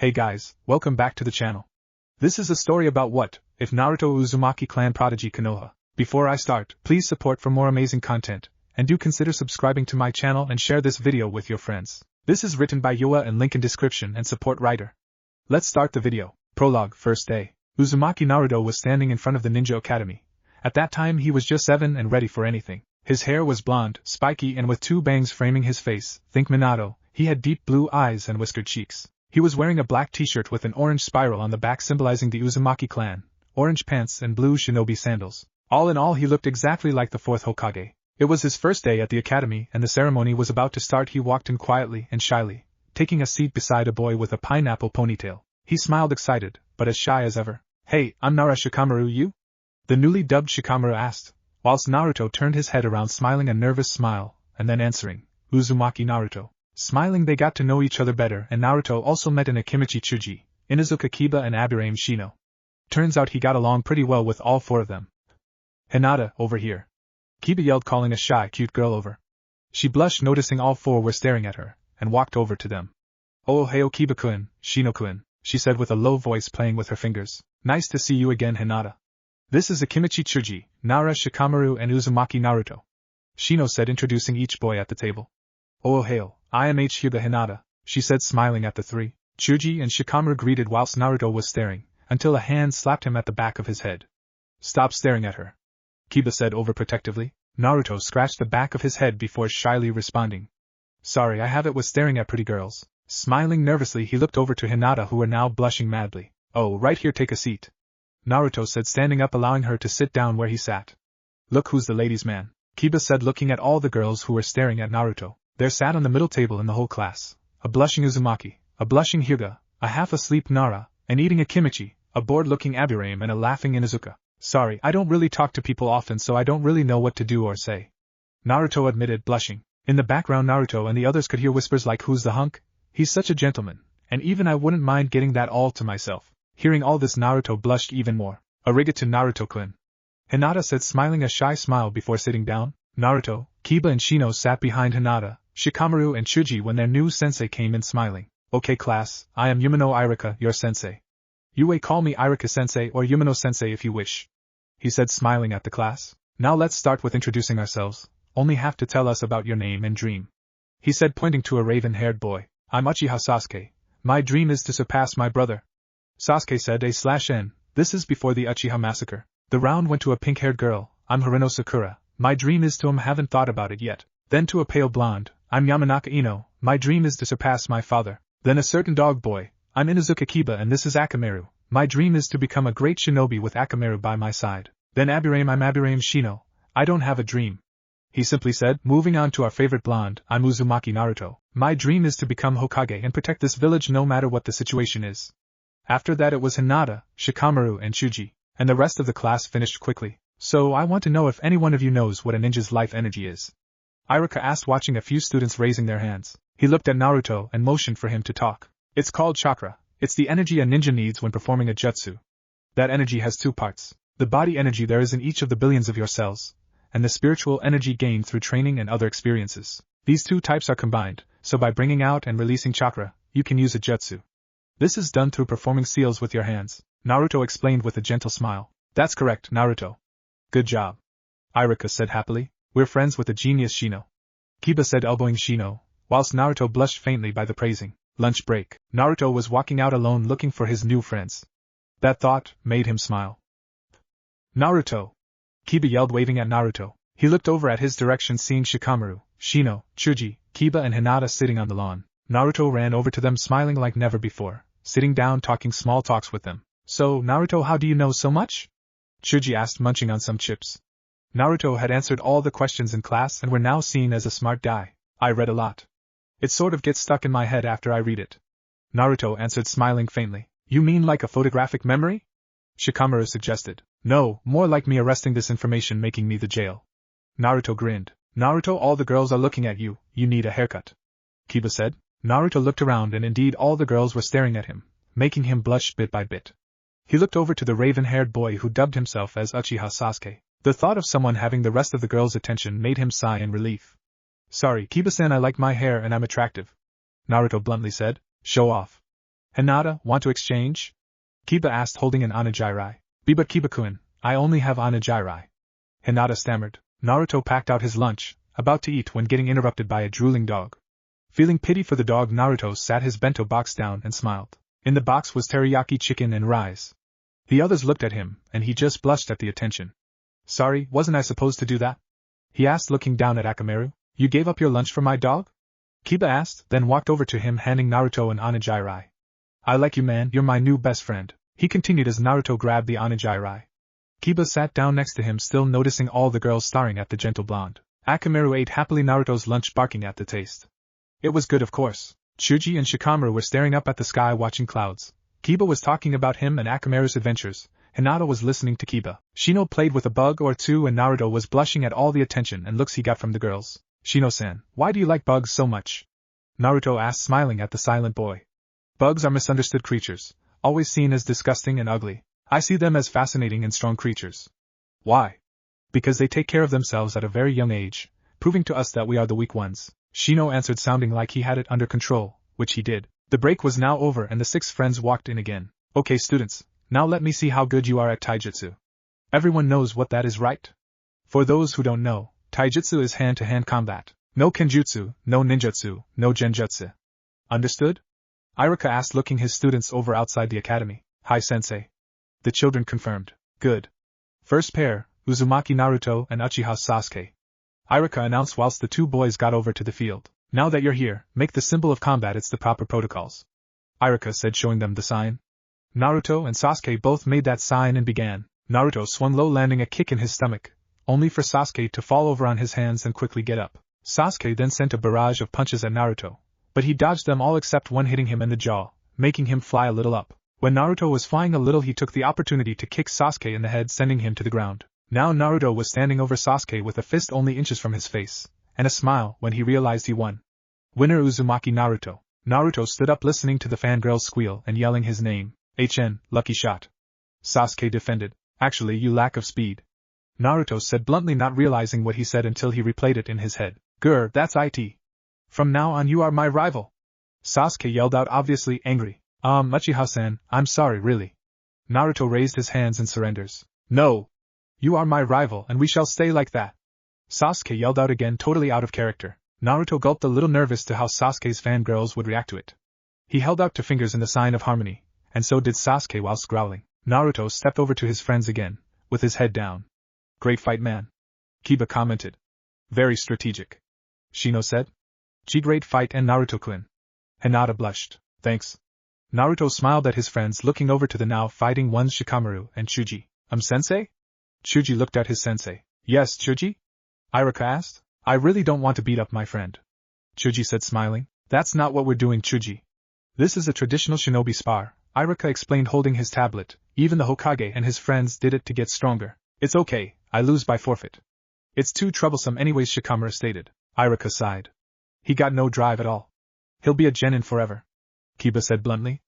Hey guys, welcome back to the channel. This is a story about what if Naruto Uzumaki clan prodigy Konoha. Before I start, please support for more amazing content, and do consider subscribing to my channel and share this video with your friends. This is written by Uwaah and link in description and support writer. Let's start the video. Prologue. First day. Uzumaki Naruto was standing in front of the Ninja Academy. At that time he was just 7 and ready for anything. His hair was blonde, spiky and with 2 bangs framing his face. Think Minato. He had deep blue eyes and whiskered cheeks. He was wearing a black t-shirt with an orange spiral on the back symbolizing the Uzumaki clan, orange pants and blue shinobi sandals. All in all he looked exactly like the 4th Hokage. It was his first day at the academy and the ceremony was about to start. He walked in quietly and shyly, taking a seat beside a boy with a pineapple ponytail. He smiled excited, but as shy as ever. "Hey, I'm Nara Shikamaru, you?" The newly dubbed Shikamaru asked, whilst Naruto turned his head around smiling a nervous smile, and then answering, "Uzumaki Naruto." Smiling they got to know each other better and Naruto also met Akimichi Chuji, Inuzuka Kiba and Abirame Shino. Turns out he got along pretty well with all 4 of them. "Hinata, over here." Kiba yelled, calling a shy, cute girl over. She blushed noticing all 4 were staring at her, and walked over to them. "Oh heyo Kiba-kun, Shino-kun," she said with a low voice playing with her fingers. "Nice to see you again Hinata. This is Akimichi Chuji, Nara Shikamaru and Uzumaki Naruto," Shino said introducing each boy at the table. "Oh heyo, I am Hyuga Hinata," she said smiling at the 3. Chuji and Shikamaru greeted whilst Naruto was staring, until a hand slapped him at the back of his head. "Stop staring at her," Kiba said overprotectively. Naruto scratched the back of his head before shyly responding. "Sorry, I have it with staring at pretty girls." Smiling nervously he looked over to Hinata who were now blushing madly. "Oh, right here, take a seat," Naruto said standing up allowing her to sit down where he sat. "Look who's the ladies' man," Kiba said looking at all the girls who were staring at Naruto. There sat on the middle table in the whole class, a blushing Uzumaki, a blushing Hyuga, a half-asleep Nara, an eating Akimichi, a bored-looking Abirame and a laughing Inuzuka. "Sorry, I don't really talk to people often so I don't really know what to do or say," Naruto admitted, blushing. In the background Naruto and the others could hear whispers like, "Who's the hunk? He's such a gentleman, and even I wouldn't mind getting that all to myself." Hearing all this Naruto blushed even more. "Arigato Naruto-kun," Hinata said smiling a shy smile before sitting down. Naruto, Kiba and Shino sat behind Hinata, Shikamaru and Chuji when their new sensei came in smiling. "Okay class, I am Yumino Irika, your sensei. You may call me Irika-sensei or Yumino-sensei if you wish," he said smiling at the class. "Now let's start with introducing ourselves, only have to tell us about your name and dream," he said pointing to a raven-haired boy. "I'm Uchiha Sasuke. My dream is to surpass my brother," Sasuke said A/N. This is before the Uchiha massacre. The round went to a pink-haired girl. "I'm Harino Sakura. My dream is to haven't thought about it yet." Then to a pale blonde. "I'm Yamanaka Ino. My dream is to surpass my father." Then a certain dog boy. "I'm Inuzuka Kiba and this is Akamaru. My dream is to become a great shinobi with Akamaru by my side." Then Abirame. "I'm Abirame Shino. I don't have a dream," he simply said. Moving on to our favorite blonde. "I'm Uzumaki Naruto. My dream is to become Hokage and protect this village no matter what the situation is." After that it was Hinata, Shikamaru and Chuji, and the rest of the class finished quickly. "So I want to know if any one of you knows what a ninja's life energy is," Irika asked watching a few students raising their hands. He looked at Naruto and motioned for him to talk. "It's called chakra. It's the energy a ninja needs when performing a jutsu. That energy has 2 parts. The body energy there is in each of the billions of your cells, and the spiritual energy gained through training and other experiences. These 2 types are combined, so by bringing out and releasing chakra, you can use a jutsu. This is done through performing seals with your hands," Naruto explained with a gentle smile. "That's correct, Naruto. Good job," Irika said happily. "We're friends with the genius Shino," Kiba said elbowing Shino, whilst Naruto blushed faintly by the praising. Lunch break. Naruto was walking out alone looking for his new friends. That thought made him smile. "Naruto!" Kiba yelled waving at Naruto. He looked over at his direction seeing Shikamaru, Shino, Chuji, Kiba and Hinata sitting on the lawn. Naruto ran over to them smiling like never before, sitting down talking small talks with them. "So, Naruto, how do you know so much?" Chuji asked munching on some chips. Naruto had answered all the questions in class and were now seen as a smart guy. "I read a lot. It sort of gets stuck in my head after I read it," Naruto answered smiling faintly. "You mean like a photographic memory?" Shikamaru suggested. "No, more like me arresting this information making me the jail." Naruto grinned. "Naruto, all the girls are looking at you, you need a haircut," Kiba said. Naruto looked around and indeed all the girls were staring at him, making him blush bit by bit. He looked over to the raven-haired boy who dubbed himself as Uchiha Sasuke. The thought of someone having the rest of the girls' attention made him sigh in relief. "Sorry, Kiba-san, I like my hair and I'm attractive," Naruto bluntly said. "Show off," Hinata, want to exchange? Kiba asked, holding an onigiri. But Kiba-kun, I only have onigiri. Hinata stammered. Naruto packed out his lunch, about to eat when getting interrupted by a drooling dog. Feeling pity for the dog, Naruto sat his bento box down and smiled. In the box was teriyaki chicken and rice. The others looked at him, and he just blushed at the attention. Sorry, wasn't I supposed to do that? He asked, looking down at Akamaru. You gave up your lunch for my dog? Kiba asked, then walked over to him, handing Naruto an onigiri. I like you, man, you're my new best friend, he continued as Naruto grabbed the onigiri. Kiba sat down next to him, still noticing all the girls staring at the gentle blonde. Akamaru ate happily Naruto's lunch, barking at the taste. It was good, of course. Chuji and Shikamaru were staring up at the sky watching clouds. Kiba was talking about him and Akamaru's adventures. Hinata was listening to Kiba. Shino played with a bug or two and Naruto was blushing at all the attention and looks he got from the girls. Shino-san, why do you like bugs so much? Naruto asked, smiling at the silent boy. Bugs are misunderstood creatures, always seen as disgusting and ugly. I see them as fascinating and strong creatures. Why? Because they take care of themselves at a very young age, proving to us that we are the weak ones. Shino answered, sounding like he had it under control, which he did. The break was now over and the 6 friends walked in again. Okay, students, now let me see how good you are at Taijutsu. Everyone knows what that is, right? For those who don't know, Taijutsu is hand-to-hand combat. No kenjutsu, no ninjutsu, no genjutsu. Understood? Iruka asked, looking his students over outside the academy. Hi, sensei. The children confirmed. Good. First pair, Uzumaki Naruto and Uchiha Sasuke. Iruka announced whilst the 2 boys got over to the field. Now that you're here, make the symbol of combat, it's the proper protocols. Iruka said, showing them the sign. Naruto and Sasuke both made that sign and began. Naruto swung low, landing a kick in his stomach, only for Sasuke to fall over on his hands and quickly get up. Sasuke then sent a barrage of punches at Naruto, but he dodged them all except one, hitting him in the jaw, making him fly a little up. When Naruto was flying a little, he took the opportunity to kick Sasuke in the head, sending him to the ground. Now Naruto was standing over Sasuke with a fist only inches from his face, and a smile when he realized he won. Winner Uzumaki Naruto. Naruto stood up, listening to the fangirls squeal and yelling his name. HN, lucky shot. Sasuke defended. Actually, you lack of speed. Naruto said bluntly, not realizing what he said until he replayed it in his head. Grr, that's it. From now on you are my rival. Sasuke yelled out, obviously angry. Uchiha-san, I'm sorry, really. Naruto raised his hands and surrenders. No! You are my rival and we shall stay like that. Sasuke yelled out again, totally out of character. Naruto gulped, a little nervous to how Sasuke's fangirls would react to it. He held out 2 fingers in the sign of harmony, and so did Sasuke whilst growling. Naruto stepped over to his friends again, with his head down. Great fight, man. Kiba commented. Very strategic. Shino said. Great fight, and Naruto-kun. Hinata blushed. Thanks. Naruto smiled at his friends, looking over to the now fighting ones Shikamaru and Chuji. Sensei? Chuji looked at his sensei. Yes, Chuji? Iruka asked. I really don't want to beat up my friend. Chuji said, smiling. That's not what we're doing, Chuji. This is a traditional shinobi spar, Iruka explained, holding his tablet. Even the Hokage and his friends did it to get stronger. It's okay, I lose by forfeit. It's too troublesome anyways, Shikamaru stated. Iruka sighed. He got no drive at all. He'll be a genin forever. Kiba said bluntly.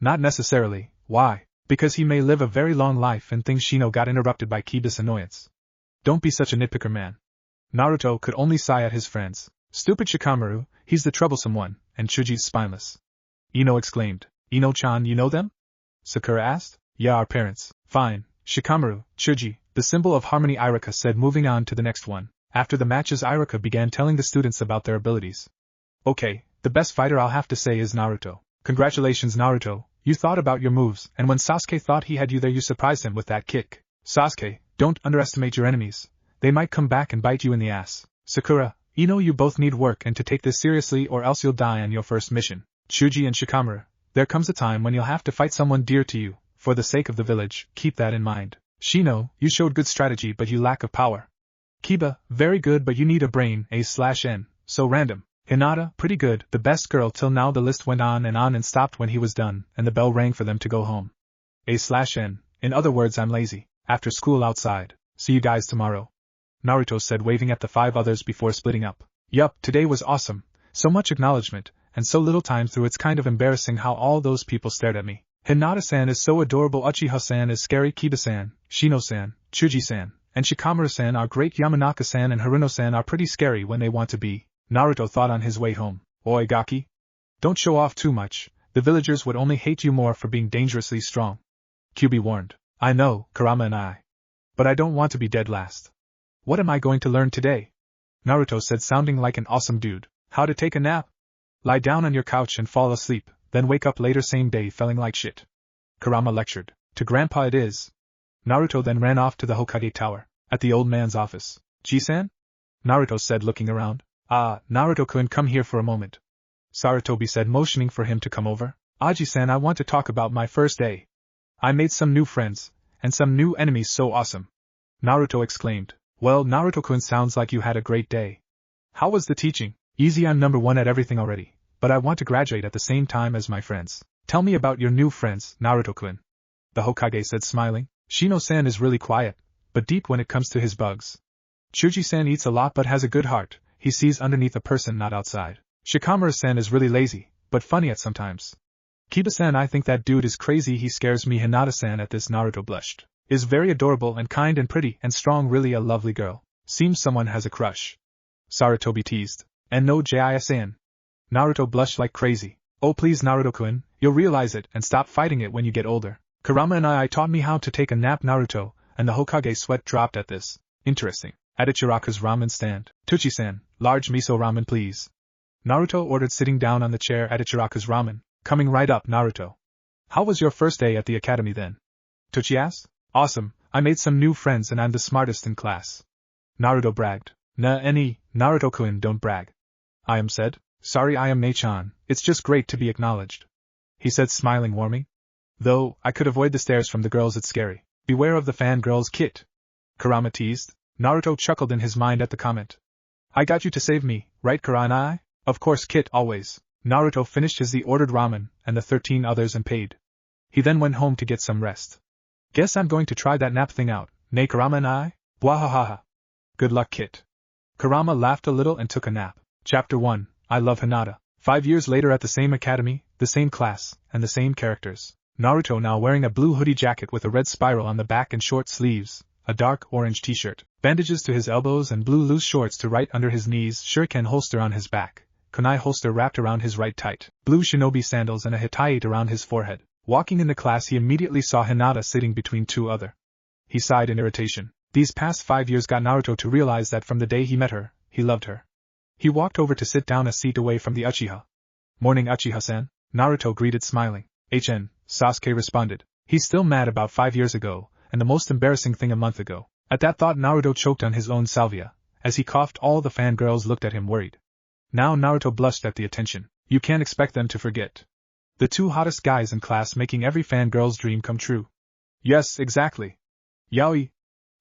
Not necessarily. Why? Because he may live a very long life and things. Shino got interrupted by Kiba's annoyance. Don't be such a nitpicker, man. Naruto could only sigh at his friends. Stupid Shikamaru, he's the troublesome one, and Chuji's spineless. Ino exclaimed. Ino-chan, you know them? Sakura asked. Yeah, our parents. Fine. Shikamaru, Chuji, the symbol of harmony, Iruka said, moving on to the next one. After the matches, Iruka began telling the students about their abilities. Okay, the best fighter I'll have to say is Naruto. Congratulations, Naruto, you thought about your moves, and when Sasuke thought he had you there, you surprised him with that kick. Sasuke, don't underestimate your enemies. They might come back and bite you in the ass. Sakura, Ino, you both need work and to take this seriously or else you'll die on your first mission. Chuji and Shikamaru, there comes a time when you'll have to fight someone dear to you. For the sake of the village, keep that in mind. Shino, you showed good strategy but you lack of power. Kiba, very good but you need a brain, A/N, so random. Hinata, pretty good, the best girl till now. The list went on and stopped when he was done, and the bell rang for them to go home. A/N, in other words, I'm lazy. After school outside. See you guys tomorrow. Naruto said, waving at the 5 others before splitting up. Yup, today was awesome. So much acknowledgement, and so little time through. It's kind of embarrassing how all those people stared at me. Hinata-san is so adorable, Uchiha-san is scary, Kiba-san, Shino-san, Chuji-san, and Shikamaru-san are great, Yamanaka-san and Haruno-san are pretty scary when they want to be. Naruto thought on his way home. Oi Gaki? Don't show off too much, The villagers would only hate you more for being dangerously strong. Kyuubi warned. I know, Kurama and I. But I don't want to be dead last. What am I going to learn today? Naruto said, sounding like an awesome dude. How to take a nap? Lie down on your couch and fall asleep, then wake up later same day feeling like shit. Kurama lectured. To Grandpa it is. Naruto then ran off to the Hokage tower. At the old man's office. Ji-san? Naruto said, looking around. Ah, Naruto-kun, come here for a moment. Sarutobi said, motioning for him to come over. Aji-san, I want to talk about my first day. I made some new friends, and some new enemies so awesome. Naruto exclaimed. Well, Naruto-kun, sounds like you had a great day. How was the teaching? Easy, I'm number 1 at everything already, but I want to graduate at the same time as my friends. Tell me about your new friends, Naruto-kun. The Hokage said, smiling. Shino-san is really quiet, but deep when it comes to his bugs. Chuji-san eats a lot but has a good heart, he sees underneath a person, not outside. Shikamaru-san is really lazy, but funny at sometimes. Kiba-san, I think that dude is crazy, he scares me. Hinata-san, at this Naruto blushed. Is very adorable and kind and pretty and strong, really a lovely girl. Seems someone has a crush. Sarutobi teased. And no Jin. Naruto blushed like crazy. Oh please Naruto-kun, you'll realize it and stop fighting it when you get older. Kurama and I taught me how to take a nap, Naruto, and the Hokage sweat dropped at this. Interesting. At Ichiraku's ramen stand. Tuchi-san, large miso ramen please. Naruto ordered, sitting down on the chair at Ichiraku's ramen. Coming right up, Naruto. How was your first day at the academy then? Tuchi asked. Awesome, I made some new friends and I'm the smartest in class. Naruto bragged. Naruto-kun, don't brag. I am said. Sorry, I am Nechan, it's just great to be acknowledged. He said, smiling, warming. Though, I could avoid the stares from the girls, it's scary. Beware of the fangirls, Kit. Kurama teased. Naruto chuckled in his mind at the comment. I got you to save me, right Kuranai? Of course Kit, always. Naruto finished his ordered ramen and the 13 others and paid. He then went home to get some rest. Guess I'm going to try that nap thing out, ne Kurama and I? Bwahahaha. Good luck, Kit. Kurama laughed a little and took a nap. Chapter 1, I Love Hinata. 5 years later at the same academy, the same class, and the same characters. Naruto, now wearing a blue hoodie jacket with a red spiral on the back and short sleeves, a dark orange t-shirt, bandages to his elbows and blue loose shorts to right under his knees, shuriken holster on his back, kunai holster wrapped around his right tight, blue shinobi sandals and a hitite around his forehead. Walking into class, he immediately saw Hinata sitting between two other. He sighed in irritation. These past 5 years got Naruto to realize that from the day he met her, he loved her. He walked over to sit down a seat away from the Uchiha. Morning, Uchiha-san, Naruto greeted, smiling. HN, Sasuke responded. He's still mad about 5 years ago, and the most embarrassing thing a month ago. At that thought, Naruto choked on his own salvia. As he coughed, all the fangirls looked at him worried. Now Naruto blushed at the attention. You can't expect them to forget. The two hottest guys in class, making every fangirl's dream come true. Yes, exactly. Yaoi.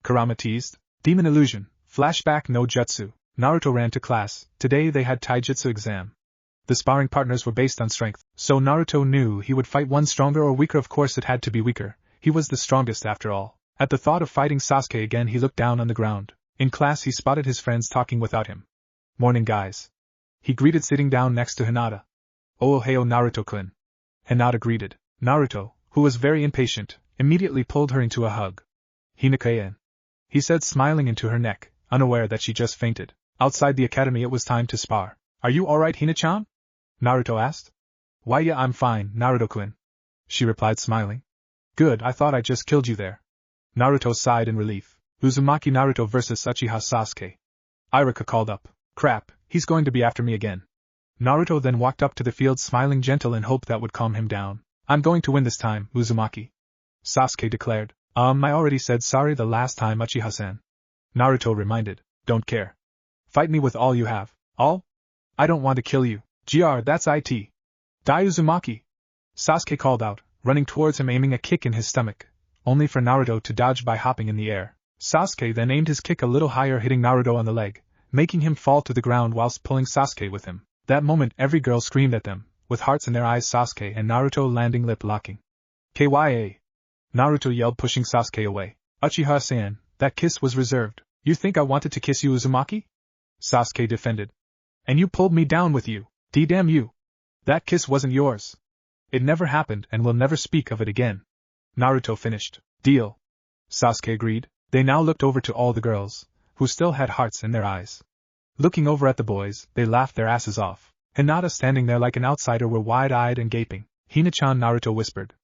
Kurama teased. Demon illusion. Flashback no jutsu. Naruto ran to class. Today they had Taijutsu exam. The sparring partners were based on strength, so Naruto knew he would fight one stronger or weaker. Of course it had to be weaker. He was the strongest after all. At the thought of fighting Sasuke again, he looked down on the ground. In class he spotted his friends talking without him. Morning, guys. He greeted, sitting down next to Hinata. Oh heyo Naruto-kun. Hinata greeted. Naruto, who was very impatient, immediately pulled her into a hug. Hinata-en. He said, smiling into her neck, unaware that she just fainted. Outside the academy it was time to spar. Are you alright, Hina-chan? Naruto asked. Why yeah, I'm fine, Naruto-kun. She replied, smiling. Good, I thought I just killed you there. Naruto sighed in relief. Uzumaki Naruto versus Uchiha Sasuke. Iruka called up. Crap, he's going to be after me again. Naruto then walked up to the field, smiling gentle in hope that would calm him down. I'm going to win this time, Uzumaki. Sasuke declared. I already said sorry the last time, Uchiha-san. Naruto reminded. Don't care. Fight me with all you have. All? I don't want to kill you. Gr, that's it. Die Uzumaki. Sasuke called out, running towards him, aiming a kick in his stomach, only for Naruto to dodge by hopping in the air. Sasuke then aimed his kick a little higher, hitting Naruto on the leg, making him fall to the ground whilst pulling Sasuke with him. That moment every girl screamed at them, with hearts in their eyes. Sasuke and Naruto landing lip-locking. Kya. Naruto yelled, pushing Sasuke away. Uchiha-san, that kiss was reserved. You think I wanted to kiss you, Uzumaki? Sasuke defended. And you pulled me down with you. D-damn you. That kiss wasn't yours. It never happened and we'll never speak of it again. Naruto finished. Deal. Sasuke agreed. They now looked over to all the girls, who still had hearts in their eyes. Looking over at the boys, they laughed their asses off. Hinata standing there like an outsider were wide-eyed and gaping. Hina-chan, Naruto whispered.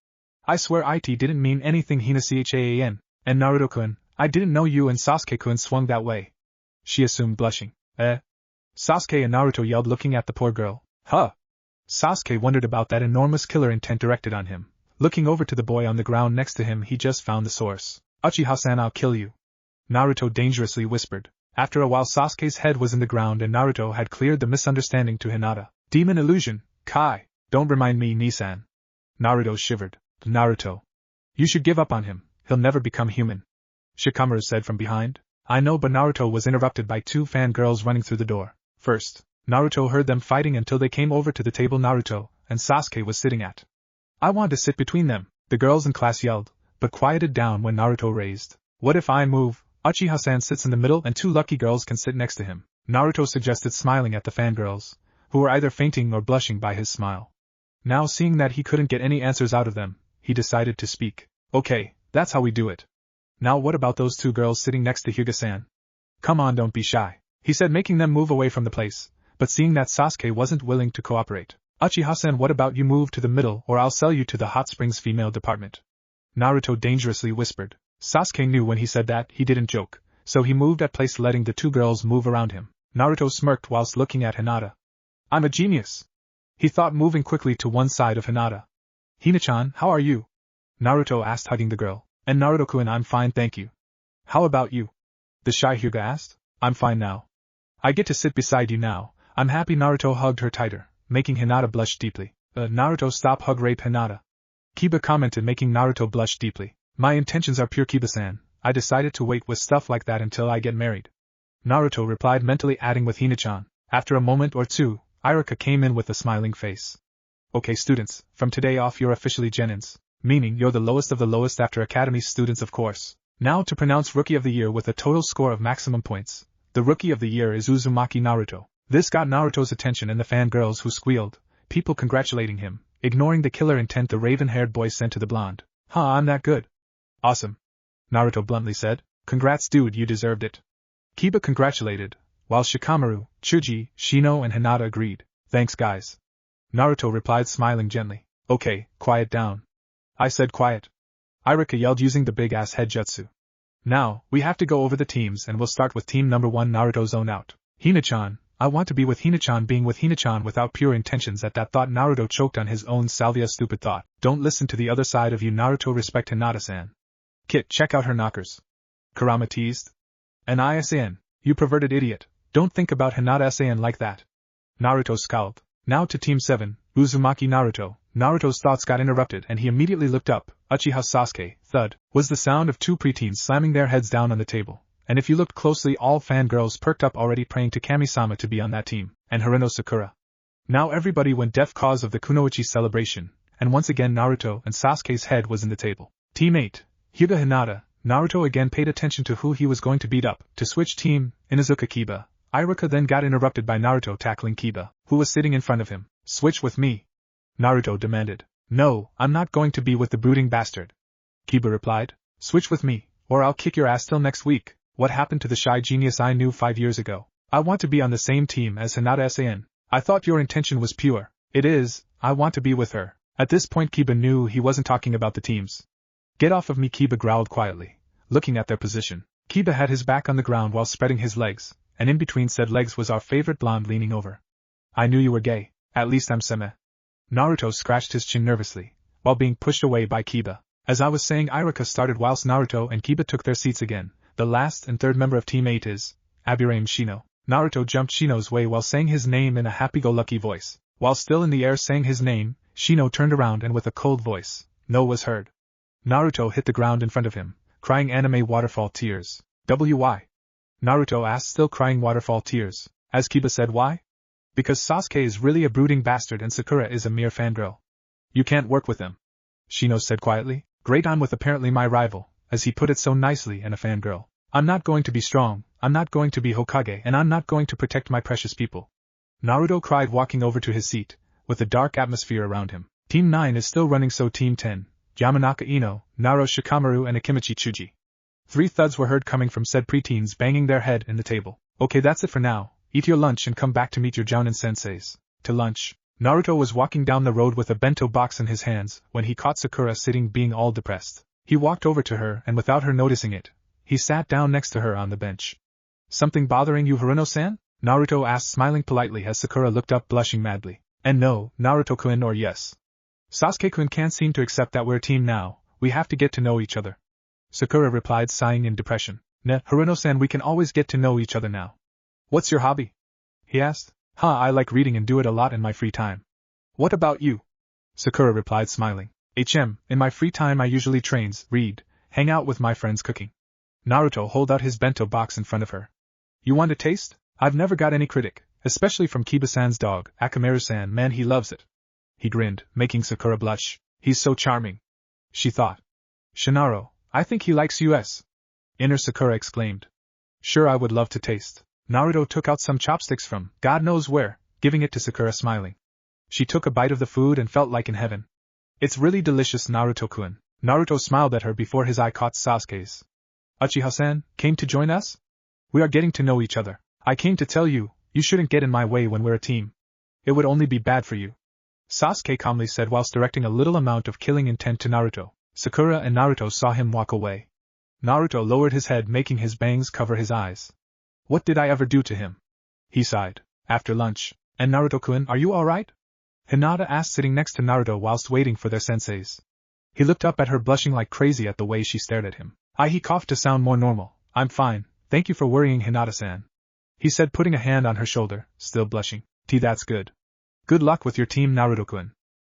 I swear it didn't mean anything, Hina-chan. And Naruto-kun, I didn't know you and Sasuke-kun swung that way. She assumed, blushing. Sasuke and Naruto yelled, looking at the poor girl. Huh? Sasuke wondered about that enormous killer intent directed on him. Looking over to the boy on the ground next to him, he just found the source. Uchiha-san, I'll kill you. Naruto dangerously whispered. After a while, Sasuke's head was in the ground and Naruto had cleared the misunderstanding to Hinata. Demon illusion, Kai. Don't remind me, Nisan. Naruto shivered. Naruto. You should give up on him, he'll never become human. Shikamaru said from behind. I know, but Naruto was interrupted by two fangirls running through the door. First, Naruto heard them fighting until they came over to the table Naruto and Sasuke was sitting at. I want to sit between them, the girls in class yelled, but quieted down when Naruto raised. What if I move? Uchiha-san sits in the middle and two lucky girls can sit next to him, Naruto suggested, smiling at the fangirls, who were either fainting or blushing by his smile. Now, seeing that he couldn't get any answers out of them, he decided to speak. Okay, that's how we do it. Now what about those two girls sitting next to Hyuga-san? Come on, don't be shy, he said, making them move away from the place, but seeing that Sasuke wasn't willing to cooperate. Uchiha-san, what about you move to the middle or I'll sell you to the Hot Springs female department? Naruto dangerously whispered. Sasuke knew when he said that he didn't joke, so he moved at place, letting the two girls move around him. Naruto smirked whilst looking at Hinata. I'm a genius, he thought, moving quickly to one side of Hinata. Hina-chan, how are you? Naruto asked, hugging the girl. And Naruto-kun, I'm fine, thank you. How about you? The shy Hyuga asked. I'm fine now. I get to sit beside you now, I'm happy. Naruto hugged her tighter, making Hinata blush deeply. Naruto, stop, hug rape Hinata. Kiba commented, making Naruto blush deeply. My intentions are pure, Kiba-san. I decided to wait with stuff like that until I get married. Naruto replied, mentally adding with Hina-chan. After a moment or two, Iruka came in with a smiling face. Okay students, from today off you're officially genins, meaning you're the lowest of the lowest after academy students, of course. Now to pronounce Rookie of the Year with a total score of maximum points. The Rookie of the Year is Uzumaki Naruto. This got Naruto's attention and the fangirls who squealed, people congratulating him, ignoring the killer intent the raven-haired boy sent to the blonde. Huh, I'm that good. Awesome, Naruto bluntly said. Congrats dude, you deserved it. Kiba congratulated, while Shikamaru, Chuji, Shino and Hinata agreed. Thanks guys. Naruto replied, smiling gently. Okay, quiet down. I said quiet. Iruka yelled, using the big-ass head jutsu. Now, we have to go over the teams and we'll start with team number 1, Naruto. Zone out. Hina-chan, I want to be with Hina-chan. Being with Hina-chan without pure intentions. At that thought, Naruto choked on his own salvia. Stupid thought. Don't listen to the other side of you, Naruto. Respect Hinata-san. Kit, check out her knockers. Kurama teased. And I-san, you perverted idiot. Don't think about Hinata-san like that. Naruto scowled. Now to Team 7, Uzumaki Naruto. Naruto's thoughts got interrupted and he immediately looked up. Uchiha Sasuke, thud, was the sound of two preteens slamming their heads down on the table. And if you looked closely, all fangirls perked up, already praying to Kami-sama to be on that team, and Harino Sakura. Now everybody went deaf cause of the Kunoichi celebration, and once again Naruto and Sasuke's head was in the table. Team 8, Hyuga Hinata. Naruto again paid attention to who he was going to beat up. To switch team, Inuzuka Kiba. Iruka then got interrupted by Naruto tackling Kiba, who was sitting in front of him. Switch with me, Naruto demanded. No, I'm not going to be with the brooding bastard, Kiba replied. Switch with me, or I'll kick your ass till next week. What happened to the shy genius I knew 5 years ago? I want to be on the same team as Hinata-san. I thought your intention was pure. It is, I want to be with her. At this point Kiba knew he wasn't talking about the teams. Get off of me, Kiba growled quietly, looking at their position. Kiba had his back on the ground while spreading his legs, and in between said legs was our favorite blonde leaning over. I knew you were gay, at least I'm semi. Naruto scratched his chin nervously, while being pushed away by Kiba. As I was saying, Iruka started whilst Naruto and Kiba took their seats again. The last and third member of Team 8 is Aburaim Shino. Naruto jumped Shino's way while saying his name in a happy-go-lucky voice. While still in the air saying his name, Shino turned around and with a cold voice, no was heard. Naruto hit the ground in front of him, crying anime waterfall tears. Why? Naruto asked, still crying waterfall tears. As Kiba said, why? Because Sasuke is really a brooding bastard and Sakura is a mere fangirl. You can't work with them, Shino said quietly. Great, I'm with apparently my rival, as he put it so nicely, and a fangirl. I'm not going to be strong, I'm not going to be Hokage, and I'm not going to protect my precious people. Naruto cried, walking over to his seat, with a dark atmosphere around him. Team 9 is still running, so Team 10, Yamanaka Ino, Naro Shikamaru and Akimichi Chuji. 3 thuds were heard coming from said preteens, banging their head in the table. Okay, that's it for now. Eat your lunch and come back to meet your Jounin senseis. To lunch. Naruto was walking down the road with a bento box in his hands when he caught Sakura sitting being all depressed. He walked over to her and without her noticing it, he sat down next to her on the bench. Something bothering you, Haruno-san? Naruto asked, smiling politely as Sakura looked up blushing madly. And no, Naruto-kun, or yes. Sasuke-kun can't seem to accept that we're a team now, we have to get to know each other. Sakura replied, sighing in depression. Nah, Haruno-san, we can always get to know each other now. What's your hobby? He asked. I like reading and do it a lot in my free time. What about you? Sakura replied, smiling. In my free time I usually trains, read, hang out with my friends cooking. Naruto hold out his bento box in front of her. You want a taste? I've never got any critic, especially from Kiba-san's dog, Akamaru-san, man he loves it. He grinned, making Sakura blush. He's so charming. She thought. Shinaro, I think he likes us. Inner Sakura exclaimed. Sure, I would love to taste. Naruto took out some chopsticks from God knows where, giving it to Sakura, smiling. She took a bite of the food and felt like in heaven. It's really delicious, Naruto-kun. Naruto smiled at her before his eye caught Sasuke's. Uchiha-san, came to join us? We are getting to know each other. I came to tell you, you shouldn't get in my way when we're a team. It would only be bad for you. Sasuke calmly said whilst directing a little amount of killing intent to Naruto. Sakura and Naruto saw him walk away. Naruto lowered his head, making his bangs cover his eyes. What did I ever do to him? He sighed. After lunch. And Naruto-kun, are you alright? Hinata asked, sitting next to Naruto whilst waiting for their senseis. He looked up at her, blushing like crazy at the way she stared at him. He coughed to sound more normal. I'm fine, thank you for worrying, Hinata-san. He said, putting a hand on her shoulder, still blushing. That's good. Good luck with your team, Naruto-kun.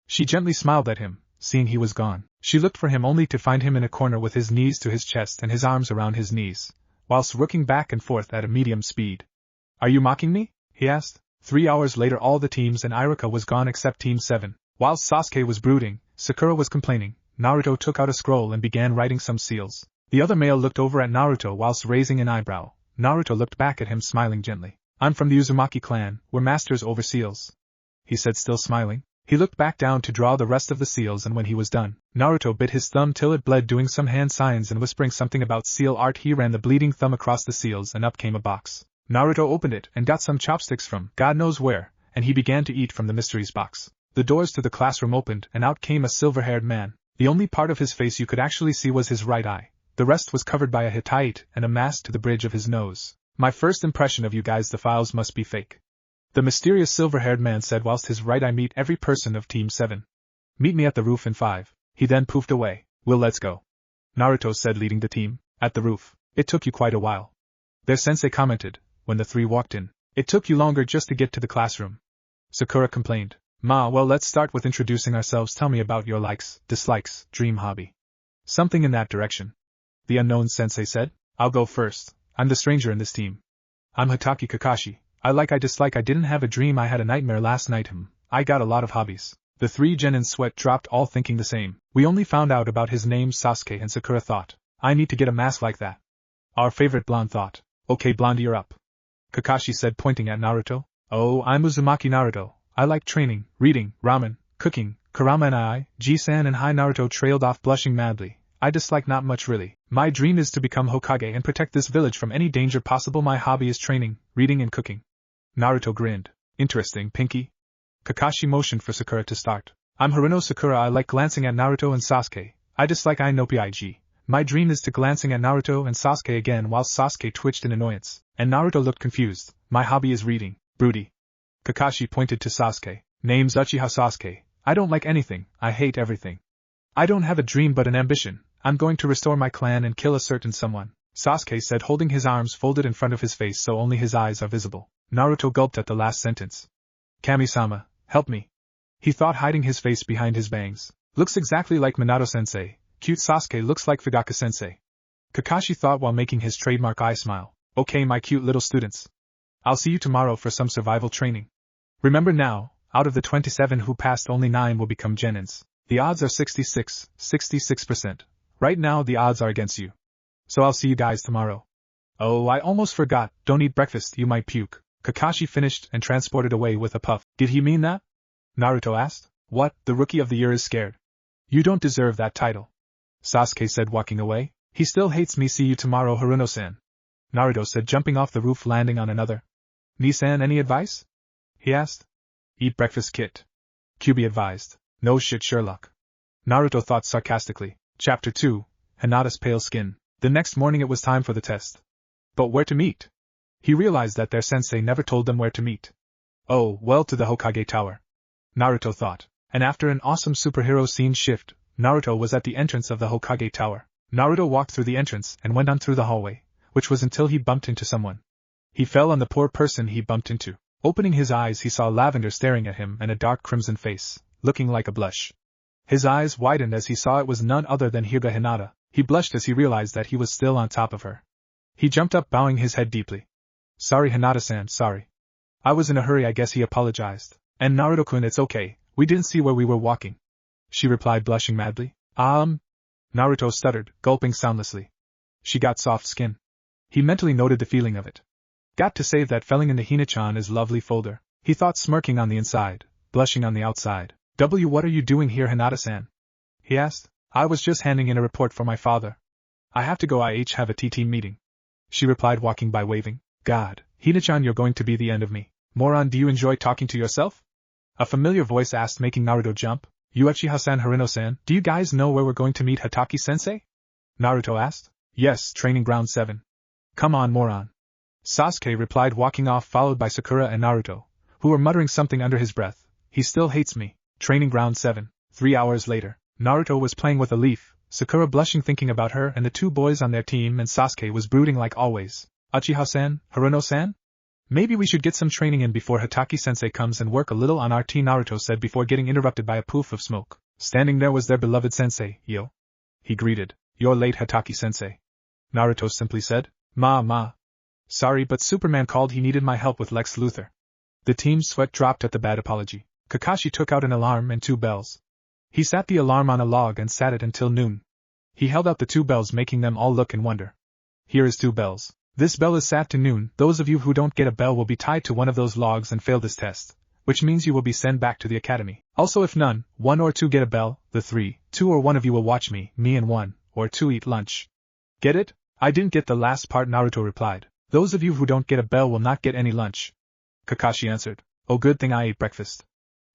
She gently smiled at him, seeing he was gone. She looked for him only to find him in a corner with his knees to his chest and his arms around his knees, whilst rooking back and forth at a medium speed. Are you mocking me? He asked. 3 hours later, all the teams and Iruka was gone except Team 7. Whilst Sasuke was brooding, Sakura was complaining. Naruto took out a scroll and began writing some seals. The other male looked over at Naruto whilst raising an eyebrow. Naruto looked back at him, smiling gently. I'm from the Uzumaki clan, we're masters over seals. He said, still smiling. He looked back down to draw the rest of the seals, and when he was done, Naruto bit his thumb till it bled, doing some hand signs and whispering something about seal art. He ran the bleeding thumb across the seals and up came a box. Naruto opened it and got some chopsticks from God knows where, and he began to eat from the mysteries box. The doors to the classroom opened and out came a silver-haired man. The only part of his face you could actually see was his right eye. The rest was covered by a Hittite and a mask to the bridge of his nose. My first impression of you guys, the files must be fake. The mysterious silver-haired man said whilst his right eye meet every person of Team 7. Meet me at the roof in 5. He then poofed away. Well, let's go. Naruto said, leading the team. At the roof. It took you quite a while. Their sensei commented, when the three walked in. It took you longer just to get to the classroom. Sakura complained. Well, let's start with introducing ourselves. Tell me about your likes, dislikes, dream hobby. Something in that direction. The unknown sensei said. I'll go first. I'm the stranger in this team. I'm Hatake Kakashi. I dislike, I didn't have a dream, I had a nightmare last night. I got a lot of hobbies. The three genins sweat dropped, all thinking the same. We only found out about his name, Sasuke, and Sakura thought. I need to get a mask like that. Our favorite blonde thought. Okay, Blondie, you're up. Kakashi said, pointing at Naruto. Oh, I'm Uzumaki Naruto. I like training, reading, ramen, cooking, Kurama and Ji-san and Hi. Naruto trailed off, blushing madly. I dislike not much really. My dream is to become Hokage and protect this village from any danger possible. My hobby is training, reading and cooking. Naruto grinned. Interesting, Pinky. Kakashi motioned for Sakura to start. I'm Haruno Sakura. I like glancing at Naruto and Sasuke. I dislike Inopig. My dream is to glancing at Naruto and Sasuke again, while Sasuke twitched in annoyance, and Naruto looked confused. My hobby is reading. Broody. Kakashi pointed to Sasuke. Name's Uchiha Sasuke. I don't like anything, I hate everything. I don't have a dream but an ambition. I'm going to restore my clan and kill a certain someone, Sasuke said, holding his arms folded in front of his face so only his eyes are visible. Naruto gulped at the last sentence. Kami-sama, help me. He thought, hiding his face behind his bangs. Looks exactly like Minato-sensei. Cute Sasuke looks like Fugaka-sensei. Kakashi thought while making his trademark eye smile. Okay, my cute little students. I'll see you tomorrow for some survival training. Remember now, out of the 27 who passed, only 9 will become genins. The odds are 66%. Right now the odds are against you. So I'll see you guys tomorrow. Oh, I almost forgot, don't eat breakfast, you might puke. Kakashi finished and transported away with a puff. Did he mean that? Naruto asked. What, the Rookie of the Year is scared? You don't deserve that title. Sasuke said, walking away. He still hates me. See you tomorrow, Haruno-san. Naruto said, jumping off the roof, landing on another. Ni-san, any advice? He asked. Eat breakfast, kid. QB advised. No shit, Sherlock. Naruto thought sarcastically. Chapter 2, Hinata's Pale Skin. The next morning it was time for the test. But where to meet? He realized that their sensei never told them where to meet. Oh, well, to the Hokage Tower. Naruto thought. And after an awesome superhero scene shift, Naruto was at the entrance of the Hokage Tower. Naruto walked through the entrance and went on through the hallway, which was until he bumped into someone. He fell on the poor person he bumped into. Opening his eyes, he saw Lavender staring at him and a dark crimson face, looking like a blush. His eyes widened as he saw it was none other than Hinata. He blushed as he realized that he was still on top of her. He jumped up, bowing his head deeply. Sorry, Hinata-san, sorry. I was in a hurry, I guess, he apologized. And Naruto-kun, it's okay, we didn't see where we were walking. She replied, blushing madly. Naruto stuttered, gulping soundlessly. She got soft skin. He mentally noted the feeling of it. Got to say that felling in the Hina-chan is lovely folder, he thought, smirking on the inside, blushing on the outside. What are you doing here, Hinata-san? He asked. I was just handing in a report for my father. I have to go, I have a TT meeting. She replied, walking by, waving. God, Hina-chan, you're going to be the end of me. Moron, do you enjoy talking to yourself? A familiar voice asked, making Naruto jump. Uchiha-san, Harino-san, do you guys know where we're going to meet Hataki-sensei? Naruto asked. Yes, Training Ground 7. Come on, moron. Sasuke replied, walking off, followed by Sakura and Naruto, who were muttering something under his breath. He still hates me. Training Ground 7. 3 hours later, Naruto was playing with a leaf, Sakura blushing thinking about her and the two boys on their team, and Sasuke was brooding like always. Uchiha-san, Haruno-san? Maybe we should get some training in before Hataki-sensei comes and work a little on our team, Naruto said before getting interrupted by a poof of smoke. Standing there was their beloved sensei, Yo. He greeted. You're late, Hataki-sensei. Naruto simply said. Ma. Sorry, but Superman called, he needed my help with Lex Luthor. The team's sweat dropped at the bad apology. Kakashi took out an alarm and 2 bells. He sat the alarm on a log and sat it until noon. He held out the 2 bells, making them all look and wonder. Here is 2 bells. This bell is sat to noon. Those of you who don't get a bell will be tied to one of those logs and fail this test, which means you will be sent back to the academy. Also, if none, 1 or 2 get a bell, the 3, 2 or 1 of you will watch me and 1 or 2 eat lunch. Get it? I didn't get the last part, Naruto replied. Those of you who don't get a bell will not get any lunch. Kakashi answered. Oh, good thing I ate breakfast.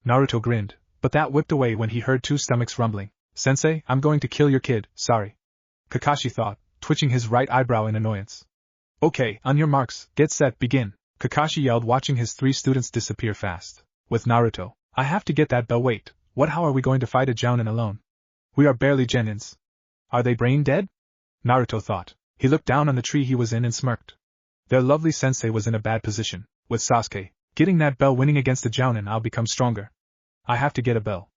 Naruto grinned, but that whipped away when he heard 2 stomachs rumbling. Sensei, I'm going to kill your kid, sorry. Kakashi thought, twitching his right eyebrow in annoyance. Okay, on your marks, get set, begin. Kakashi yelled, watching his 3 students disappear fast. With Naruto, I have to get that bell. Wait, how are we going to fight a Jounin alone? We are barely Genins. Are they brain dead? Naruto thought. He looked down on the tree he was in and smirked. Their lovely sensei was in a bad position. With Sasuke getting that bell, winning against the Jounin, I'll become stronger. I have to get a bell.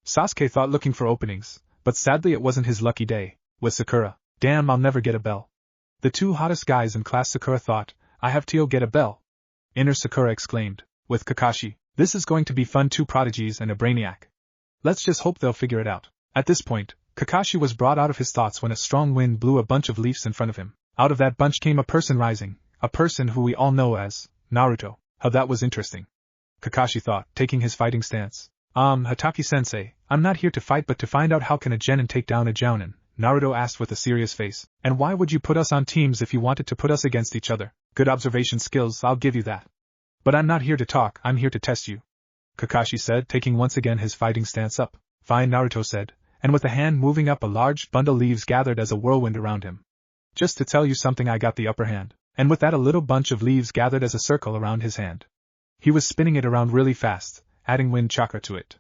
Sasuke thought, looking for openings, but sadly it wasn't his lucky day. With Sakura, damn, I'll never get a bell. The 2 hottest guys in class, Sakura thought, I have to get a bell. Inner Sakura exclaimed. With Kakashi, this is going to be fun, 2 prodigies and a brainiac. Let's just hope they'll figure it out. At this point, Kakashi was brought out of his thoughts when a strong wind blew a bunch of leaves in front of him. Out of that bunch came a person rising, a person who we all know as Naruto. How that was interesting. Kakashi thought, taking his fighting stance. Hataki-sensei, I'm not here to fight but to find out how can a Genin take down a Jounin, Naruto asked with a serious face. And why would you put us on teams if you wanted to put us against each other? Good observation skills, I'll give you that. But I'm not here to talk, I'm here to test you. Kakashi said, taking once again his fighting stance up. Fine, Naruto said, and with a hand moving up, a large bundle of leaves gathered as a whirlwind around him. Just to tell you something, I got the upper hand. And with that, a little bunch of leaves gathered as a circle around his hand. He was spinning it around really fast, adding wind chakra to it.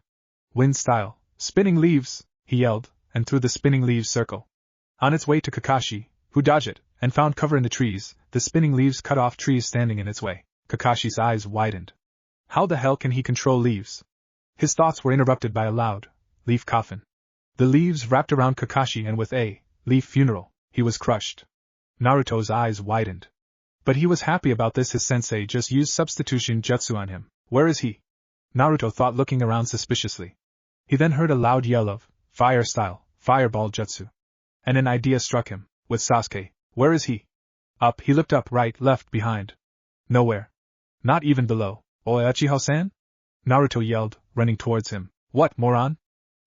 Wind style, spinning leaves, he yelled, and threw the spinning leaves circle. On its way to Kakashi, who dodged it, and found cover in the trees, the spinning leaves cut off trees standing in its way. Kakashi's eyes widened. How the hell can he control leaves? His thoughts were interrupted by a loud leaf coffin. The leaves wrapped around Kakashi, and with a leaf funeral, he was crushed. Naruto's eyes widened. But he was happy about this. His sensei just used substitution jutsu on him. Where is he? Naruto thought, looking around suspiciously. He then heard a loud yell of fire style, fireball jutsu. And an idea struck him. With Sasuke, where is he? Up, he looked up, right, left, behind. Nowhere. Not even below. Uchiha-san? Naruto yelled, running towards him. What, moron?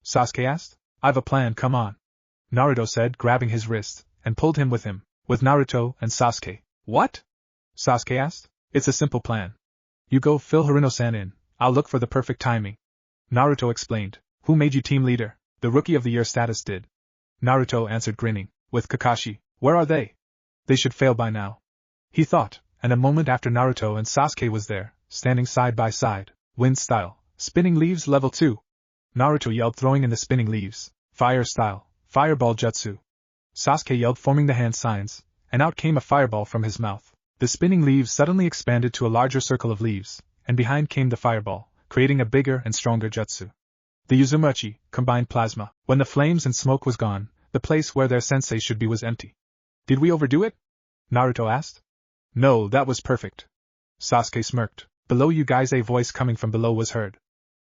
Sasuke asked. I've a plan, come on. Naruto said, grabbing his wrist, and pulled him with him, with Naruto and Sasuke. What? Sasuke asked. It's a simple plan. You go fill Harino-san in, I'll look for the perfect timing. Naruto explained. Who made you team leader? The Rookie of the Year status did. Naruto answered grinning. With Kakashi. Where are they? They should fail by now. He thought, and a moment after Naruto and Sasuke was there, standing side by side, wind style, spinning leaves level 2. Naruto yelled, throwing in the spinning leaves. Fire style, fireball jutsu. Sasuke yelled, forming the hand signs, and out came a fireball from his mouth. The spinning leaves suddenly expanded to a larger circle of leaves, and behind came the fireball, creating a bigger and stronger jutsu. The Uzumaki, combined plasma. When the flames and smoke was gone, the place where their sensei should be was empty. Did we overdo it? Naruto asked. No, that was perfect. Sasuke smirked. Below you guys, a voice coming from below was heard.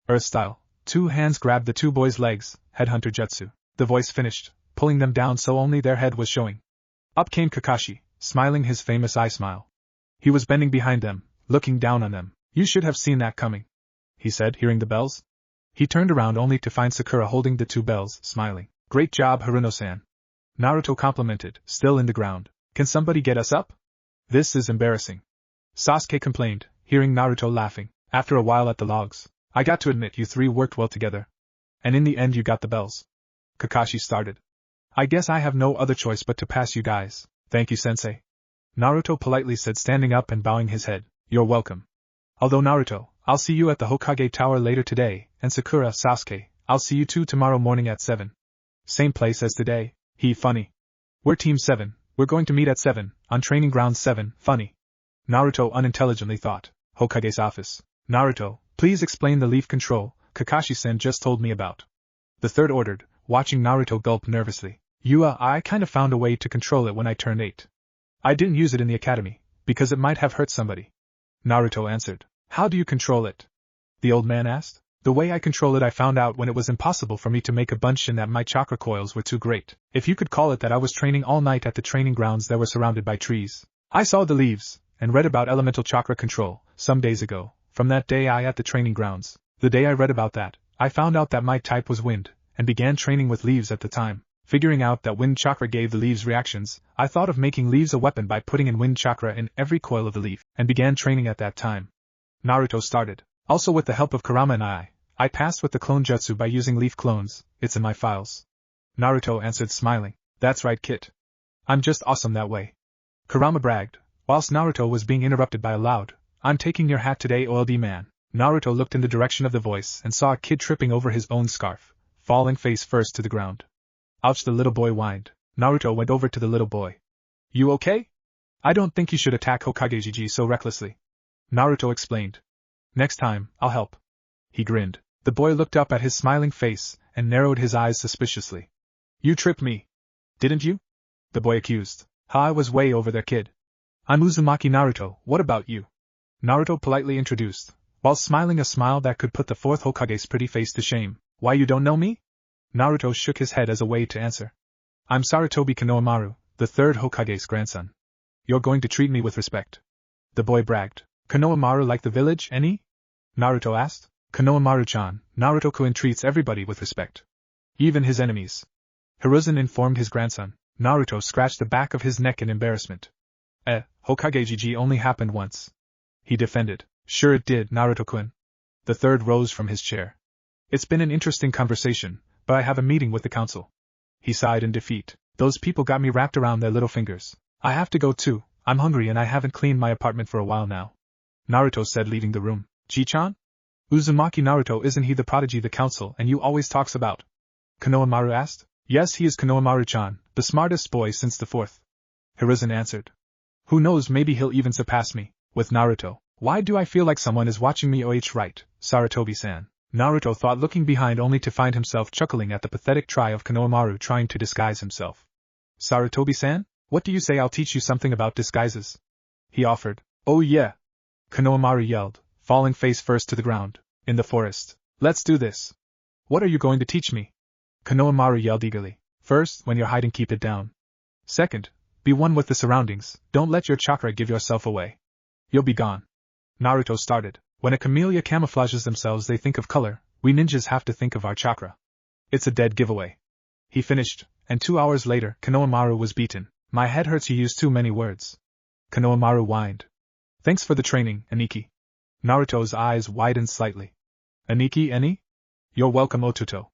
Earth style. 2 hands grabbed the 2 boys' legs, headhunter jutsu. The voice finished, pulling them down so only their head was showing. Up came Kakashi, smiling his famous eye smile. He was bending behind them, looking down on them. You should have seen that coming, he said, hearing the bells. He turned around only to find Sakura holding the 2 bells, smiling. Great job, Haruno-san. Naruto complimented, still in the ground. Can somebody get us up? This is embarrassing. Sasuke complained, hearing Naruto laughing. After a while at the logs. I got to admit you 3 worked well together. And in the end you got the bells. Kakashi started. I guess I have no other choice but to pass you guys. Thank you, sensei. Naruto politely said, standing up and bowing his head. You're welcome. Although Naruto, I'll see you at the Hokage Tower later today, and Sakura, Sasuke, I'll see you 2 tomorrow morning at 7. Same place as today. Funny. We're Team 7, we're going to meet at 7, on Training Ground 7, funny. Naruto unintelligently thought. Hokage's office. Naruto, please explain the leaf control Kakashi-sen just told me about. The third ordered, watching Naruto gulp nervously. Uwaah, I kind of found a way to control it when I turned 8. I didn't use it in the academy, because it might have hurt somebody. Naruto answered. How do you control it? The old man asked. The way I control it, I found out when it was impossible for me to make a bunch and that my chakra coils were too great. If you could call it that, I was training all night at the training grounds that were surrounded by trees. I saw the leaves, and read about elemental chakra control, some days ago. From that day I at the training grounds. The day I read about that, I found out that my type was wind, and began training with leaves at the time. Figuring out that wind chakra gave the leaves reactions, I thought of making leaves a weapon by putting in wind chakra in every coil of the leaf, and began training at that time. Naruto started. Also with the help of Kurama and I passed with the clone jutsu by using leaf clones. It's in my files. Naruto answered, smiling. That's right, Kit. I'm just awesome that way. Kurama bragged, whilst Naruto was being interrupted by a loud, I'm taking your hat today, OLD man. Naruto looked in the direction of the voice and saw a kid tripping over his own scarf, falling face first to the ground. Ouch, the little boy whined. Naruto went over to the little boy. You okay? I don't think you should attack Hokage so recklessly. Naruto explained. Next time, I'll help. He grinned. The boy looked up at his smiling face and narrowed his eyes suspiciously. You tripped me. Didn't you? The boy accused. I was way over there, kid. I'm Uzumaki Naruto, what about you? Naruto politely introduced, while smiling a smile that could put the 4th Hokage's pretty face to shame. Why, you don't know me? Naruto shook his head as a way to answer. I'm Sarutobi Konohamaru, the 3rd Hokage's grandson. You're going to treat me with respect. The boy bragged. Konohamaru like the village, any? Naruto asked. Konohamaru-chan, Naruto-kun treats everybody with respect. Even his enemies. Hiruzen informed his grandson. Naruto scratched the back of his neck in embarrassment. Hokage only happened once. He defended. Sure it did, Naruto-kun. The 3rd rose from his chair. It's been an interesting conversation, but I have a meeting with the council. He sighed in defeat. Those people got me wrapped around their little fingers. I have to go too, I'm hungry and I haven't cleaned my apartment for a while now. Naruto said, leaving the room. Ji-chan? Uzumaki Naruto, isn't he the prodigy the council and you always talks about? Konohamaru asked. Yes, he is Konohamaru-chan, the smartest boy since the 4th. Hiruzen answered. Who knows, maybe he'll even surpass me. With Naruto. Why do I feel like someone is watching me? Right, Sarutobi-san. Naruto thought, looking behind only to find himself chuckling at the pathetic try of Konohamaru trying to disguise himself. Sarutobi-san? What do you say I'll teach you something about disguises? He offered. Oh yeah. Konohamaru yelled, falling face first to the ground. In the forest. Let's do this. What are you going to teach me? Konohamaru yelled eagerly. First, when you're hiding, keep it down. Second, be one with the surroundings, don't let your chakra give yourself away. You'll be gone. Naruto started. When a camellia camouflages themselves, they think of color. We ninjas have to think of our chakra. It's a dead giveaway. He finished, and 2 hours later, Konohamaru was beaten. My head hurts, you used too many words. Konohamaru whined. Thanks for the training, Aniki. Naruto's eyes widened slightly. Aniki any? You're welcome Otuto.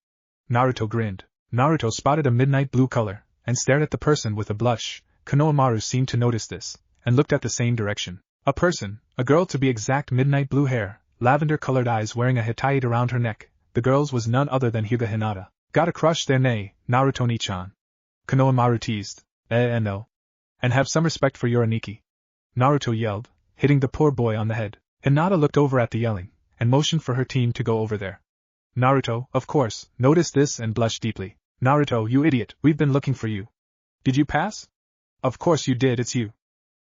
Naruto grinned. Naruto spotted a midnight blue color, and stared at the person with a blush. Konohamaru seemed to notice this, and looked at the same direction. A person, a girl to be exact, midnight blue hair, lavender-colored eyes, wearing a hitaite around her neck. The girl's was none other than Hyuga Hinata. Got a crush there, nay, Naruto-ni-chan? Konohamaru teased. No. And have some respect for your Aniki. Naruto yelled, hitting the poor boy on the head. Hinata looked over at the yelling, and motioned for her team to go over there. Naruto, of course, noticed this and blushed deeply. Naruto, you idiot, we've been looking for you. Did you pass? Of course you did, it's you.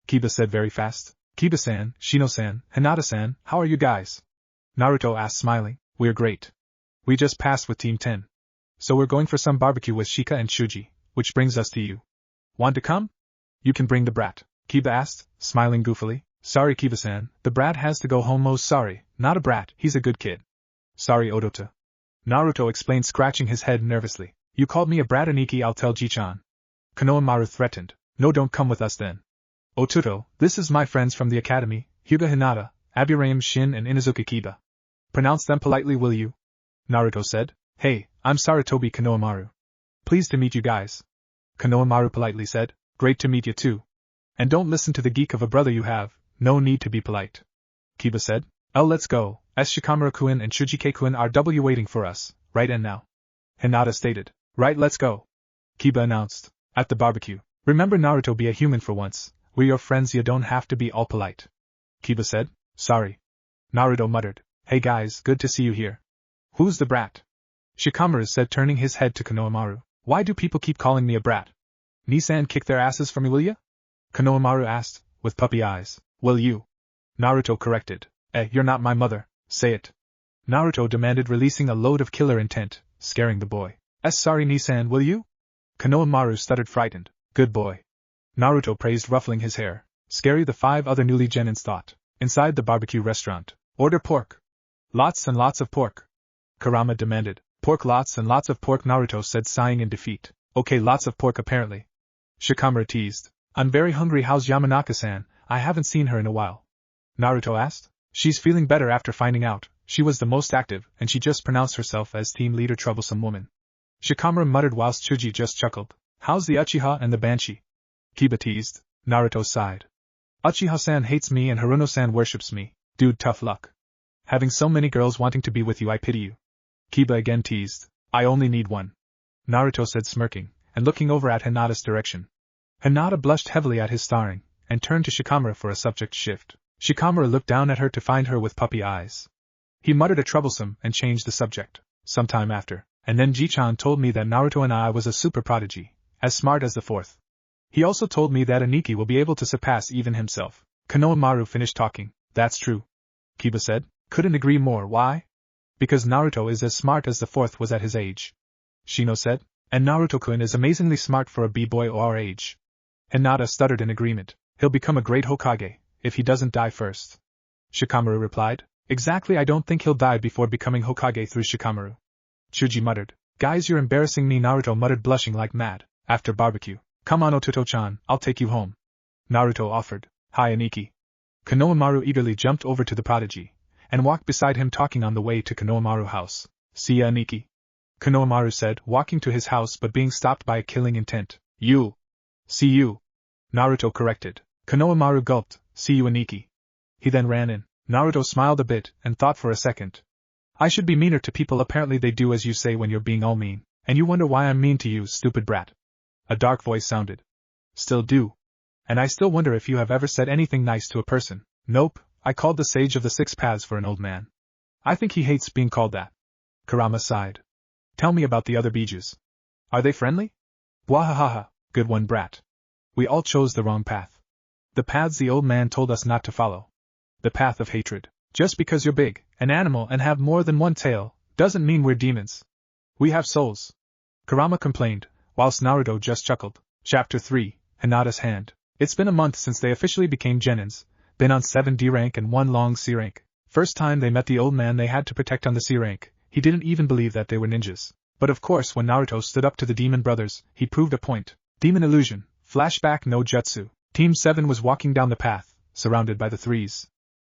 Kiba said very fast. Kiba-san, Shino-san, Hinata-san, how are you guys? Naruto asked smiling. We're great. We just passed with Team 10. So we're going for some barbecue with Shika and Shuji, which brings us to you. Want to come? You can bring the brat, Kiba asked, smiling goofily. Sorry Kiba-san, the brat has to go home. Oh sorry, not a brat, he's a good kid. Sorry Odota. Naruto explained, scratching his head nervously. You called me a brat Aniki, I'll tell Ji-chan. Konohamaru threatened. No, don't come with us then. Otuto, this is my friends from the academy, Hyuga Hinata, Aburaim Shin and Inazuka Kiba. Pronounce them politely will you? Naruto said. Hey, I'm Sarutobi Konohamaru. Pleased to meet you guys. Konohamaru politely said. Great to meet you too. And don't listen to the geek of a brother you have, no need to be polite. Kiba said. Oh, let's go, as Shikamaru-kun and Shujike-kun are waiting for us, right and now. Hinata stated. Right, let's go. Kiba announced. At the barbecue. Remember Naruto, be a human for once, we're your friends, you don't have to be all polite. Kiba said. Sorry. Naruto muttered. Hey guys, good to see you here. Who's the brat? Shikamaru said, turning his head to Konohamaru. Why do people keep calling me a brat? Nisan, kick their asses for me will ya? Konohamaru asked, with puppy eyes. Will you? Naruto corrected. You're not my mother, say it. Naruto demanded, releasing a load of killer intent, scaring the boy. Sorry Nisan, will you? Konohamaru stuttered, frightened. Good boy. Naruto praised, ruffling his hair. Scary, the 5 other newly genins thought. Inside the barbecue restaurant. Order pork. Lots and lots of pork. Kurama demanded. Pork, lots and lots of pork, Naruto said, sighing in defeat. Okay, lots of pork apparently. Shikamaru teased. I'm very hungry, how's Yamanaka-san? I haven't seen her in a while. Naruto asked. She's feeling better after finding out she was the most active, and she just pronounced herself as team leader, troublesome woman. Shikamaru muttered whilst Chuji just chuckled. How's the Uchiha and the Banshee? Kiba teased. Naruto sighed. Uchiha-san hates me and Haruno-san worships me. Dude, tough luck. Having so many girls wanting to be with you, I pity you. Kiba again teased. I only need one. Naruto said, smirking, and looking over at Hinata's direction. Hinata blushed heavily at his starring, and turned to Shikamaru for a subject shift. Shikamaru looked down at her to find her with puppy eyes. He muttered a troublesome and changed the subject. Some time after, and then Ji-chan told me that Naruto and I was a super prodigy, as smart as the 4th. He also told me that Aniki will be able to surpass even himself. Konohamaru finished talking. That's true. Kiba said. Couldn't agree more. Why? Because Naruto is as smart as the 4th was at his age. Shino said. And Naruto-kun is amazingly smart for a b-boy our age. Hinata stuttered in agreement. He'll become a great Hokage, if he doesn't die first. Shikamaru replied. Exactly, I don't think he'll die before becoming Hokage through Shikamaru. Chuji muttered. Guys, you're embarrassing me, Naruto muttered, blushing like mad. After barbecue. Come on Otuto-chan, I'll take you home. Naruto offered. Hi Aniki. Konohamaru eagerly jumped over to the prodigy, and walked beside him, talking on the way to Konohamaru house. See ya Aniki. Konohamaru said, walking to his house but being stopped by a killing intent. You. See you. Naruto corrected. Konohamaru gulped. See you Aniki. He then ran in. Naruto smiled a bit, and thought for a second. I should be meaner to people, apparently they do as you say when you're being all mean, and you wonder why I'm mean to you, stupid brat. A dark voice sounded. Still do. And I still wonder if you have ever said anything nice to a person. Nope, I called the sage of the 6 paths for an old man. I think he hates being called that. Kurama sighed. Tell me about the other Bijus. Are they friendly? Bwahahaha, good one brat. We all chose the wrong path. The paths the old man told us not to follow. The path of hatred. Just because you're big, an animal, and have more than one tail, doesn't mean we're demons. We have souls. Kurama complained, whilst Naruto just chuckled. Chapter 3, Hinata's Hand. It's been a month since they officially became genins, been on 7 D rank and 1 long C rank. First time they met the old man they had to protect on the C rank, he didn't even believe that they were ninjas. But of course when Naruto stood up to the demon brothers, he proved a point. Demon illusion, flashback no jutsu. Team 7 was walking down the path, surrounded by the threes.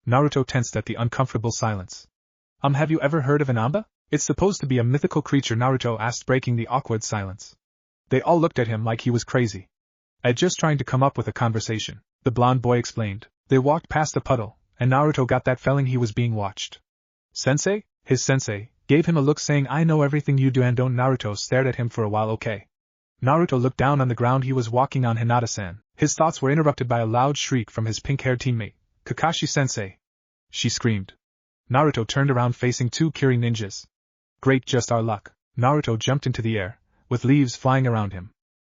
Naruto tensed at the uncomfortable silence. Have you ever heard of an amba? It's supposed to be a mythical creature, Naruto asked, breaking the awkward silence. They all looked at him like he was crazy. Just trying to come up with a conversation, the blonde boy explained. They walked past a puddle, and Naruto got that feeling he was being watched. Sensei? His sensei gave him a look saying, I know everything you do and don't. Naruto stared at him for a while. Okay. Naruto looked down on the ground he was walking on. Hinata-san. His thoughts were interrupted by a loud shriek from his pink-haired teammate. Kakashi-sensei! She screamed. Naruto turned around facing two Kiri ninjas. Great, just our luck. Naruto jumped into the air, with leaves flying around him.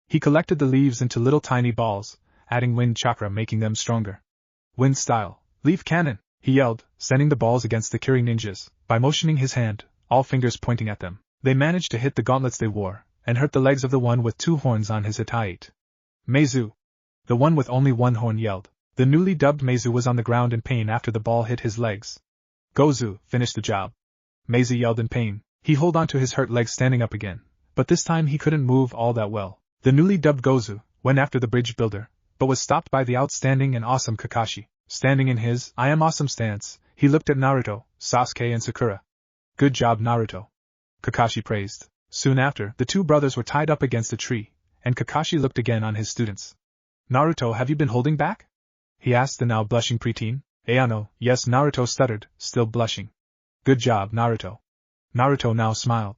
He collected the leaves into little tiny balls, adding wind chakra, making them stronger. Wind style, leaf cannon, he yelled, sending the balls against the Kiri ninjas. By motioning his hand, all fingers pointing at them, they managed to hit the gauntlets they wore, and hurt the legs of the one with two horns on his Hitaiite. Meizu! The one with only one horn yelled. The newly dubbed Meizu was on the ground in pain after the ball hit his legs. Gozu, finish the job. Meizu yelled in pain. He held on to his hurt legs, standing up again, but this time he couldn't move all that well. The newly dubbed Gozu went after the bridge builder, but was stopped by the outstanding and awesome Kakashi. Standing in his I am awesome stance, he looked at Naruto, Sasuke and Sakura. Good job, Naruto. Kakashi praised. Soon after, the two brothers were tied up against a tree, and Kakashi looked again on his students. Naruto, have you been holding back? He asked the now blushing preteen. Ayano, yes, Naruto stuttered, still blushing. Good job, Naruto. Naruto now smiled.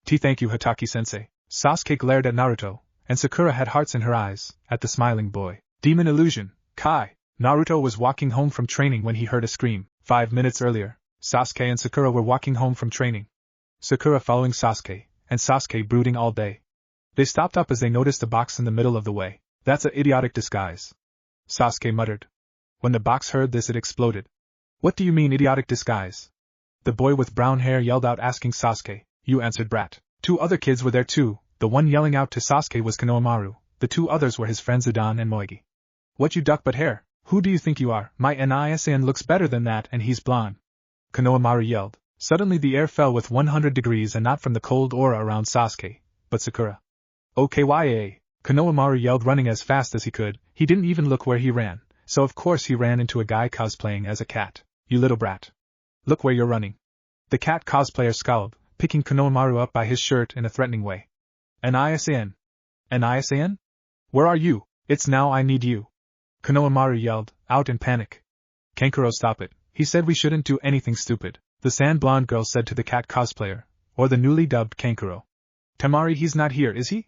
Thank you, Hataki-sensei. Sasuke glared at Naruto, and Sakura had hearts in her eyes, at the smiling boy. Demon illusion, Kai! Naruto was walking home from training when he heard a scream. 5 minutes earlier, Sasuke and Sakura were walking home from training. Sakura following Sasuke, and Sasuke brooding all day. They stopped up as they noticed a box in the middle of the way. That's a idiotic disguise, Sasuke muttered. When the box heard this, it exploded. What do you mean, idiotic disguise? The boy with brown hair yelled out, asking Sasuke. You answered, brat. Two other kids were there too. The one yelling out to Sasuke was Konohamaru. The two others were his friends Udan and Moegi. What, you duck butt hair? Who do you think you are? My Nisan looks better than that, and he's blonde. Konohamaru yelled. Suddenly the air fell with 100 degrees, and not from the cold aura around Sasuke, but Sakura. OKYA. Konohamaru yelled, running as fast as he could. He didn't even look where he ran, so of course he ran into a guy cosplaying as a cat. You little brat. Look where you're running. The cat cosplayer scowled, picking Konohamaru up by his shirt in a threatening way. Nisan? Nisan? Where are you? It's now, I need you. Konohamaru yelled, out in panic. Kankuro, stop it. He said we shouldn't do anything stupid, the sand blonde girl said to the cat cosplayer, or the newly dubbed Kankuro. Tamari, he's not here, is he?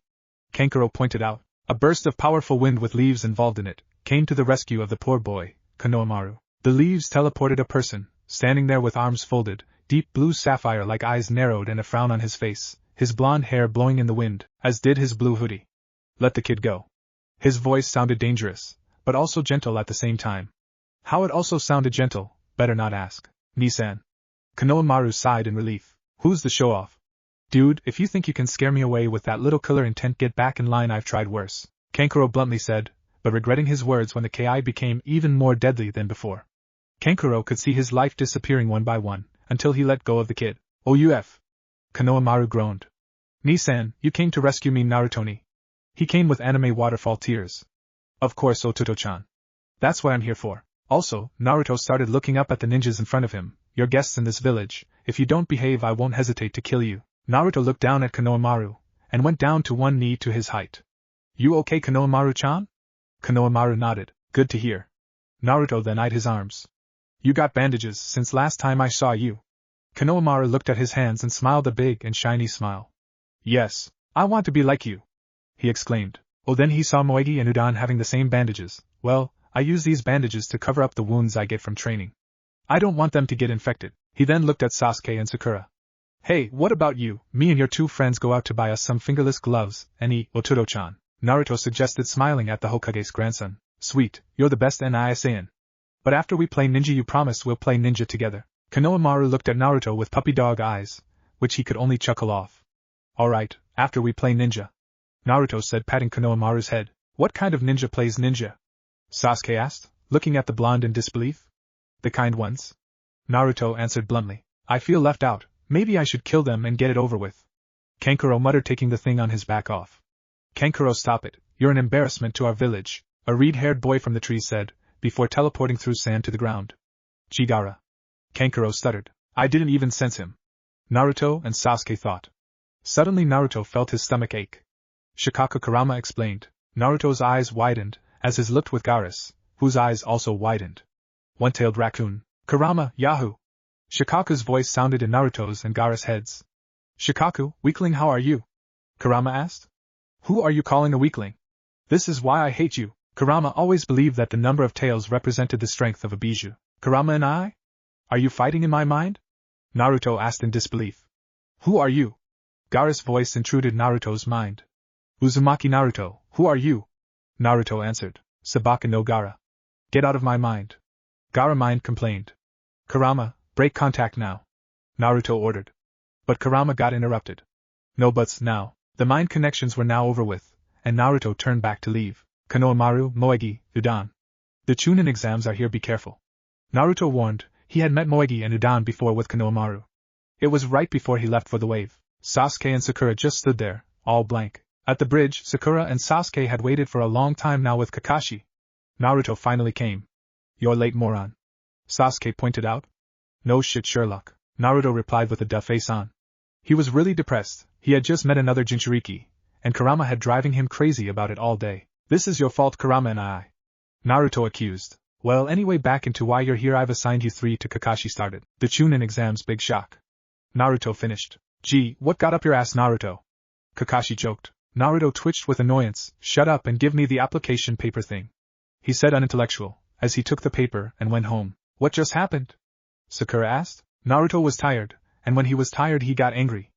Kankuro pointed out. A burst of powerful wind with leaves involved in it came to the rescue of the poor boy, Konohamaru. The leaves teleported a person, standing there with arms folded, deep blue sapphire-like eyes narrowed and a frown on his face, his blonde hair blowing in the wind, as did his blue hoodie. Let the kid go. His voice sounded dangerous, but also gentle at the same time. How it also sounded gentle, better not ask. Nisan. Konohamaru sighed in relief. Who's the show-off? Dude, if you think you can scare me away with that little killer intent, get back in line, I've tried worse, Kankuro bluntly said, but regretting his words when the Ki became even more deadly than before. Kankuro could see his life disappearing one by one, until he let go of the kid. OUF. Konohamaru groaned. Nisan, you came to rescue me, Narutoni. He came with anime waterfall tears. Of course, Ototo-chan. That's what I'm here for. Also, Naruto started looking up at the ninjas in front of him. You're guests in this village. If you don't behave, I won't hesitate to kill you. Naruto looked down at Konohamaru, and went down to one knee to his height. You okay, Konohamaru-chan? Konohamaru nodded. Good to hear. Naruto then eyed his arms. You got bandages since last time I saw you. Konohamaru looked at his hands and smiled a big and shiny smile. Yes, I want to be like you, he exclaimed. Oh, then he saw Moegi and Udan having the same bandages. Well, I use these bandages to cover up the wounds I get from training. I don't want them to get infected. He then looked at Sasuke and Sakura. Hey, what about you? Me and your two friends go out to buy us some fingerless gloves, and eat, Otoro-chan. Naruto suggested, smiling at the Hokage's grandson. Sweet, you're the best Nisan. But after we play ninja, you promise we'll play ninja together. Konohamaru looked at Naruto with puppy dog eyes, which he could only chuckle off. Alright, after we play ninja, Naruto said, patting Konohamaru's head. What kind of ninja plays ninja? Sasuke asked, looking at the blonde in disbelief. The kind ones? Naruto answered bluntly. I feel left out. Maybe I should kill them and get it over with. Kankuro muttered, taking the thing on his back off. Kankuro, stop it. You're an embarrassment to our village, a reed-haired boy from the tree said, before teleporting through sand to the ground. Chigara. Kankuro stuttered. I didn't even sense him. Naruto and Sasuke thought. Suddenly Naruto felt his stomach ache. Shikaku Kurama explained. Naruto's eyes widened, as his looked with Gaara's, whose eyes also widened. One-tailed raccoon. Kurama, Yahoo! Shikaku's voice sounded in Naruto's and Gaara's heads. Shikaku, weakling, how are you? Kurama asked. Who are you calling a weakling? This is why I hate you. Kurama always believed that the number of tails represented the strength of a bijou. Kurama and I? Are you fighting in my mind? Naruto asked in disbelief. Who are you? Gaara's voice intruded Naruto's mind. Uzumaki Naruto, who are you? Naruto answered. Sabaka no Gaara. Get out of my mind. Gaara mind complained. Kurama, break contact now. Naruto ordered. But Kurama got interrupted. No buts now. The mind connections were now over with, and Naruto turned back to leave. Konohamaru, Moegi, Udan. The Chunin exams are here, be careful. Naruto warned. He had met Moegi and Udan before with Konohamaru. It was right before he left for the wave. Sasuke and Sakura just stood there, all blank. At the bridge, Sakura and Sasuke had waited for a long time now with Kakashi. Naruto finally came. You're late, moron. Sasuke pointed out. No shit, Sherlock. Naruto replied with a dull face on. He was really depressed. He had just met another Jinchuriki, and Kurama had driving him crazy about it all day. This is your fault, Kurama and I. Naruto accused. Well, anyway, back into why you're here. I've assigned you 3 to Kakashi started. The Chunin exams, big shock. Naruto finished. Gee, what got up your ass, Naruto? Kakashi joked. Naruto twitched with annoyance. Shut up and give me the application paper thing. He said unintellectual, as he took the paper and went home. What just happened? Sakura asked. Naruto was tired, and when he was tired he got angry.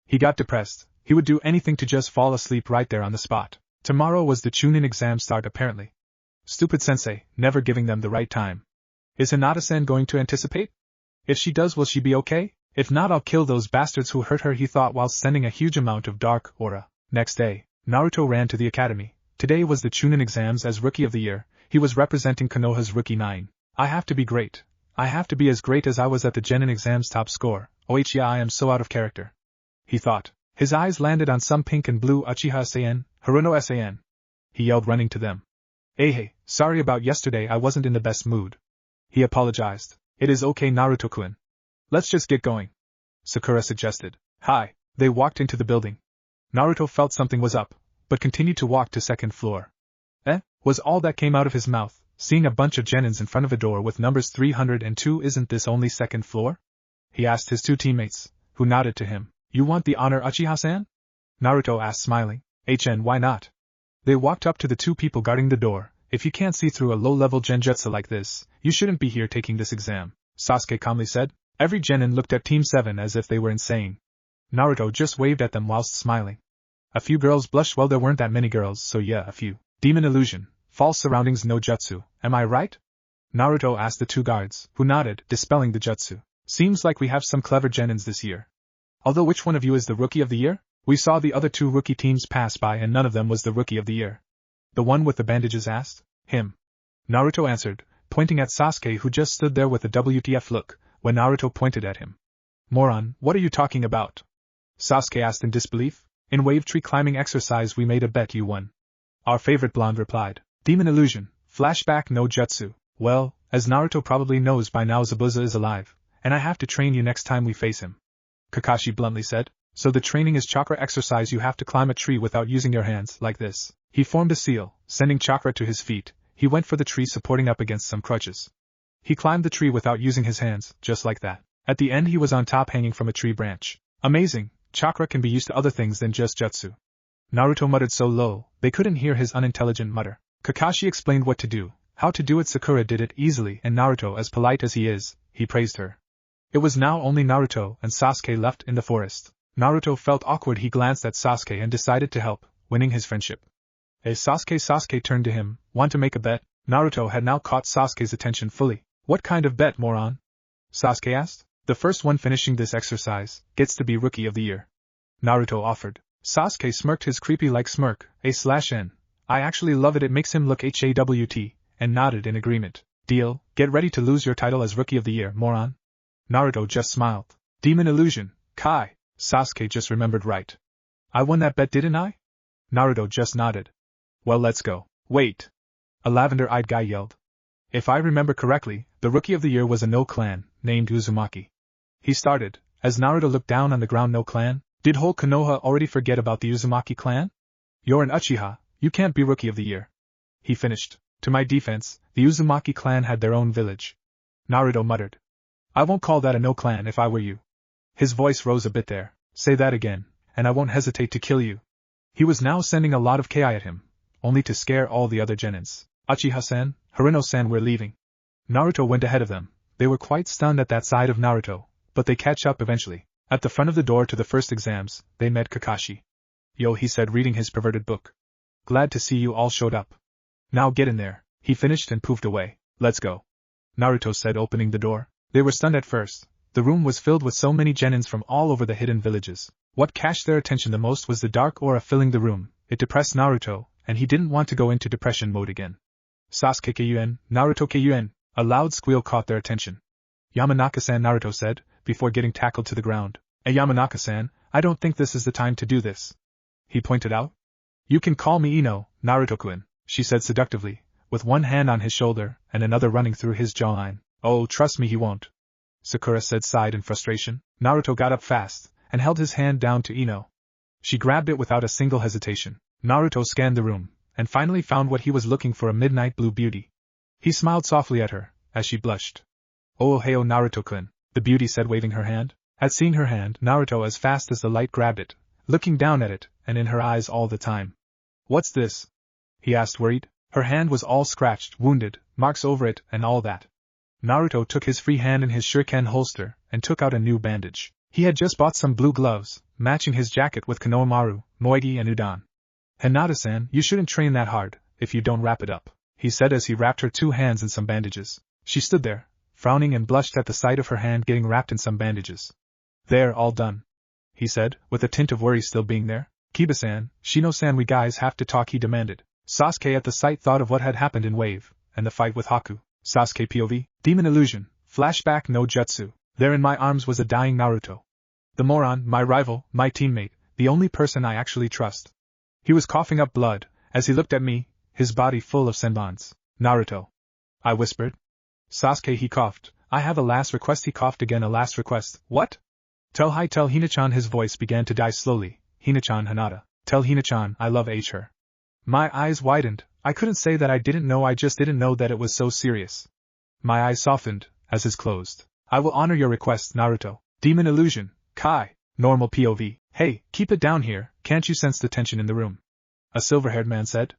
He got depressed. He would do anything to just fall asleep right there on the spot. Tomorrow was the Chunin exam start apparently. Stupid sensei, never giving them the right time. Is Hinata-san going to anticipate? If she does, will she be okay? If not, I'll kill those bastards who hurt her, he thought while sending a huge amount of dark aura. Next day, Naruto ran to the academy. Today was the Chunin exams. As Rookie of the Year, he was representing Konoha's Rookie 9. I have to be great. I have to be as great as I was at the Genin exams top score. Oh yeah, I am so out of character. He thought. His eyes landed on some pink and blue Uchiha San, Haruno San. He yelled, running to them. Hey, sorry about yesterday, I wasn't in the best mood. He apologized. It is okay, Naruto-kun. Let's just get going. Sakura suggested. Hi. They walked into the building. Naruto felt something was up, but continued to walk to second floor. Was all that came out of his mouth, seeing a bunch of genins in front of a door with numbers 302. Isn't this only second floor? He asked his 2 teammates, who nodded to him. You want the honor, Uchiha-san? Naruto asked, smiling. Why not? They walked up to the 2 people guarding the door. If you can't see through a low-level genjutsu like this, you shouldn't be here taking this exam, Sasuke calmly said. Every genin looked at Team 7 as if they were insane. Naruto just waved at them whilst smiling. A few girls blushed. Well, there weren't that many girls, so yeah, a few. Demon illusion, false surroundings, no jutsu, am I right? Naruto asked the 2 guards, who nodded, dispelling the jutsu. Seems like we have some clever genins this year. Although which one of you is the Rookie of the Year? We saw the other 2 rookie teams pass by and none of them was the Rookie of the Year. The one with the bandages asked. Him. Naruto answered, pointing at Sasuke, who just stood there with a WTF look, when Naruto pointed at him. Moron, what are you talking about? Sasuke asked in disbelief. In wave tree climbing exercise we made a bet, you won. Our favorite blonde replied. Demon illusion, flashback, no jutsu. Well, as Naruto probably knows by now, Zabuza is alive, and I have to train you next time we face him. Kakashi bluntly said. So the training is chakra exercise. You have to climb a tree without using your hands, like this. He formed a seal, sending chakra to his feet. He went for the tree supporting up against some crutches. He climbed the tree without using his hands, just like that. At the end he was on top hanging from a tree branch. Amazing, chakra can be used to other things than just jutsu. Naruto muttered so low, they couldn't hear his unintelligent mutter. Kakashi explained what to do, how to do it. Sakura did it easily, and Naruto, as polite as he is, he praised her. It was now only Naruto and Sasuke left in the forest. Naruto felt awkward. He glanced at Sasuke and decided to help, winning his friendship. Hey Sasuke. Sasuke turned to him. Want to make a bet? Naruto had now caught Sasuke's attention fully. What kind of bet, moron? Sasuke asked. The first one finishing this exercise gets to be Rookie of the Year. Naruto offered. Sasuke smirked his creepy-like smirk. A/N. I actually love it. It makes him look HAWT, and nodded in agreement. Deal. Get ready to lose your title as Rookie of the Year, moron. Naruto just smiled. Demon illusion, Kai. Sasuke just remembered right. I won that bet, didn't I? Naruto just nodded. Well, let's go. Wait. A lavender-eyed guy yelled. If I remember correctly, the Rookie of the Year was a no clan, named Uzumaki. He started, as Naruto looked down on the ground. No clan? Did whole Konoha already forget about the Uzumaki clan? You're an Uchiha, you can't be Rookie of the Year. He finished. To my defense, the Uzumaki clan had their own village. Naruto muttered. I won't call that a no clan if I were you. His voice rose a bit there. Say that again, and I won't hesitate to kill you. He was now sending a lot of ki at him, only to scare all the other genins. Uchiha-san, Harino-san, we're leaving. Naruto went ahead of them. They were quite stunned at that side of Naruto, but they catch up eventually. At the front of the door to the first exams, they met Kakashi. Yo, he said, reading his perverted book. Glad to see you all showed up. Now get in there, he finished and poofed away. Let's go. Naruto said, opening the door. They were stunned at first. The room was filled with so many genins from all over the hidden villages. What catched their attention the most was the dark aura filling the room. It depressed Naruto, and he didn't want to go into depression mode again. Sasuke Kyuen, Naruto Kyuen, a loud squeal caught their attention. Yamanaka-san, Naruto said, before getting tackled to the ground. Yamanaka-san, I don't think this is the time to do this. He pointed out. You can call me Ino, Naruto-kun, she said seductively, with one hand on his shoulder and another running through his jawline. Oh, trust me, he won't. Sakura said, sighed in frustration. Naruto got up fast and held his hand down to Ino. She grabbed it without a single hesitation. Naruto scanned the room and finally found what he was looking for, a midnight blue beauty. He smiled softly at her as she blushed. Oh, heyo, Naruto-kun, the beauty said, waving her hand. At seeing her hand, Naruto, as fast as the light, grabbed it, looking down at it and in her eyes all the time. What's this? He asked, worried. Her hand was all scratched, wounded, marks over it, and all that. Naruto took his free hand in his shuriken holster and took out a new bandage. He had just bought some blue gloves, matching his jacket with Konohamaru, Moegi, and Udon. Hinata-san, you shouldn't train that hard, if you don't wrap it up, he said as he wrapped her two hands in some bandages. She stood there, frowning and blushed at the sight of her hand getting wrapped in some bandages. There, all done, he said, with a tint of worry still being there. Kiba-san, Shino-san, we guys have to talk, he demanded. Sasuke at the sight thought of what had happened in Wave, and the fight with Haku. Sasuke POV, Demon Illusion, Flashback no Jutsu. There in my arms was a dying Naruto. The moron, my rival, my teammate, the only person I actually trust. He was coughing up blood, as he looked at me, his body full of senbons. Naruto, I whispered. Sasuke, he coughed. I have a last request, he coughed again. A last request, what? Tell Hina-chan, his voice began to die slowly. Hina-chan, Hinata. Tell Hina-chan I love her. My eyes widened. I couldn't say that I didn't know, I just didn't know that it was so serious. My eyes softened, as his closed. I will honor your request, Naruto. Demon Illusion, Kai. Normal POV. Hey, keep it down here, can't you sense the tension in the room? A silver-haired man said.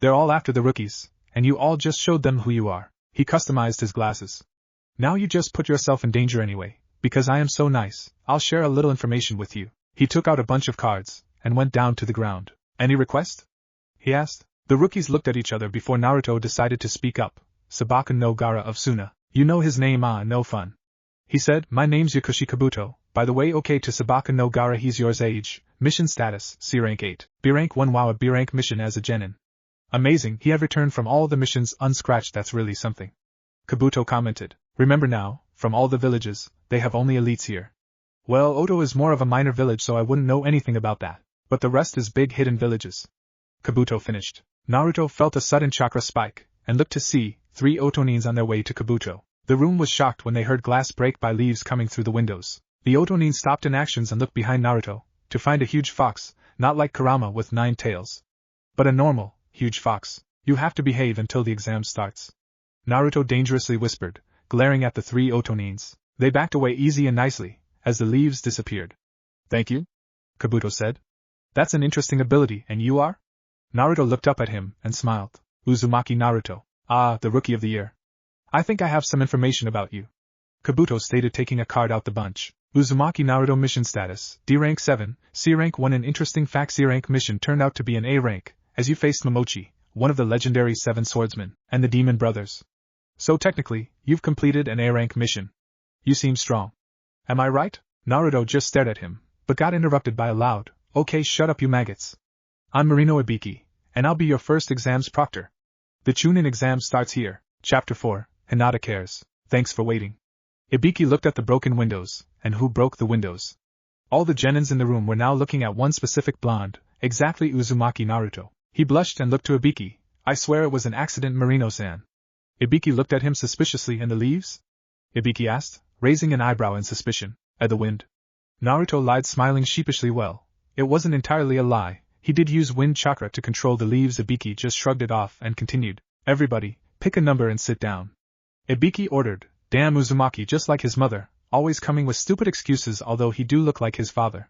They're all after the rookies, and you all just showed them who you are. He customized his glasses. Now you just put yourself in danger anyway, because I am so nice, I'll share a little information with you. He took out a bunch of cards, and went down to the ground. Any request? He asked. The rookies looked at each other before Naruto decided to speak up. Sabaka no Gara of Suna. You know his name, no fun. He said, my name's Yakushi Kabuto. By the way, okay, to Sabaka no Gara, he's yours. Age, mission status, C rank 8. B rank 1. Wow, a B rank mission as a genin. Amazing, he had returned from all the missions unscratched, that's really something. Kabuto commented. Remember now, from all the villages, they have only elites here. Well, Oto is more of a minor village, so I wouldn't know anything about that. But the rest is big hidden villages. Kabuto finished. Naruto felt a sudden chakra spike, and looked to see 3 Otonins on their way to Kabuto. The room was shocked when they heard glass break by leaves coming through the windows. The Otonin stopped in actions and looked behind Naruto, to find a huge fox, not like Kurama with 9 tails. But a normal, huge fox. You have to behave until the exam starts. Naruto dangerously whispered, glaring at the 3 Otonins. They backed away easy and nicely, as the leaves disappeared. Thank you? Kabuto said. That's an interesting ability, and you are? Naruto looked up at him and smiled. Uzumaki Naruto. Ah, the Rookie of the Year. I think I have some information about you. Kabuto stated, taking a card out the bunch. Uzumaki Naruto mission status, D rank 7, C rank 1. An interesting fact, C rank mission turned out to be an A rank, as you faced Momochi, one of the legendary 7 swordsmen, and the Demon Brothers. So technically, you've completed an A rank mission. You seem strong. Am I right? Naruto just stared at him, but got interrupted by a loud, okay, shut up you maggots. I'm Marino Ibiki, and I'll be your first exams proctor. The Chunin exam starts here. Chapter 4, Hinata Cares. Thanks for waiting. Ibiki looked at the broken windows, and who broke the windows? All the genins in the room were now looking at one specific blonde, exactly Uzumaki Naruto. He blushed and looked to Ibiki. I swear it was an accident, Marino-san. Ibiki looked at him suspiciously. And the leaves? Ibiki asked, raising an eyebrow in suspicion. At the wind. Naruto lied, smiling sheepishly. Well, it wasn't entirely a lie. He did use wind chakra to control the leaves. Ibiki just shrugged it off and continued. Everybody, pick a number and sit down. Ibiki ordered. Damn Uzumaki, just like his mother, always coming with stupid excuses, although he do look like his father.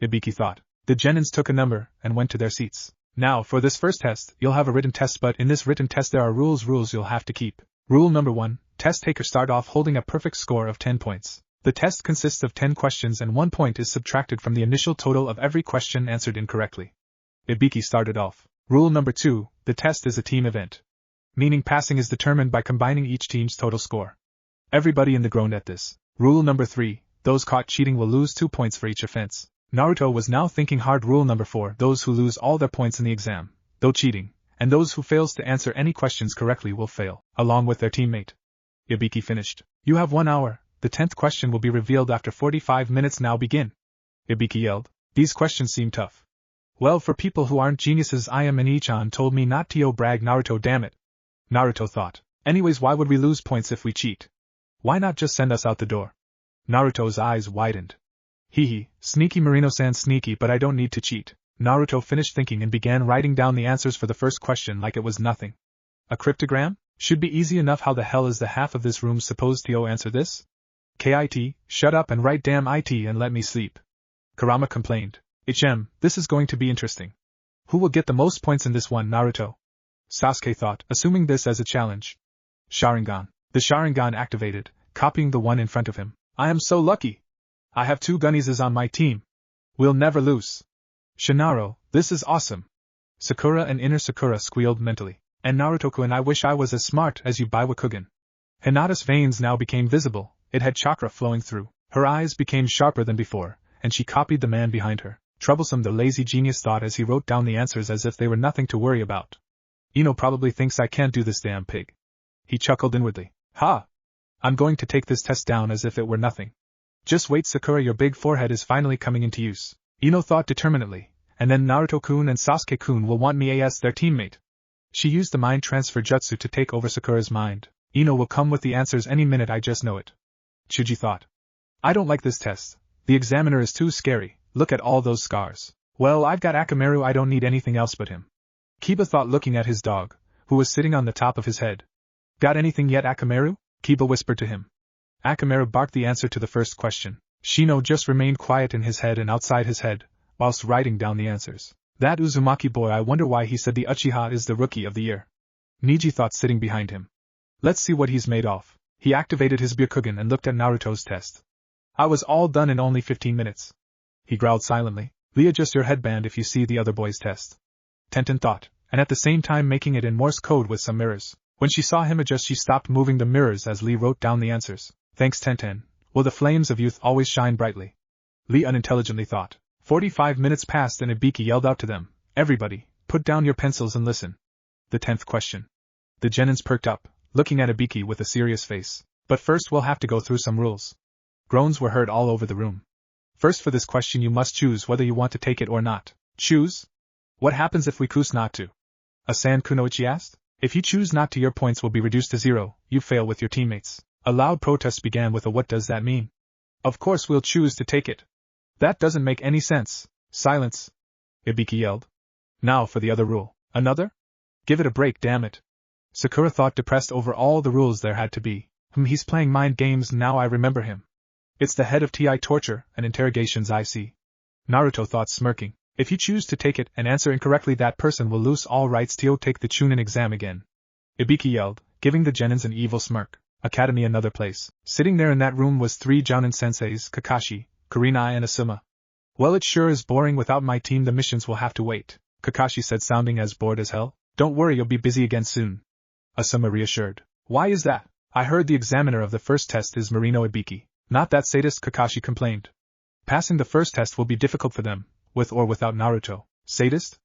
Ibiki thought. The genins took a number and went to their seats. Now, for this first test, you'll have a written test, but in this written test there are rules you'll have to keep. Rule number 1, test taker start off holding a perfect score of 10 points. The test consists of 10 questions and 1 point is subtracted from the initial total of every question answered incorrectly. Ibiki started off. Rule number 2, the test is a team event. Meaning passing is determined by combining each team's total score. Everybody in the groaned at this. Rule number 3, those caught cheating will lose 2 points for each offense. Naruto was now thinking hard. Rule number 4, those who lose all their points in the exam, though cheating, and those who fails to answer any questions correctly will fail, along with their teammate. Ibiki finished. You have 1 hour, the 10th question will be revealed after 45 minutes. Now begin. Ibiki yelled. These questions seem tough. Well, for people who aren't geniuses, I am, and Ichan told me not to brag. Naruto, damn it. Naruto thought. Anyways, why would we lose points if we cheat? Why not just send us out the door? Naruto's eyes widened. Hee, sneaky Marino-san, sneaky, but I don't need to cheat. Naruto finished thinking and began writing down the answers for the first question like it was nothing. A cryptogram? Should be easy enough. How the hell is the half of this room supposed to answer this? Kit, shut up and write damn it and let me sleep. Kurama complained. This is going to be interesting. Who will get the most points in this one? Naruto. Sasuke thought, assuming this as a challenge. Sharingan. The Sharingan activated, copying the one in front of him. I am so lucky. I have 2 Gunnies on my team. We'll never lose. Shinaro, this is awesome. Sakura and Inner Sakura squealed mentally. And Naruto-kun, I wish I was as smart as you, Baiwakugan. Hinata's veins now became visible. It had chakra flowing through. Her eyes became sharper than before, and she copied the man behind her. Troublesome, the lazy genius thought as he wrote down the answers as if they were nothing to worry about. Ino probably thinks I can't do this, damn pig. He chuckled inwardly. Ha! I'm going to take this test down as if it were nothing. Just wait, Sakura, your big forehead is finally coming into use. Ino thought determinedly, and then Naruto-kun and Sasuke-kun will want me as their teammate. She used the mind transfer jutsu to take over Sakura's mind. Ino will come with the answers any minute, I just know it. Chuji thought. I don't like this test. The examiner is too scary, look at all those scars. Well, I've got Akamaru, I don't need anything else but him. Kiba thought, looking at his dog, who was sitting on the top of his head. Got anything yet, Akamaru? Kiba whispered to him. Akamaru barked the answer to the first question. Shino just remained quiet in his head and outside his head, whilst writing down the answers. That Uzumaki boy, I wonder why he said the Uchiha is the rookie of the year. Neji thought, sitting behind him. Let's see what he's made of. He activated his Byakugan and looked at Naruto's test. I was all done in only 15 minutes. He growled silently. Readjust your headband if you see the other boy's test. Tenten thought, and at the same time making it in Morse code with some mirrors. When she saw him adjust, she stopped moving the mirrors as Lee wrote down the answers. Thanks, Tenten. Will the flames of youth always shine brightly? Lee unintelligently thought. 45 minutes passed and Ibiki yelled out to them. Everybody, put down your pencils and listen. The 10th question. The genins perked up, looking at Ibiki with a serious face. But first we'll have to go through some rules. Groans were heard all over the room. First, for this question you must choose whether you want to take it or not. Choose? What happens if we choose not to? Asan Kunoichi asked. If you choose not to, your points will be reduced to 0, you fail with your teammates. A loud protest began with a what does that mean? Of course we'll choose to take it. That doesn't make any sense. Silence. Ibiki yelled. Now for the other rule. Another? Give it a break, damn it. Sakura thought, depressed over all the rules there had to be. He's playing mind games now, I remember him. It's the head of TI torture and interrogations, I see. Naruto thought, smirking. If you choose to take it and answer incorrectly, that person will lose all rights to take the Chunin exam again. Ibiki yelled, giving the genins an evil smirk. Academy, another place. Sitting there in that room was 3 Jounin senseis, Kakashi, Kurenai and Asuma. Well, it sure is boring without my team. The missions will have to wait, Kakashi said, sounding as bored as hell. Don't worry, you'll be busy again soon. Asuma reassured. Why is that? I heard the examiner of the first test is Marino Ibiki. Not that sadist, Kakashi complained. Passing the first test will be difficult for them, with or without Naruto. Sadist?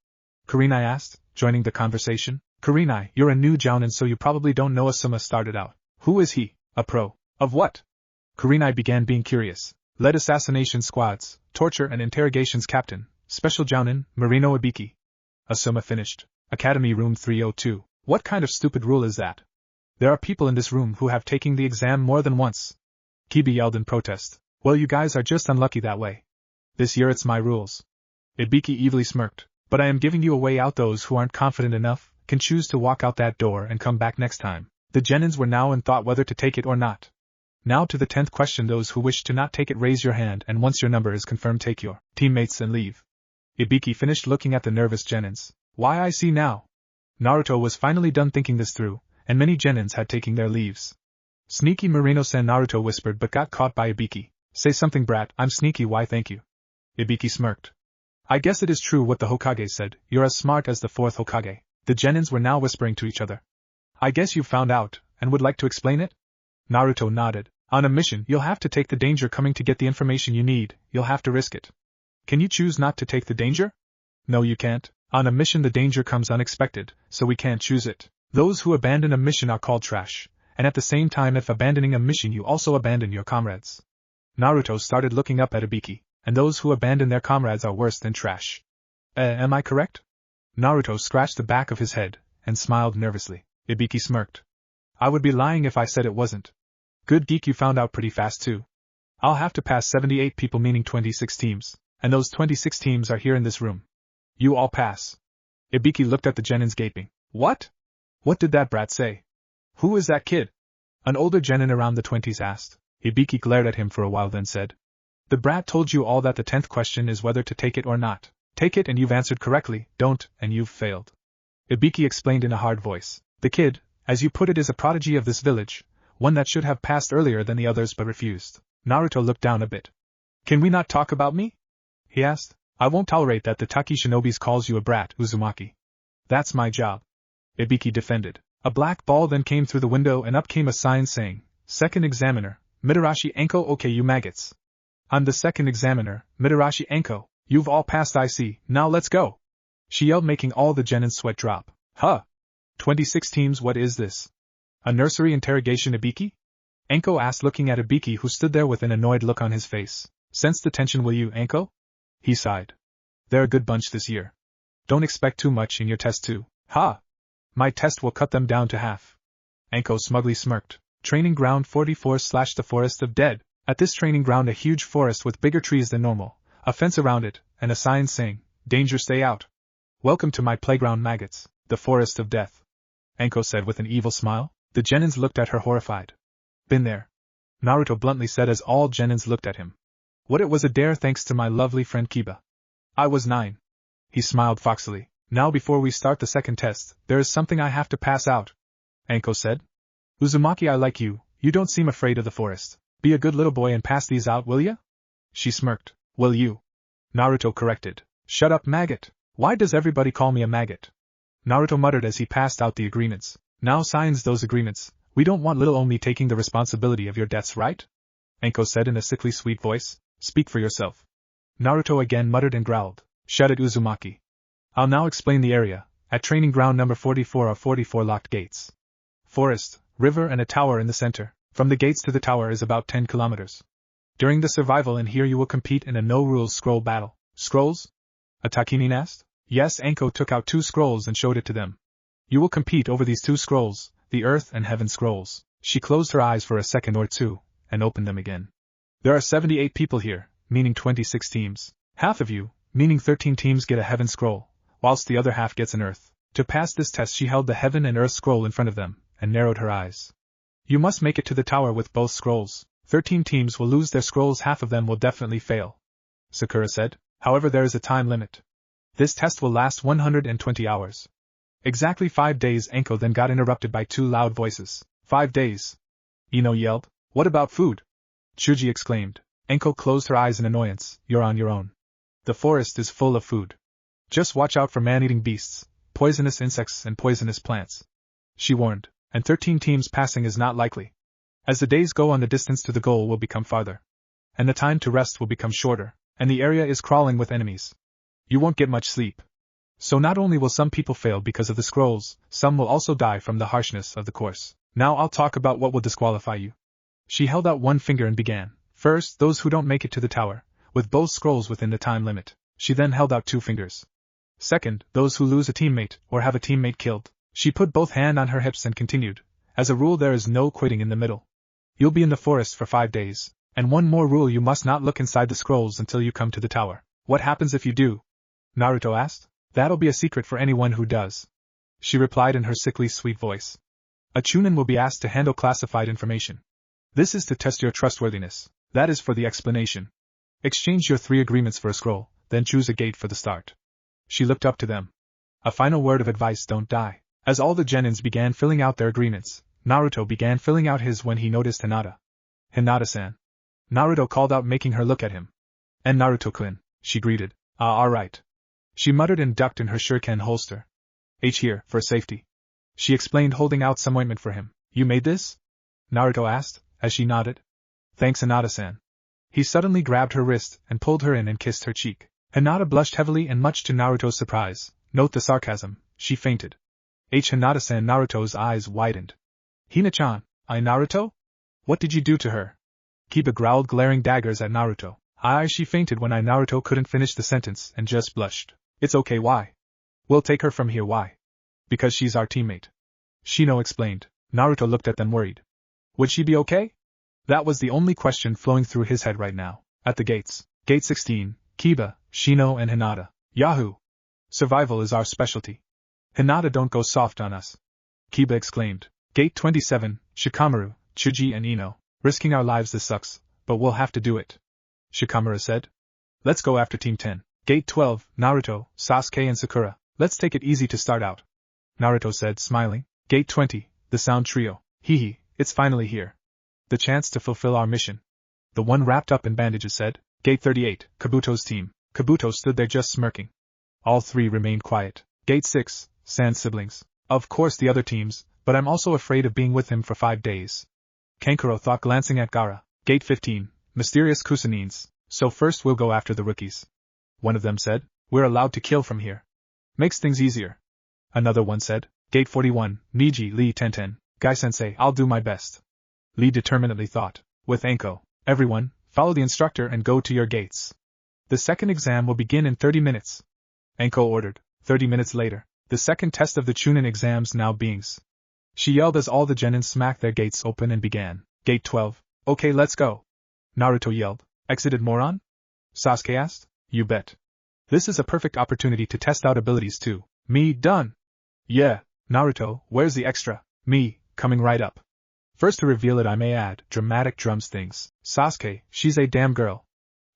Kurenai asked, joining the conversation. Kurenai, you're a new Jounin, so you probably don't know. Asuma started out. Who is he? A pro. Of what? Kurenai began being curious. Led assassination squads, torture and interrogations captain, special Jounin, Marino Ibiki. Asuma finished. Academy room 302. What kind of stupid rule is that? There are people in this room who have taken the exam more than once. Kiba yelled in protest. Well, you guys are just unlucky that way. This year it's my rules. Ibiki evilly smirked. But I am giving you a way out. Those who aren't confident enough can choose to walk out that door and come back next time. The genins were now in thought whether to take it or not. Now to the 10th question. Those who wish to not take it raise your hand, and once your number is confirmed take your teammates and leave. Ibiki finished looking at the nervous genins. Why, I see now. Naruto was finally done thinking this through, and many genins had taken their leaves. Sneaky Moreno-san, Naruto whispered but got caught by Ibiki. Say something, brat. I'm sneaky. Why, thank you. Ibiki smirked. I guess it is true what the Hokage said. You're as smart as the 4th Hokage. The genins were now whispering to each other. I guess you found out, and would like to explain it? Naruto nodded. On a mission, you'll have to take the danger coming to get the information you need. You'll have to risk it. Can you choose not to take the danger? No, you can't. On a mission the danger comes unexpected, so we can't choose it. Those who abandon a mission are called trash, and at the same time if abandoning a mission you also abandon your comrades. Naruto started looking up at Ibiki, and those who abandon their comrades are worse than trash. Am I correct? Naruto scratched the back of his head, and smiled nervously. Ibiki smirked. I would be lying if I said it wasn't. Good geek, you found out pretty fast too. I'll have to pass 78 people, meaning 26 teams, and those 26 teams are here in this room. You all pass. Ibiki looked at the genins gaping. What? What did that brat say? Who is that kid? An older genin around the 20s asked. Ibiki glared at him for a while then said. The brat told you all that. The 10th question is whether to take it or not. Take it and you've answered correctly, don't, and you've failed. Ibiki explained in a hard voice. The kid, as you put it, is a prodigy of this village, one that should have passed earlier than the others but refused. Naruto looked down a bit. Can we not talk about me? He asked. I won't tolerate that the Taki Shinobis calls you a brat, Uzumaki. That's my job. Ibiki defended. A black ball then came through the window and up came a sign saying, Second Examiner, Mitarashi Enko. Okay, you maggots. I'm the second examiner, Mitarashi Enko. You've all passed, I see. Now let's go. She yelled, making all the genins sweat drop. Huh? 26 teams, what is this? A nursery interrogation, Ibiki? Enko asked, looking at Ibiki, who stood there with an annoyed look on his face. Sense the tension, will you, Enko? He sighed. They're a good bunch this year. Don't expect too much in your test too. Ha! My test will cut them down to half. Enko smugly smirked. Training ground 44/the Forest of Dead. At this training ground, a huge forest with bigger trees than normal, a fence around it, and a sign saying, Danger, stay out. Welcome to my playground, maggots, the Forest of Death. Enko said with an evil smile. The genins looked at her horrified. Been there. Naruto bluntly said as all genins looked at him. What, it was a dare thanks to my lovely friend Kiba. I was 9. He smiled foxily. Now before we start the second test, there is something I have to pass out. Enko said. Uzumaki, I like you, you don't seem afraid of the forest. Be a good little boy and pass these out, will ya? She smirked. Will you? Naruto corrected. Shut up, maggot. Why does everybody call me a maggot? Naruto muttered as he passed out the agreements. Now signs those agreements. We don't want little Omi taking the responsibility of your deaths, right? Enko said in a sickly sweet voice. Speak for yourself. Naruto again muttered and growled. Shut it, Uzumaki. I'll now explain the area. At training ground number 44 are 44 locked gates. Forest, river and a tower in the center. From the gates to the tower is about 10 kilometers. During the survival in here you will compete in a no-rules scroll battle. Scrolls? A Takinin asked. Yes, Enko took out 2 scrolls and showed it to them. You will compete over these 2 scrolls, the Earth and Heaven scrolls. She closed her eyes for a second or two, and opened them again. There are 78 people here, meaning 26 teams. Half of you, meaning 13 teams, get a Heaven scroll, whilst the other half gets an Earth. To pass this test she held the Heaven and Earth scroll in front of them, and narrowed her eyes. You must make it to the tower with both scrolls. 13 teams will lose their scrolls, half of them will definitely fail. Sakura said. However, there is a time limit. This test will last 120 hours. Exactly 5 days. Enko then got interrupted by 2 loud voices. 5 days. Ino yelled. What about food? Chuji exclaimed. Enko closed her eyes in annoyance. You're on your own. The forest is full of food. Just watch out for man-eating beasts, poisonous insects and poisonous plants. She warned. And 13 teams passing is not likely. As the days go on, the distance to the goal will become farther. And the time to rest will become shorter, and the area is crawling with enemies. You won't get much sleep. So not only will some people fail because of the scrolls, some will also die from the harshness of the course. Now I'll talk about what will disqualify you. She held out one finger and began. First, those who don't make it to the tower, with both scrolls within the time limit. She then held out 2 fingers. Second, those who lose a teammate, or have a teammate killed. She put both hands on her hips and continued. As a rule, there is no quitting in the middle. You'll be in the forest for 5 days, and one more rule: you must not look inside the scrolls until you come to the tower. What happens if you do? Naruto asked. That'll be a secret for anyone who does, she replied in her sickly sweet voice. A Chunin will be asked to handle classified information. This is to test your trustworthiness. That is for the explanation. Exchange your 3 agreements for a scroll, then choose a gate for the start. She looked up to them. A final word of advice: don't die. As all the genins began filling out their agreements, Naruto began filling out his when he noticed Hinata. Hinata-san. Naruto called out, making her look at him. And Naruto-kun, she greeted. Alright. She muttered and ducked in her shuriken holster. Here, for safety. She explained, holding out some ointment for him. You made this? Naruto asked, as she nodded. Thanks, Hinata-san. He suddenly grabbed her wrist and pulled her in and kissed her cheek. Hinata blushed heavily, and much to Naruto's surprise, note the sarcasm, she fainted. Hinata-san. Naruto's eyes widened. Hina-chan, Naruto? What did you do to her? Kiba growled, glaring daggers at Naruto. She fainted when Naruto couldn't finish the sentence and just blushed. It's okay, why? We'll take her from here, why? Because she's our teammate. Shino explained. Naruto looked at them worried. Would she be okay? That was the only question flowing through his head right now. At the gates. Gate 16, Kiba, Shino and Hinata. Yahoo! Survival is our specialty. Hinata, don't go soft on us. Kiba exclaimed. Gate 27, Shikamaru, Chuji and Ino. Risking our lives, this sucks, but we'll have to do it. Shikamaru said. Let's go after Team 10. Gate 12, Naruto, Sasuke and Sakura. Let's take it easy to start out. Naruto said, smiling. Gate 20, the Sound Trio. Hee, it's finally here. The chance to fulfill our mission. The one wrapped up in bandages said. Gate 38, Kabuto's team. Kabuto stood there just smirking. All 3 remained quiet. Gate 6, Sand siblings. Of course the other teams, but I'm also afraid of being with him for 5 days. Kankuro thought, glancing at Gaara. Gate 15, Mysterious Kusanins. So first we'll go after the rookies. One of them said. We're allowed to kill from here. Makes things easier. Another one said. Gate 41, Neji, Lee Tenten. Guy-sensei, I'll do my best. Lee determinedly thought. With Anko. Everyone, follow the instructor and go to your gates. The second exam will begin in 30 minutes. Anko ordered. 30 minutes later, the second test of the Chunin exams now beings. She yelled as all the genin smacked their gates open and began. Gate 12. Okay, let's go. Naruto yelled. Exited moron? Sasuke asked. You bet. This is a perfect opportunity to test out abilities too. Me, done. Yeah, Naruto, where's the extra? Me, coming right up. First to reveal it, I may add, dramatic drums things. Sasuke, she's a damn girl.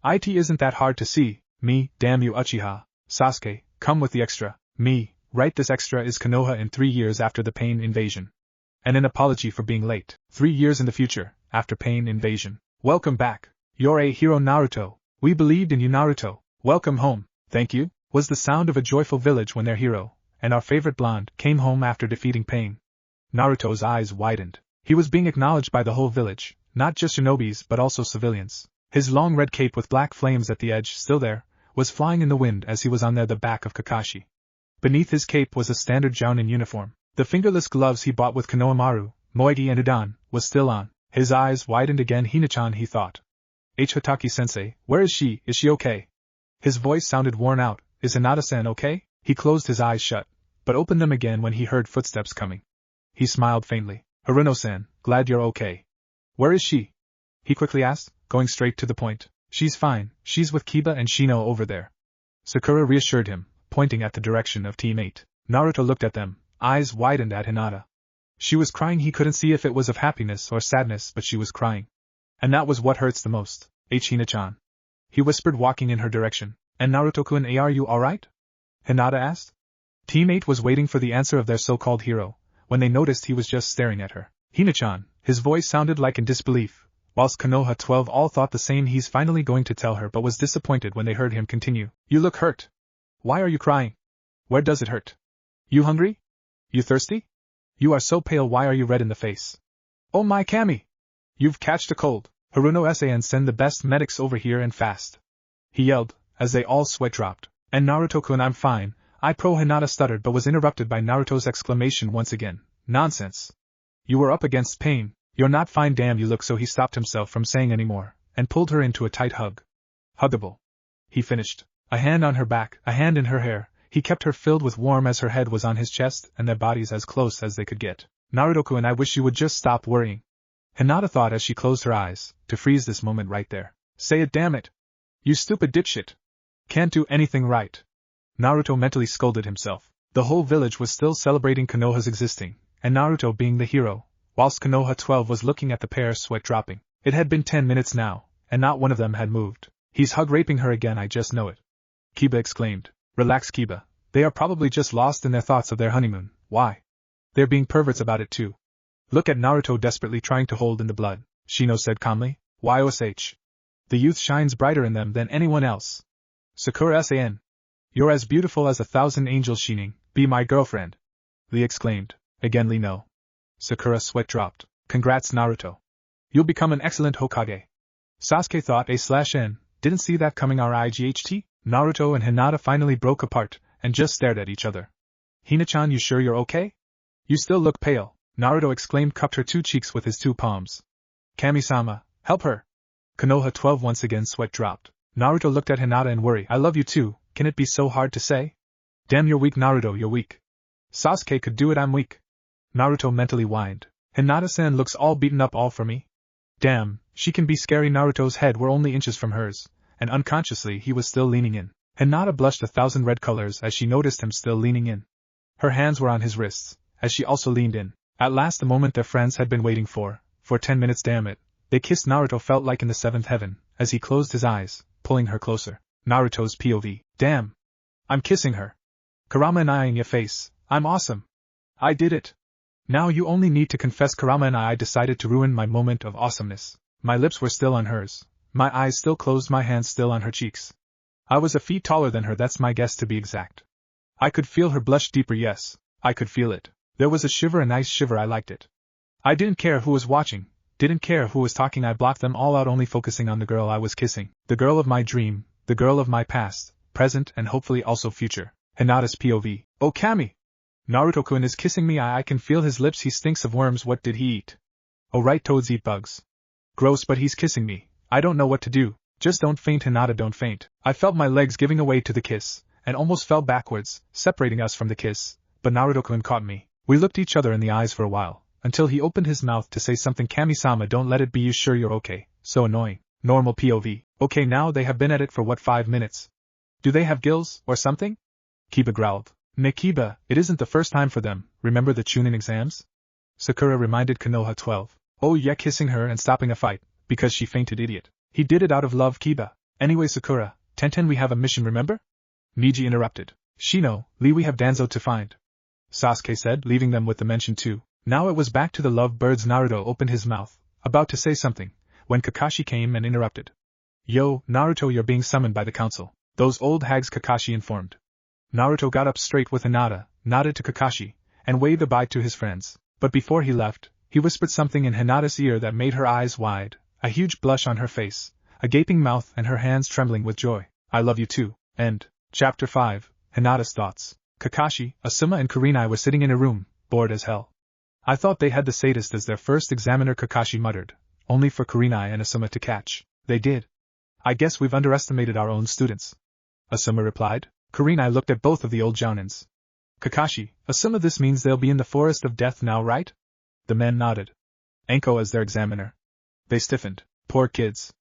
It isn't that hard to see. Me, damn you Uchiha. Sasuke, come with the extra. Me, right, this extra is Konoha in 3 years after the Pain Invasion. And an apology for being late. 3 years in the future, after Pain Invasion. Welcome back. You're a hero, Naruto. We believed in you, Naruto. Welcome home. Thank you, was the sound of a joyful village when their hero, and our favorite blonde, came home after defeating Pain. Naruto's eyes widened. He was being acknowledged by the whole village, not just shinobis but also civilians. His long red cape with black flames at the edge, still there, was flying in the wind as he was on the back of Kakashi. Beneath his cape was a standard Jounin uniform. The fingerless gloves he bought with Konohamaru, Moegi and Udan, was still on. His eyes widened again. Hina-chan, he thought. Hataki-sensei, where is she? Is she okay? His voice sounded worn out. Is Hinata-san okay? He closed his eyes shut, but opened them again when he heard footsteps coming. He smiled faintly. Haruno-san, glad you're okay. Where is she? He quickly asked, going straight to the point. She's fine, she's with Kiba and Shino over there. Sakura reassured him, pointing at the direction of Team 8. Naruto looked at them, eyes widened at Hinata. She was crying. He couldn't see if it was of happiness or sadness, but she was crying. And that was what hurts the most. Hina-chan. He whispered, walking in her direction. And Naruto-kun, are you alright? Hinata asked. Team 8 was waiting for the answer of their so-called hero, when they noticed he was just staring at her. Hina-chan, his voice sounded like in disbelief, whilst Konoha 12 all thought the same. He's finally going to tell her, but was disappointed when they heard him continue. You look hurt. Why are you crying? Where does it hurt? You hungry? You thirsty? You are so pale. Why are you red in the face? Oh my Kami! You've catched a cold. Haruno-san, send the best medics over here and fast. He yelled, as they all sweat dropped. And Naruto-kun, I'm fine. Hinata stuttered but was interrupted by Naruto's exclamation once again. Nonsense. You were up against Pain. You're not fine, damn you look. So he stopped himself from saying any more, and pulled her into a tight hug. Huggable. He finished. A hand on her back, a hand in her hair. He kept her filled with warmth as her head was on his chest and their bodies as close as they could get. Naruto-kun, I wish you would just stop worrying. Hinata thought as she closed her eyes, to freeze this moment right there. Say it, damn it! You stupid dipshit! Can't do anything right. Naruto mentally scolded himself. The whole village was still celebrating Konoha's existing, and Naruto being the hero, whilst Konoha 12 was looking at the pair, sweat dropping. It had been 10 minutes now, and not one of them had moved. He's hug-raping her again, I just know it. Kiba exclaimed. Relax, Kiba. They are probably just lost in their thoughts of their honeymoon. Why? They're being perverts about it too. Look at Naruto desperately trying to hold in the blood, Shino said calmly. YOSH. The youth shines brighter in them than anyone else. Sakura-san. You're as beautiful as 1,000 angels, Shining. Be my girlfriend. Lee exclaimed. Again Lee, no. Sakura's sweat dropped. Congrats, Naruto. You'll become an excellent Hokage. Sasuke thought A/N. Didn't see that coming. RIGHT? Naruto and Hinata finally broke apart, and just stared at each other. Hina-chan, you sure you're okay? You still look pale, Naruto exclaimed, cupped her 2 cheeks with his 2 palms. Kami-sama, help her. Konoha 12 once again sweat dropped. Naruto looked at Hinata in worry. I love you too, can it be so hard to say? Damn, you're weak, Naruto, you're weak. Sasuke could do it, I'm weak. Naruto mentally whined. Hinata-san looks all beaten up, all for me? Damn, she can be scary. Naruto's head were only inches from hers, and unconsciously he was still leaning in. Hinata blushed 1,000 red colors as she noticed him still leaning in. Her hands were on his wrists, as she also leaned in. At last, the moment their friends had been waiting for 10 minutes, damn it. They kissed. Naruto felt like in the 7th heaven, as he closed his eyes, pulling her closer. Naruto's POV. Damn. I'm kissing her. Kurama and I in your face. I'm awesome. I did it. Now you only need to confess. Kurama and I decided to ruin my moment of awesomeness. My lips were still on hers. My eyes still closed, my hands still on her cheeks. I was a feet taller than her, that's my guess to be exact. I could feel her blush deeper, yes, I could feel it. There was a shiver, a nice shiver, I liked it. I didn't care who was watching, didn't care who was talking, I blocked them all out, only focusing on the girl I was kissing. The girl of my dream, the girl of my past, present and hopefully also future. Hinata's POV. Oh Kami! Naruto-kun is kissing me, I can feel his lips, he stinks of worms, what did he eat? Oh right, toads eat bugs. Gross, but he's kissing me, I don't know what to do. Just don't faint, Hinata, don't faint. I felt my legs giving away to the kiss, and almost fell backwards, separating us from the kiss, but Naruto-kun caught me. We looked each other in the eyes for a while, until he opened his mouth to say something. Kami-sama, don't let it be, you sure you're okay? So annoying. Normal POV. Okay, now they have been at it for 5 minutes? Do they have gills, or something? Kiba growled. Kiba, it isn't the first time for them, remember the Chunin exams? Sakura reminded Konoha 12. Oh yeah, kissing her and stopping a fight, because she fainted, idiot. He did it out of love, Kiba. Anyway, Sakura, Tenten, we have a mission, remember? Neji interrupted. Shino, Lee, we have Danzo to find. Sasuke said, leaving them with the mention too. Now it was back to the love birds. Naruto opened his mouth, about to say something, when Kakashi came and interrupted. Yo, Naruto, you're being summoned by the council. Those old hags, Kakashi informed. Naruto got up straight with Hinata, nodded to Kakashi, and waved a bye to his friends. But before he left, he whispered something in Hinata's ear that made her eyes wide, a huge blush on her face, a gaping mouth, and her hands trembling with joy. I love you too. End. Chapter 5. Hinata's thoughts. Kakashi, Asuma and Kurenai were sitting in a room, bored as hell. I thought they had the sadist as their first examiner, Kakashi muttered, only for Kurenai and Asuma to catch. They did. I guess we've underestimated our own students. Asuma replied. Kurenai looked at both of the old jounins. Kakashi, Asuma, this means they'll be in the forest of death now, right? The men nodded. Enko as their examiner. They stiffened. Poor kids.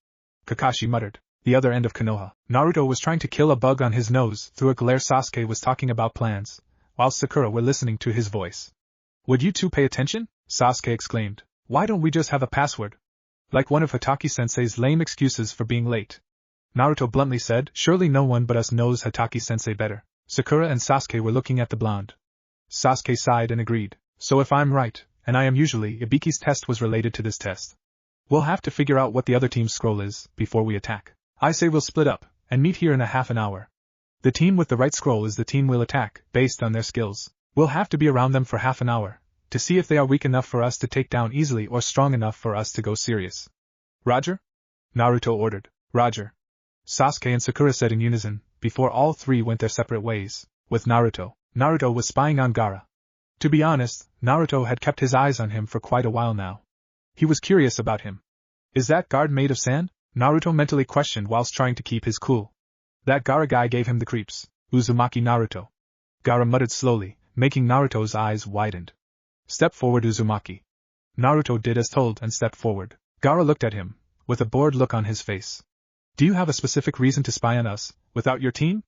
Kakashi muttered. The other end of Konoha. Naruto was trying to kill a bug on his nose. Through a glare, Sasuke was talking about plans, while Sakura were listening to his voice. Would you two pay attention? Sasuke exclaimed. Why don't we just have a password? Like one of Hatake-sensei's lame excuses for being late. Naruto bluntly said, surely no one but us knows Hatake-sensei better. Sakura and Sasuke were looking at the blonde. Sasuke sighed and agreed. So if I'm right, and I am usually, Ibiki's test was related to this test. We'll have to figure out what the other team's scroll is, before we attack. I say we'll split up, and meet here in a half an hour. The team with the right scroll is the team we'll attack, based on their skills. We'll have to be around them for half an hour, to see if they are weak enough for us to take down easily or strong enough for us to go serious. Roger? Naruto ordered. Roger. Sasuke and Sakura said in unison, before all three went their separate ways. With Naruto. Naruto was spying on Gaara. To be honest, Naruto had kept his eyes on him for quite a while now. He was curious about him. Is that guard made of sand? Naruto mentally questioned whilst trying to keep his cool. That Gaara guy gave him the creeps. Uzumaki Naruto. Gaara muttered slowly, making Naruto's eyes widened. Step forward, Uzumaki. Naruto did as told and stepped forward. Gaara looked at him, with a bored look on his face. Do you have a specific reason to spy on us, without your team?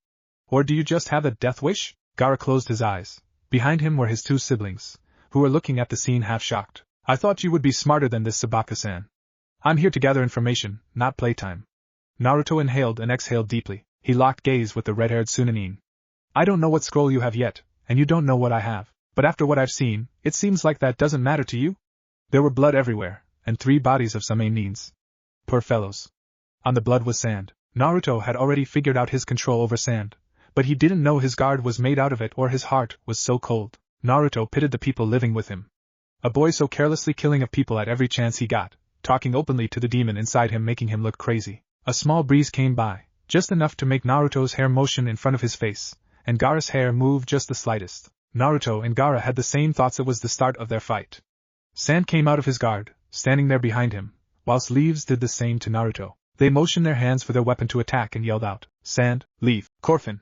Or do you just have a death wish? Gaara closed his eyes. Behind him were his two siblings, who were looking at the scene half shocked. I thought you would be smarter than this, Sabaka-san. I'm here to gather information, not playtime. Naruto inhaled and exhaled deeply. He locked gaze with the red-haired Chunin. I don't know what scroll you have yet, and you don't know what I have, but after what I've seen, it seems like that doesn't matter to you? There were blood everywhere, and 3 bodies of some means. Poor fellows. On the blood was sand. Naruto had already figured out his control over sand, but he didn't know his guard was made out of it or his heart was so cold. Naruto pitied the people living with him. A boy so carelessly killing of people at every chance he got, talking openly to the demon inside him, making him look crazy. A small breeze came by, just enough to make Naruto's hair motion in front of his face, and Gaara's hair move just the slightest. Naruto and Gaara had the same thoughts. It was the start of their fight. Sand came out of his guard, standing there behind him, whilst leaves did the same to Naruto. They motioned their hands for their weapon to attack and yelled out, Sand, leave, Corfin.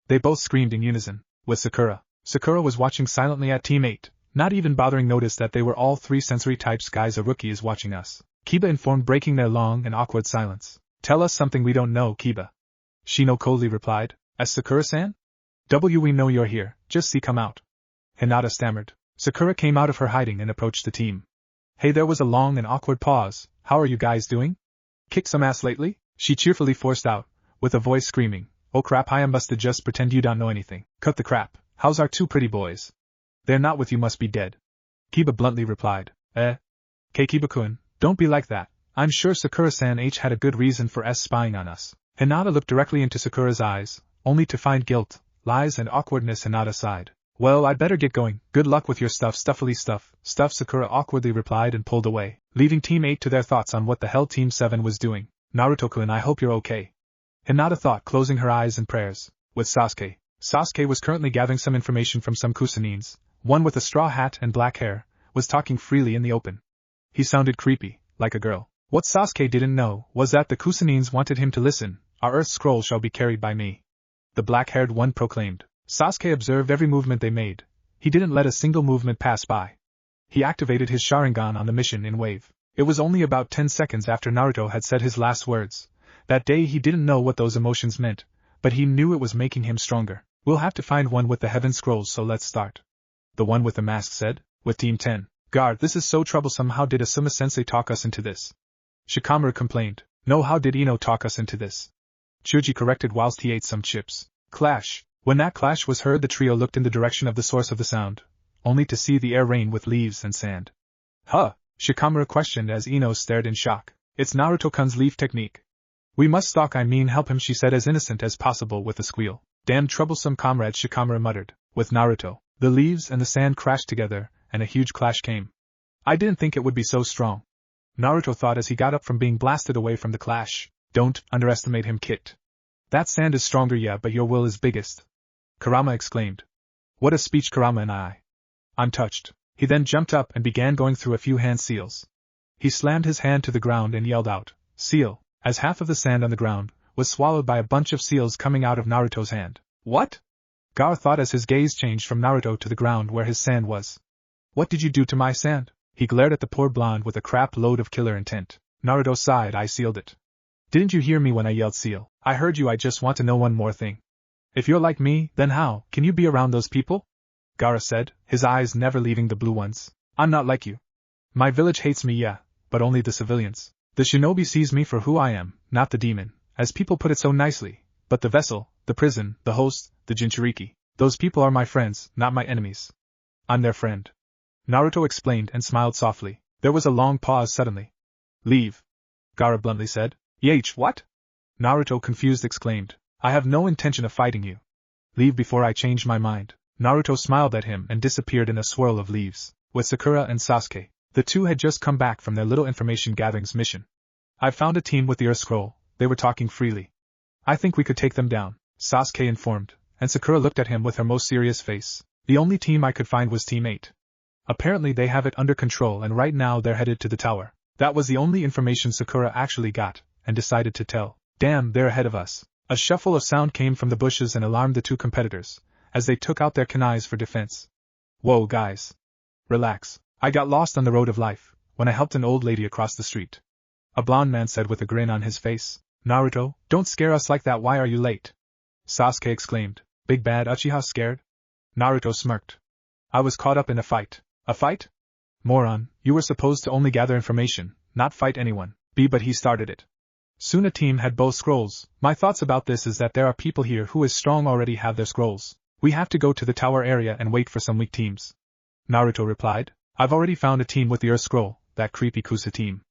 They both screamed in unison, with Sakura. Sakura was watching silently at Team 8, not even bothering notice that they were all 3 sensory types. Guys, a rookie is watching us, Kiba informed, breaking their long and awkward silence. Tell us something we don't know, Kiba. Shino coldly replied, as Sakura-san? We know you're here, just see come out. Hinata stammered. Sakura came out of her hiding and approached the team. Hey, there was a long and awkward pause. How are you guys doing? Kicked some ass lately? She cheerfully forced out, with a voice screaming, oh crap, I busted, just pretend you don't know anything. Cut the crap. How's our 2 pretty boys? They're not with you, must be dead. Kiba bluntly replied. Kiba-kun, don't be like that. I'm sure Sakura-san had a good reason for spying on us. Hinata looked directly into Sakura's eyes, only to find guilt, lies and awkwardness. Hinata sighed. Well, I'd better get going. Good luck with your stuff, stuff, Sakura awkwardly replied and pulled away, leaving Team 8 to their thoughts on what the hell Team 7 was doing. Naruto-kun, I hope you're okay. Hinata thought, closing her eyes in prayers. With Sasuke. Sasuke was currently gathering some information from some Kusanins. One with a straw hat and black hair was talking freely in the open. He sounded creepy, like a girl. What Sasuke didn't know was that the Kusanins wanted him to listen. Our Earth scroll shall be carried by me, the black-haired one proclaimed. Sasuke observed every movement they made. He didn't let a single movement pass by. He activated his Sharingan on the mission in wave. It was only about 10 seconds after Naruto had said his last words. That day he didn't know what those emotions meant, but he knew it was making him stronger. We'll have to find one with the heaven scrolls, so let's start. The one with the mask said, with Team 10. Guard, this is so troublesome. How did Asuma-sensei talk us into this? Shikamaru complained. No, how did Ino talk us into this? Chuji corrected whilst he ate some chips. Clash. When that clash was heard, the trio looked in the direction of the source of the sound, only to see the air rain with leaves and sand. Huh? Shikamaru questioned as Ino stared in shock. It's Naruto-kun's leaf technique. We must stalk, help him, she said, as innocent as possible with a squeal. Damn troublesome comrade, Shikamaru muttered. With Naruto, the leaves and the sand crashed together, and a huge clash came. I didn't think it would be so strong, Naruto thought as he got up from being blasted away from the clash. Don't underestimate him, Kit. That sand is stronger, yeah, but your will is biggest. Kurama exclaimed. What a speech, Kurama, and I'm touched. He then jumped up and began going through a few hand seals. He slammed his hand to the ground and yelled out, Seal, as half of the sand on the ground was swallowed by a bunch of seals coming out of Naruto's hand. What? Gaara thought as his gaze changed from Naruto to the ground where his sand was. What did you do to my sand? He glared at the poor blonde with a crap load of killer intent. Naruto sighed. I sealed it. Didn't you hear me when I yelled seal? I heard you. I just want to know one more thing. If you're like me, then how can you be around those people? Gaara said, his eyes never leaving the blue ones. I'm not like you. My village hates me, yeah, but only the civilians. The shinobi sees me for who I am, not the demon, as people put it so nicely, but the vessel, the prison, the host, the Jinchuriki, those people are my friends, not my enemies. I'm their friend. Naruto explained and smiled softly. There was a long pause suddenly. Leave, Gaara bluntly said. What? Naruto confused exclaimed. I have no intention of fighting you. Leave before I change my mind. Naruto smiled at him and disappeared in a swirl of leaves. With Sakura and Sasuke, the two had just come back from their little information gatherings mission. I've found a team with the Earth Scroll. They were talking freely. I think we could take them down, Sasuke informed, and Sakura looked at him with her most serious face. The only team I could find was Team 8. Apparently they have it under control and right now they're headed to the tower. That was the only information Sakura actually got, and decided to tell. Damn, they're ahead of us. A shuffle of sound came from the bushes and alarmed the two competitors, as they took out their kunais for defense. Whoa, guys. Relax. I got lost on the road of life, when I helped an old lady across the street. A blond man said with a grin on his face. Naruto, don't scare us like that, why are you late? Sasuke exclaimed. Big bad Uchiha scared? Naruto smirked. I was caught up in a fight. A fight? Moron, you were supposed to only gather information, not fight anyone. But he started it. Soon a team had both scrolls. My thoughts about this is that there are people here who is strong already have their scrolls. We have to go to the tower area and wait for some weak teams. Naruto replied. I've already found a team with the Earth Scroll, that creepy Kusa team.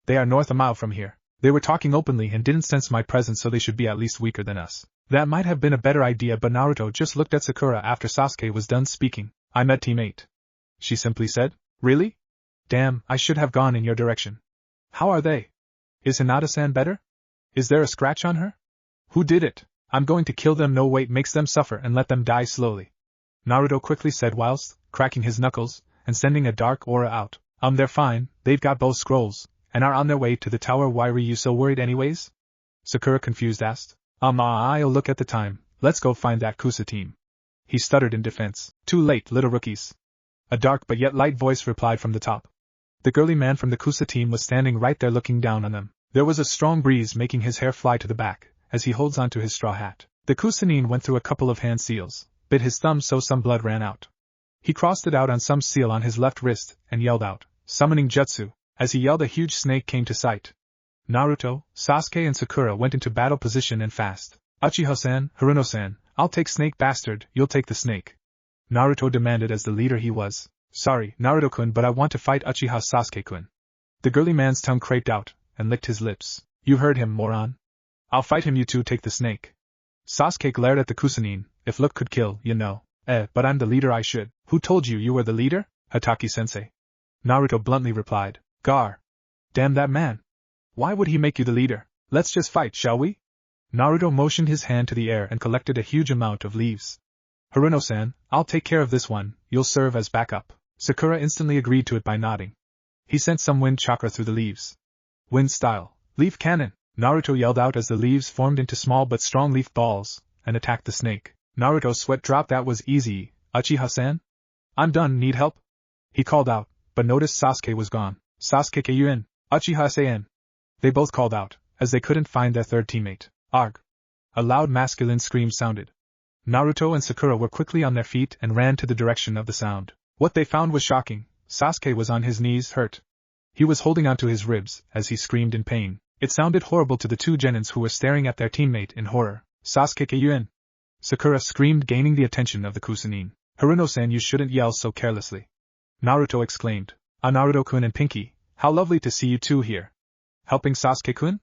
They are north a mile from here. They were talking openly and didn't sense my presence, so they should be at least weaker than us. That might have been a better idea, but Naruto just looked at Sakura after Sasuke was done speaking. I met Team 8. She simply said. Really? Damn, I should have gone in your direction. How are they? Is Hinata-san better? Is there a scratch on her? Who did it? I'm going to kill them. No, wait, makes them suffer and let them die slowly. Naruto quickly said whilst cracking his knuckles and sending a dark aura out. They're fine, they've got both scrolls, and are on their way to the tower. Why were you so worried anyways? Sakura confused asked. I'll look at the time, let's go find that Kusa team. He stuttered in defense. Too late, little rookies. A dark but yet light voice replied from the top. The girly man from the Kusa team was standing right there looking down on them. There was a strong breeze making his hair fly to the back, as he holds onto his straw hat. The Kusanin went through a couple of hand seals, bit his thumb so some blood ran out. He crossed it out on some seal on his left wrist, and yelled out, summoning jutsu. As he yelled, a huge snake came to sight. Naruto, Sasuke and Sakura went into battle position and fast. Uchiha-san, Haruno-san, I'll take snake bastard, you'll take the snake. Naruto demanded as the leader he was. Sorry, Naruto-kun, but I want to fight Uchiha Sasuke-kun. The girly man's tongue craped out, and licked his lips. You heard him, moron. I'll fight him, you two take the snake. Sasuke glared at the Kusanin. If look could kill, you know. But I'm the leader, I should. Who told you were the leader? Hatake-sensei. Naruto bluntly replied. Gar. Damn that man. Why would he make you the leader? Let's just fight, shall we? Naruto motioned his hand to the air and collected a huge amount of leaves. Haruno-san, I'll take care of this one, you'll serve as backup. Sakura instantly agreed to it by nodding. He sent some wind chakra through the leaves. Wind style, leaf cannon, Naruto yelled out as the leaves formed into small but strong leaf balls, and attacked the snake. Naruto's sweat dropped. That was easy. Uchiha-san? I'm done, need help? He called out, but noticed Sasuke was gone. Sasuke-kun, Uchiha-san. They both called out, as they couldn't find their third teammate. Arg! A loud masculine scream sounded. Naruto and Sakura were quickly on their feet and ran to the direction of the sound. What they found was shocking. Sasuke was on his knees, hurt. He was holding onto his ribs as he screamed in pain. It sounded horrible to the two genins who were staring at their teammate in horror. Sasuke-kun! Sakura screamed, gaining the attention of the Kusanin. Haruno-san, you shouldn't yell so carelessly. Naruto exclaimed. Naruto-kun and Pinky, how lovely to see you two here. Helping Sasuke-kun?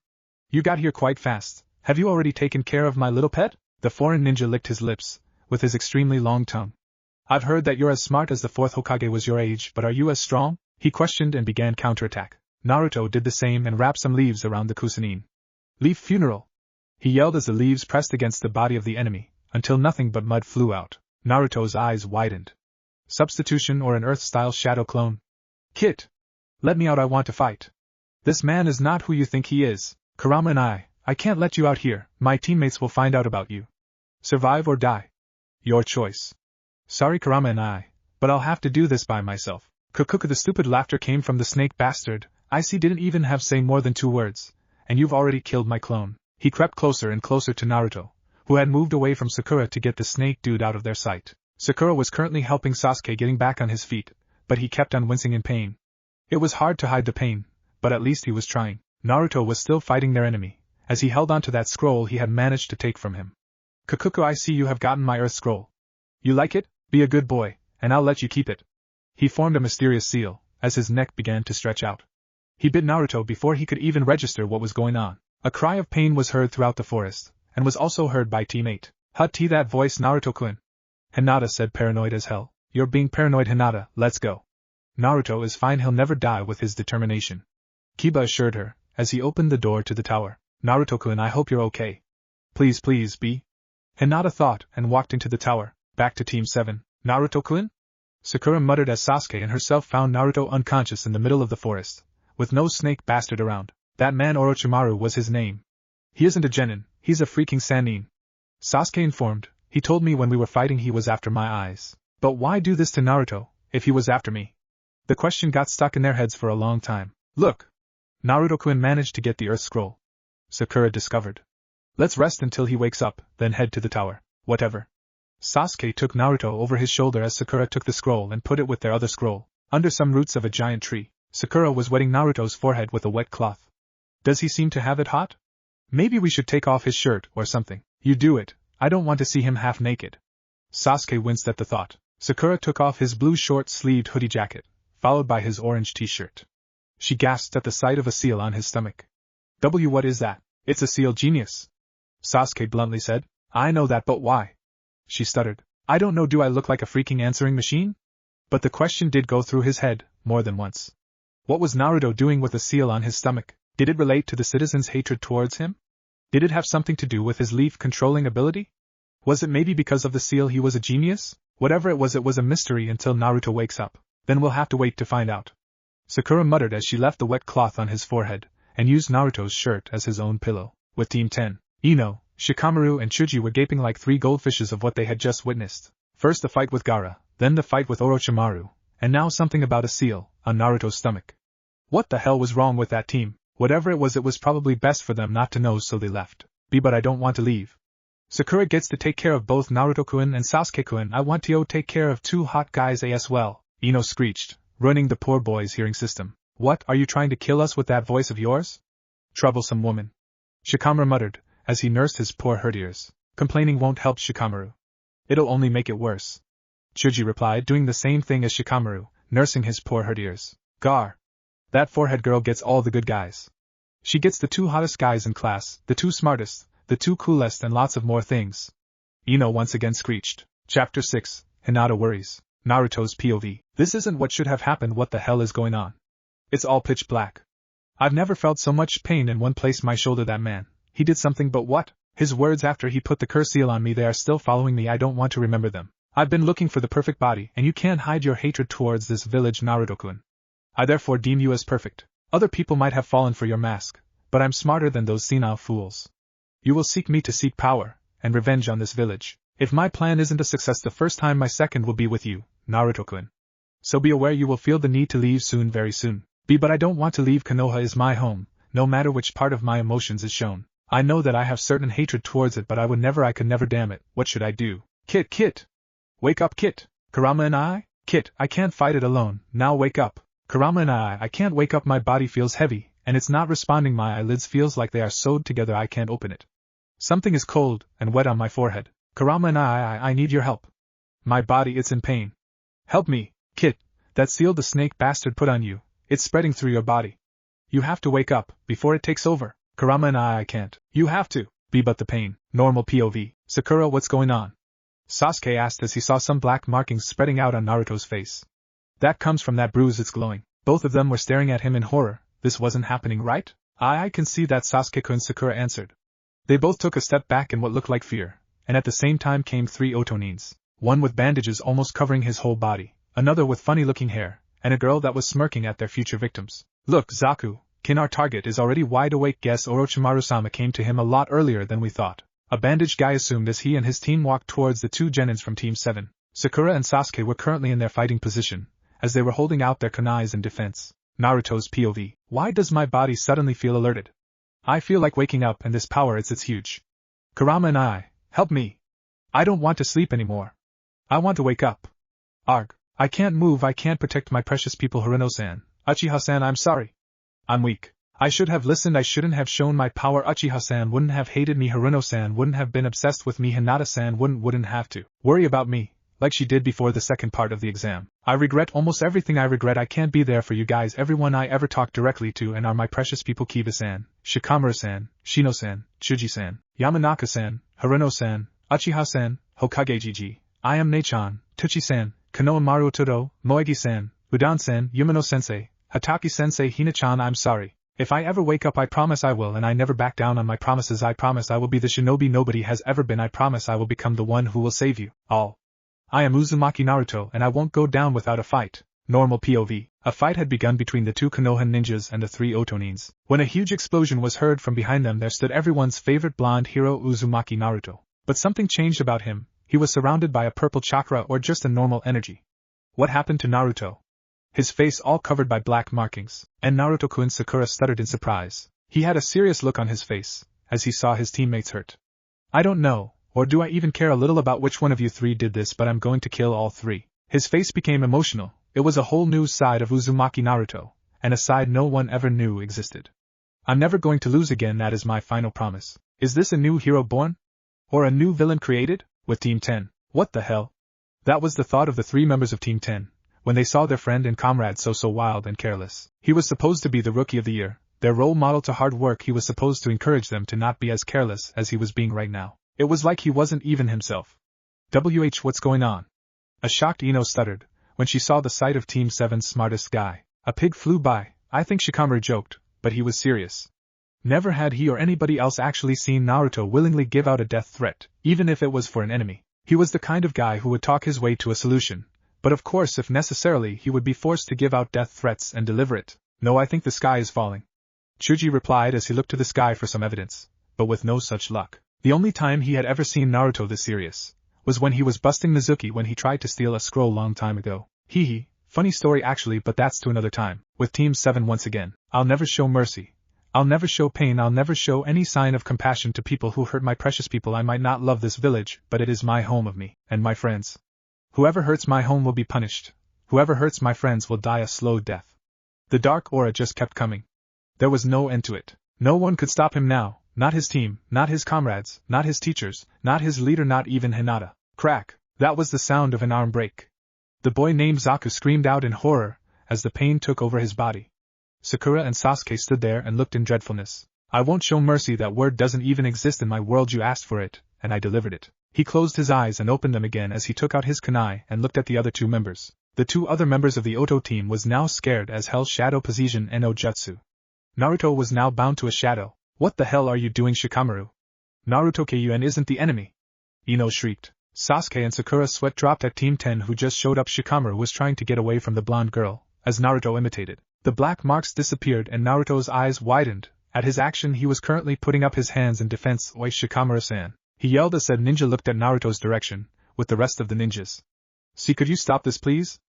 You got here quite fast. Have you already taken care of my little pet? The foreign ninja licked his lips, with his extremely long tongue. I've heard that you're as smart as the fourth Hokage was your age, but are you as strong? He questioned and began counterattack. Naruto did the same and wrapped some leaves around the Kusanin. Leaf funeral! He yelled as the leaves pressed against the body of the enemy, until nothing but mud flew out. Naruto's eyes widened. Substitution or an Earth-style shadow clone? Kit! Let me out, I want to fight. This man is not who you think he is. Kurama and I can't let you out here, my teammates will find out about you. Survive or die. Your choice. Sorry Kurama and but I'll have to do this by myself. Kukuku, the stupid laughter came from the snake bastard. I see, didn't even have say more than 2 words, and you've already killed my clone. He crept closer and closer to Naruto, who had moved away from Sakura to get the snake dude out of their sight. Sakura was currently helping Sasuke getting back on his feet, but he kept on wincing in pain. It was hard to hide the pain, but at least he was trying. Naruto was still fighting their enemy, as he held onto that scroll he had managed to take from him. Kukuku, I see you have gotten my Earth Scroll. You like it? Be a good boy, and I'll let you keep it. He formed a mysterious seal, as his neck began to stretch out. He bit Naruto before he could even register what was going on. A cry of pain was heard throughout the forest, and was also heard by Team 8. Hut-T, that voice, Naruto-kun. Hinata said, paranoid as hell. You're being paranoid, Hinata, let's go. Naruto is fine, he'll never die with his determination. Kiba assured her, as he opened the door to the tower. Naruto-kun, I hope you're okay. Please, please, be. Hinata thought, and walked into the tower, back to Team 7. Naruto-kun? Sakura muttered as Sasuke and herself found Naruto unconscious in the middle of the forest, with no snake bastard around. That man Orochimaru was his name. He isn't a genin, he's a freaking Sannin. Sasuke informed, he told me when we were fighting he was after my eyes. But why do this to Naruto, if he was after me? The question got stuck in their heads for a long time. Look! Naruto-kun managed to get the Earth Scroll. Sakura discovered. Let's rest until he wakes up, then head to the tower. Whatever. Sasuke took Naruto over his shoulder as Sakura took the scroll and put it with their other scroll. Under some roots of a giant tree, Sakura was wetting Naruto's forehead with a wet cloth. Does he seem to have it hot? Maybe we should take off his shirt or something. You do it, I don't want to see him half naked. Sasuke winced at the thought. Sakura took off his blue short-sleeved hoodie jacket, followed by his orange t-shirt. She gasped at the sight of a seal on his stomach. What is that? It's a seal genius. Sasuke bluntly said. I know that, but why? She stuttered. I don't know, do I look like a freaking answering machine? But the question did go through his head, more than once. What was Naruto doing with a seal on his stomach? Did it relate to the citizens' hatred towards him? Did it have something to do with his leaf-controlling ability? Was it maybe because of the seal he was a genius? Whatever it was a mystery until Naruto wakes up. Then we'll have to wait to find out. Sakura muttered as she left the wet cloth on his forehead, and used Naruto's shirt as his own pillow. With Team 10, Ino, Shikamaru and Chuji were gaping like three goldfishes of what they had just witnessed. First the fight with Gaara, then the fight with Orochimaru, and now something about a seal on Naruto's stomach. What the hell was wrong with that team? Whatever it was probably best for them not to know, so they left. But I don't want to leave. Sakura gets to take care of both Naruto-kun and Sasuke-kun. I want to take care of two hot guys as well, Ino screeched, ruining the poor boy's hearing system. What, are you trying to kill us with that voice of yours? Troublesome woman. Shikamaru muttered, as he nursed his poor hurt ears. Complaining won't help, Shikamaru. It'll only make it worse. Chuji replied, doing the same thing as Shikamaru, nursing his poor hurt ears. Gar. That forehead girl gets all the good guys. She gets the two hottest guys in class, the two smartest, the two coolest, and lots of more things. Ino once again screeched. Chapter 6, Hinata worries. Naruto's POV. This isn't what should have happened. What the hell is going on? It's all pitch black. I've never felt so much pain in one place. My shoulder. That man. He did something, but what? His words after he put the curse seal on me, they are still following me. I don't want to remember them. I've been looking for the perfect body, and you can't hide your hatred towards this village, Naruto-kun. I therefore deem you as perfect. Other people might have fallen for your mask, but I'm smarter than those senile fools. You will seek me to seek power and revenge on this village. If my plan isn't a success the first time, my second will be with you, Naruto-kun. So be aware you will feel the need to leave soon, very soon. But I don't want to leave. Konoha is my home, no matter which part of my emotions is shown. I know that I have certain hatred towards it, but I could never, damn it. What should I do? Kit! Wake up, Kit! Kurama and I? Kit, I can't fight it alone, now wake up. Kurama and I can't wake up. My body feels heavy, and it's not responding. My eyelids feels like they are sewed together. I can't open it. Something is cold and wet on my forehead. Kurama and I need your help. My body, it's in pain. Help me, Kit. That seal the snake bastard put on you, it's spreading through your body. You have to wake up, before it takes over. Kurama and I can't. You have to. But the pain. Normal POV. Sakura, what's going on? Sasuke asked as he saw some black markings spreading out on Naruto's face. That comes from that bruise, it's glowing. Both of them were staring at him in horror. This wasn't happening, right? I can see that, Sasuke-kun, Sakura answered. They both took a step back in what looked like fear, and at the same time came three otonins, one with bandages almost covering his whole body, another with funny-looking hair, and a girl that was smirking at their future victims. Look, Zaku-kin, our target is already wide awake. Guess Orochimaru-sama came to him a lot earlier than we thought. A bandaged guy assumed as he and his team walked towards the two genins from Team 7. Sakura and Sasuke were currently in their fighting position, as they were holding out their kunais in defense. Naruto's POV. Why does my body suddenly feel alerted? I feel like waking up, and this power, it's huge. Kurama and I, help me. I don't want to sleep anymore. I want to wake up. Arg. I can't move. I can't protect my precious people. Haruno-san. Uchiha-san, I'm sorry. I'm weak. I should have listened. I shouldn't have shown my power. Uchiha-san wouldn't have hated me. Haruno-san wouldn't have been obsessed with me. Hinata-san wouldn't have to worry about me, like she did before the second part of the exam. I regret almost everything. I regret I can't be there for you guys, everyone I ever talked directly to and are my precious people. Kiba-san, Shikamaru-san, Shino-san, Chuji-san, Yamanaka-san, Haruno-san, Uchiha-san, Hokage-jiji. I am Nechan, Tuchi-san, Konoha Marutoro, Moegi-san, Udan-san, Yumano-sensei, Hataki-sensei. Hina-chan, I'm sorry. If I ever wake up, I promise I will, and I never back down on my promises. I promise I will be the shinobi nobody has ever been. I promise I will become the one who will save you all. I am Uzumaki Naruto, and I won't go down without a fight. Normal POV. A fight had begun between the two Konoha ninjas and the three otonins. When a huge explosion was heard from behind them, there stood everyone's favorite blonde hero, Uzumaki Naruto. But something changed about him. He was surrounded by a purple chakra, or just a normal energy. What happened to Naruto? his face all covered by black markings, and Naruto-kun Sakura stuttered in surprise. He had a serious look on his face, as he saw his teammates hurt. I don't know, or do I even care a little about which one of you three did this, but I'm going to kill all three. His face became emotional. It was a whole new side of Uzumaki Naruto, and a side no one ever knew existed. I'm never going to lose again, that is my final promise. Is this a new hero born? Or a new villain created? With Team 10. What the hell? That was the thought of the three members of Team 10, when they saw their friend and comrade so wild and careless. He was supposed to be the Rookie of the Year, their role model to hard work. He was supposed to encourage them to not be as careless as he was being right now. It was like he wasn't even himself. What's going on? A shocked Ino stuttered, when she saw the sight of Team 7's smartest guy. A pig flew by. I think Shikamaru joked, but he was serious. Never had he or anybody else actually seen Naruto willingly give out a death threat, even if it was for an enemy. He was the kind of guy who would talk his way to a solution, but of course if necessarily he would be forced to give out death threats and deliver it. No, I think the sky is falling. Chuji replied as he looked to the sky for some evidence, but with no such luck. The only time he had ever seen Naruto this serious was when he was busting Mizuki when he tried to steal a scroll long time ago. Hee, funny story actually, but that's to another time. With Team 7 once again. I'll never show mercy. I'll never show pain. I'll never show any sign of compassion to people who hurt my precious people. I might not love this village, but it is my home of me and my friends. Whoever hurts my home will be punished. Whoever hurts my friends will die a slow death. The dark aura just kept coming. There was no end to it. No one could stop him now. Not his team, not his comrades, not his teachers, not his leader, not even Hinata. Crack! That was the sound of an arm break. The boy named Zaku screamed out in horror, as the pain took over his body. Sakura and Sasuke stood there and looked in dreadfulness. I won't show mercy. That word doesn't even exist in my world. You asked for it, and I delivered it. He closed his eyes and opened them again as he took out his kunai and looked at the other two members. The two other members of the Oto team was now scared as hell. Shadow Position no Jutsu. Naruto was now bound to a shadow. What the hell are you doing, Shikamaru? Naruto Kun isn't the enemy. Ino shrieked. Sasuke and Sakura's sweat dropped at Team 10 who just showed up. Shikamaru was trying to get away from the blonde girl, as Naruto imitated. The black marks disappeared and Naruto's eyes widened. At his action he was currently putting up his hands in defense. Oi, Shikamaru-san. He yelled as said ninja looked at Naruto's direction, with the rest of the ninjas. See, could you stop this please?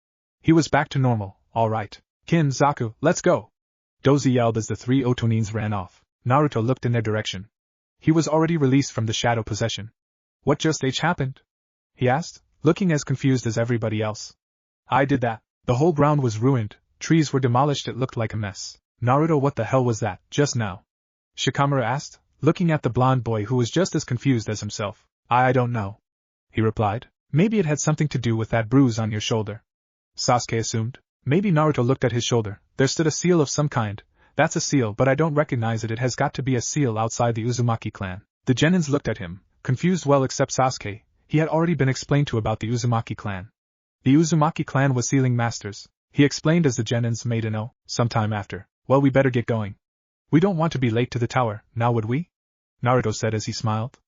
He was back to normal. Alright. Kin, Zaku, let's go. Dozi yelled as the three Otonins ran off. Naruto looked in their direction. He was already released from the shadow possession. What just happened? He asked, looking as confused as everybody else. I did that. The whole ground was ruined, trees were demolished, it looked like a mess. Naruto, what the hell was that, just now? Shikamaru asked, looking at the blonde boy who was just as confused as himself. I don't know. He replied. Maybe it had something to do with that bruise on your shoulder. Sasuke assumed. Maybe. Naruto looked at his shoulder. There stood a seal of some kind. That's a seal, but I don't recognize it. It has got to be a seal outside the Uzumaki clan. The genins looked at him, confused, well except Sasuke. He had already been explained to about the Uzumaki clan. The Uzumaki clan was sealing masters, he explained as the genins made a no, sometime after. Well, we better get going. We don't want to be late to the tower, now would we? Naruto said as he smiled.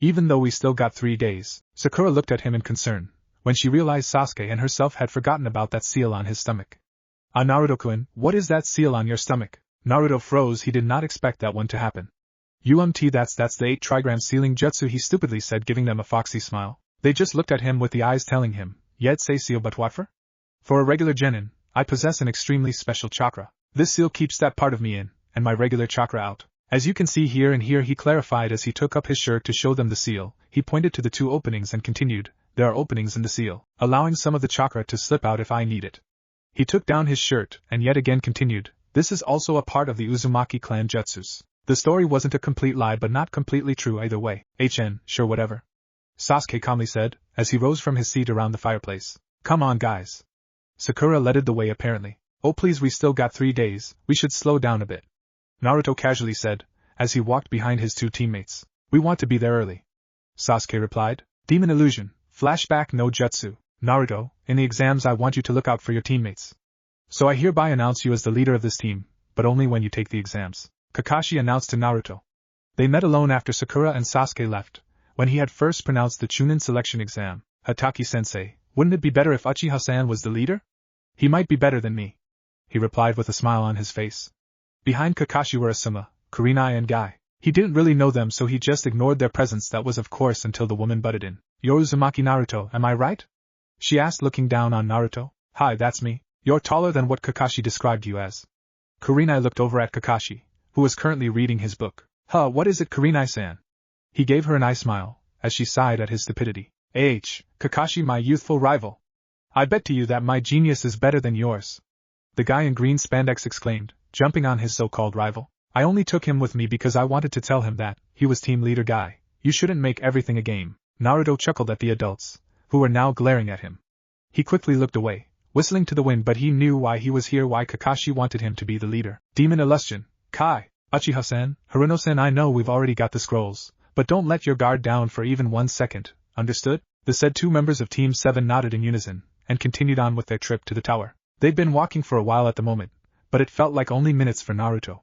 Even though we still got 3 days. Sakura looked at him in concern, when she realized Sasuke and herself had forgotten about that seal on his stomach. Naruto-kun, what is that seal on your stomach? Naruto froze. He did not expect that one to happen. That's the 8 trigram sealing jutsu, he stupidly said, giving them a foxy smile. They just looked at him with the eyes telling him, Yet say seal, but what for? For a regular genin, I possess an extremely special chakra. This seal keeps that part of me in, and my regular chakra out. As you can see here and here, he clarified as he took up his shirt to show them the seal. He pointed to the 2 openings and continued, there are openings in the seal, allowing some of the chakra to slip out if I need it. He took down his shirt and yet again continued, this is also a part of the Uzumaki clan jutsus. The story wasn't a complete lie but not completely true either way. Sure, whatever. Sasuke calmly said, as he rose from his seat around the fireplace. Come on guys. Sakura led the way apparently. Oh please, we still got 3 days, we should slow down a bit. Naruto casually said, as he walked behind his 2 teammates. We want to be there early. Sasuke replied. Demon illusion, flashback no jutsu. Naruto, in the exams I want you to look out for your teammates. So I hereby announce you as the leader of this team, but only when you take the exams. Kakashi announced to Naruto. They met alone after Sakura and Sasuke left, when he had first pronounced the Chunin selection exam. Hataki-sensei, wouldn't it be better if Uchiha-san was the leader? He might be better than me, he replied with a smile on his face. Behind Kakashi were Asuma, Kurenai and Guy. He didn't really know them so he just ignored their presence, that was of course until the woman butted in. You're Uzumaki Naruto, am I right? She asked looking down on Naruto. Hi, that's me. You're taller than what Kakashi described you as. Kurenai looked over at Kakashi, who was currently reading his book. What is it, Kurenai-san? He gave her an eye smile, as she sighed at his stupidity. Kakashi, my youthful rival. I bet to you that my genius is better than yours. The guy in green spandex exclaimed, jumping on his so-called rival. I only took him with me because I wanted to tell him that he was team leader guy. You shouldn't make everything a game. Naruto chuckled at the adults, who were now glaring at him. He quickly looked away, whistling to the wind, but he knew why he was here, why Kakashi wanted him to be the leader. Demon Illusion, Kai, Uchiha-san, Haruno-san, I know we've already got the scrolls, but don't let your guard down for even 1 second, understood? The said 2 members of Team 7 nodded in unison, and continued on with their trip to the tower. They'd been walking for a while at the moment, but it felt like only minutes for Naruto.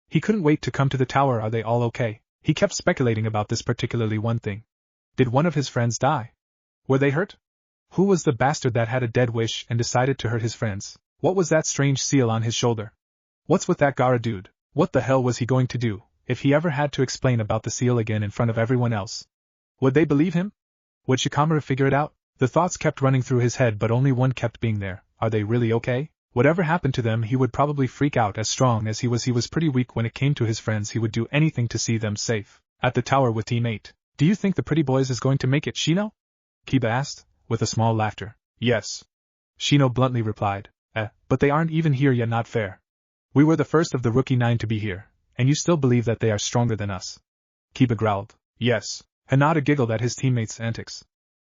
He couldn't wait to come to the tower. Are they all okay? He kept speculating about this, particularly one thing. Did one of his friends die? Were they hurt? Who was the bastard that had a dead wish and decided to hurt his friends? What was that strange seal on his shoulder? What's with that Gaara dude? What the hell was he going to do, if he ever had to explain about the seal again in front of everyone else? Would they believe him? Would Shikamaru figure it out? The thoughts kept running through his head, but only one kept being there. Are they really okay? Whatever happened to them, he would probably freak out. As strong as he was pretty weak when it came to his friends. He would do anything to see them safe. At the tower with Team 8. Do you think the pretty boys is going to make it, Shino? Kiba asked, with a small laughter. Yes. Shino bluntly replied. But they aren't even here yet, not fair. We were the first of the rookie 9 to be here, and you still believe that they are stronger than us? Kiba growled. Yes. Hinata giggled at his teammates' antics.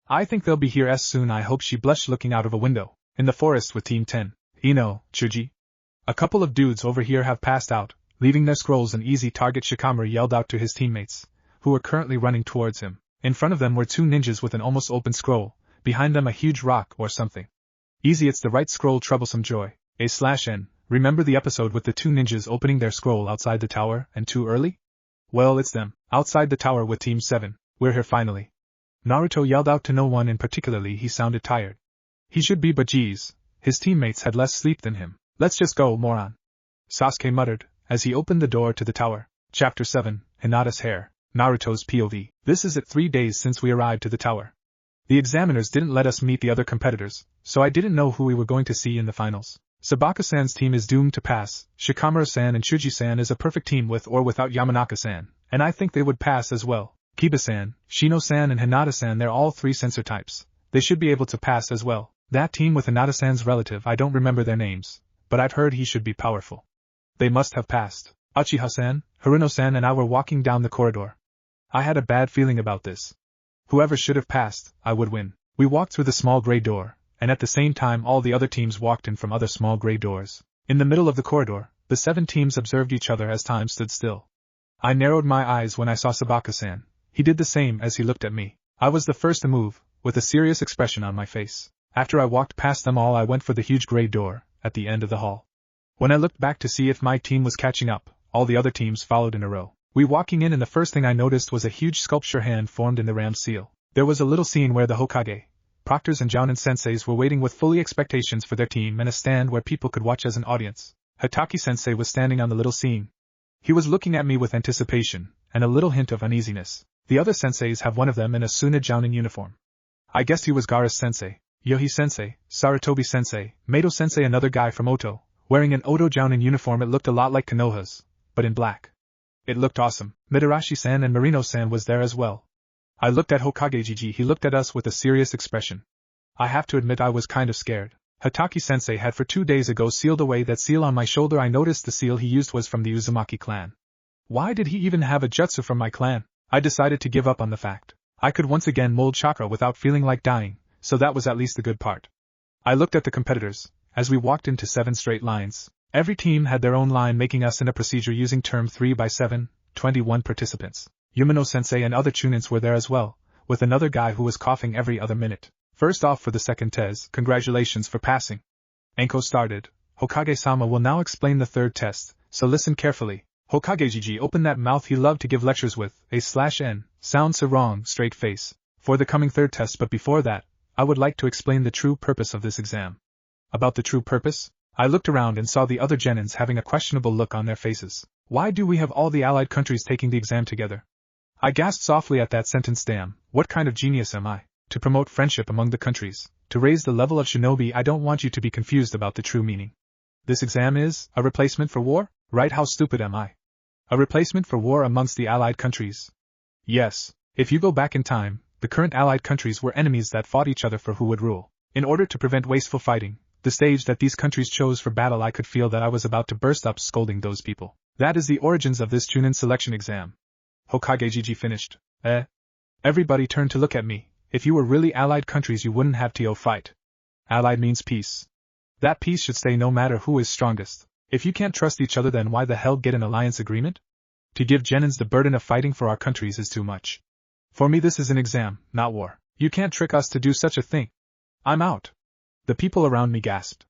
I think they'll be here as soon. I hope, she blushed, looking out of a window. In the forest with Team 10. Chuji. A couple of dudes over here have passed out, leaving their scrolls an easy target, Shikamaru yelled out to his teammates, who were currently running towards him. In front of them were 2 ninjas with an almost open scroll, behind them a huge rock or something. Easy, it's the right scroll, troublesome joy. A/N. Remember the episode with the 2 ninjas opening their scroll outside the tower, and too early? Well, it's them, outside the tower with Team 7. We're here finally. Naruto yelled out to no one in particularly. He sounded tired. He should be, but geez, his teammates had less sleep than him. Let's just go, moron. Sasuke muttered, as he opened the door to the tower. Chapter 7, Hinata's hair. Naruto's POV. This is it, 3 days since we arrived to the tower. The examiners didn't let us meet the other competitors, so I didn't know who we were going to see in the finals. Sabaka-san's team is doomed to pass. Shikamaru-san and Chuji-san is a perfect team with or without Yamanaka-san, and I think they would pass as well. Kiba-san, Shino-san and Hinata-san, they're all 3 sensor types. They should be able to pass as well. That team with Hinata-san's relative, I don't remember their names, but I've heard he should be powerful. They must have passed. Uchiha-san, Haruno-san and I were walking down the corridor. I had a bad feeling about this. Whoever should have passed, I would win. We walked through the small gray door, and at the same time all the other teams walked in from other small gray doors. In the middle of the corridor, the 7 teams observed each other as time stood still. I narrowed my eyes when I saw Sabaka-san. He did the same as he looked at me. I was the first to move, with a serious expression on my face. After I walked past them all, I went for the huge gray door, at the end of the hall. When I looked back to see if my team was catching up, all the other teams followed in a row. We walking in, and the first thing I noticed was a huge sculpture hand formed in the ram's seal. There was a little scene where the Hokage, proctors and Jounin senseis were waiting with fully expectations for their team, and a stand where people could watch as an audience. Hataki-sensei was standing on the little scene. He was looking at me with anticipation, and a little hint of uneasiness. The other senseis have one of them in a Suna Jounin uniform. I guessed he was Gaara's sensei. Yohi-sensei, Sarutobi-sensei, Mato-sensei, another guy from Oto, wearing an Oto Jounin uniform. It looked a lot like Konoha's, but in black. It looked awesome. Midarashi-san and Marino-san was there as well. I looked at Hokage Gigi. He looked at us with a serious expression. I have to admit I was kind of scared. Hataki-sensei had for 2 days ago sealed away that seal on my shoulder. I noticed the seal he used was from the Uzumaki clan. Why did he even have a jutsu from my clan? I decided to give up on the fact. I could once again mold chakra without feeling like dying, so that was at least the good part. I looked at the competitors, as we walked into 7 straight lines. Every team had their own line, making us in a procedure using term 3x7, 21 participants. Yumino-sensei and other Chunins were there as well, with another guy who was coughing every other minute. First off, for the second test, congratulations for passing. Anko started. Hokage-sama will now explain the third test, so listen carefully. Hokage Gigi opened that mouth he loved to give lectures with, A/N, sound so wrong, straight face, for the coming third test. But before that, I would like to explain the true purpose of this exam. About the true purpose? I looked around and saw the other genins having a questionable look on their faces. Why do we have all the allied countries taking the exam together? I gasped softly at that sentence. Damn, what kind of genius am I? to promote friendship among the countries, to raise the level of shinobi. I don't want you to be confused about the true meaning. This exam is a replacement for war? Right, how stupid am I? A replacement for war amongst the allied countries? Yes, if you go back in time, the current allied countries were enemies that fought each other for who would rule. In order to prevent wasteful fighting, the stage that these countries chose for battle, I could feel that I was about to burst up scolding those people. That is the origins of this Chunin selection exam. Hokage Gigi finished. Everybody turned to look at me. If you were really allied countries, you wouldn't have to fight. Allied means peace. That peace should stay no matter who is strongest. If you can't trust each other, then why the hell get an alliance agreement? To give Genins the burden of fighting for our countries is too much. For me, this is an exam, not war. You can't trick us to do such a thing. I'm out. The people around me gasped.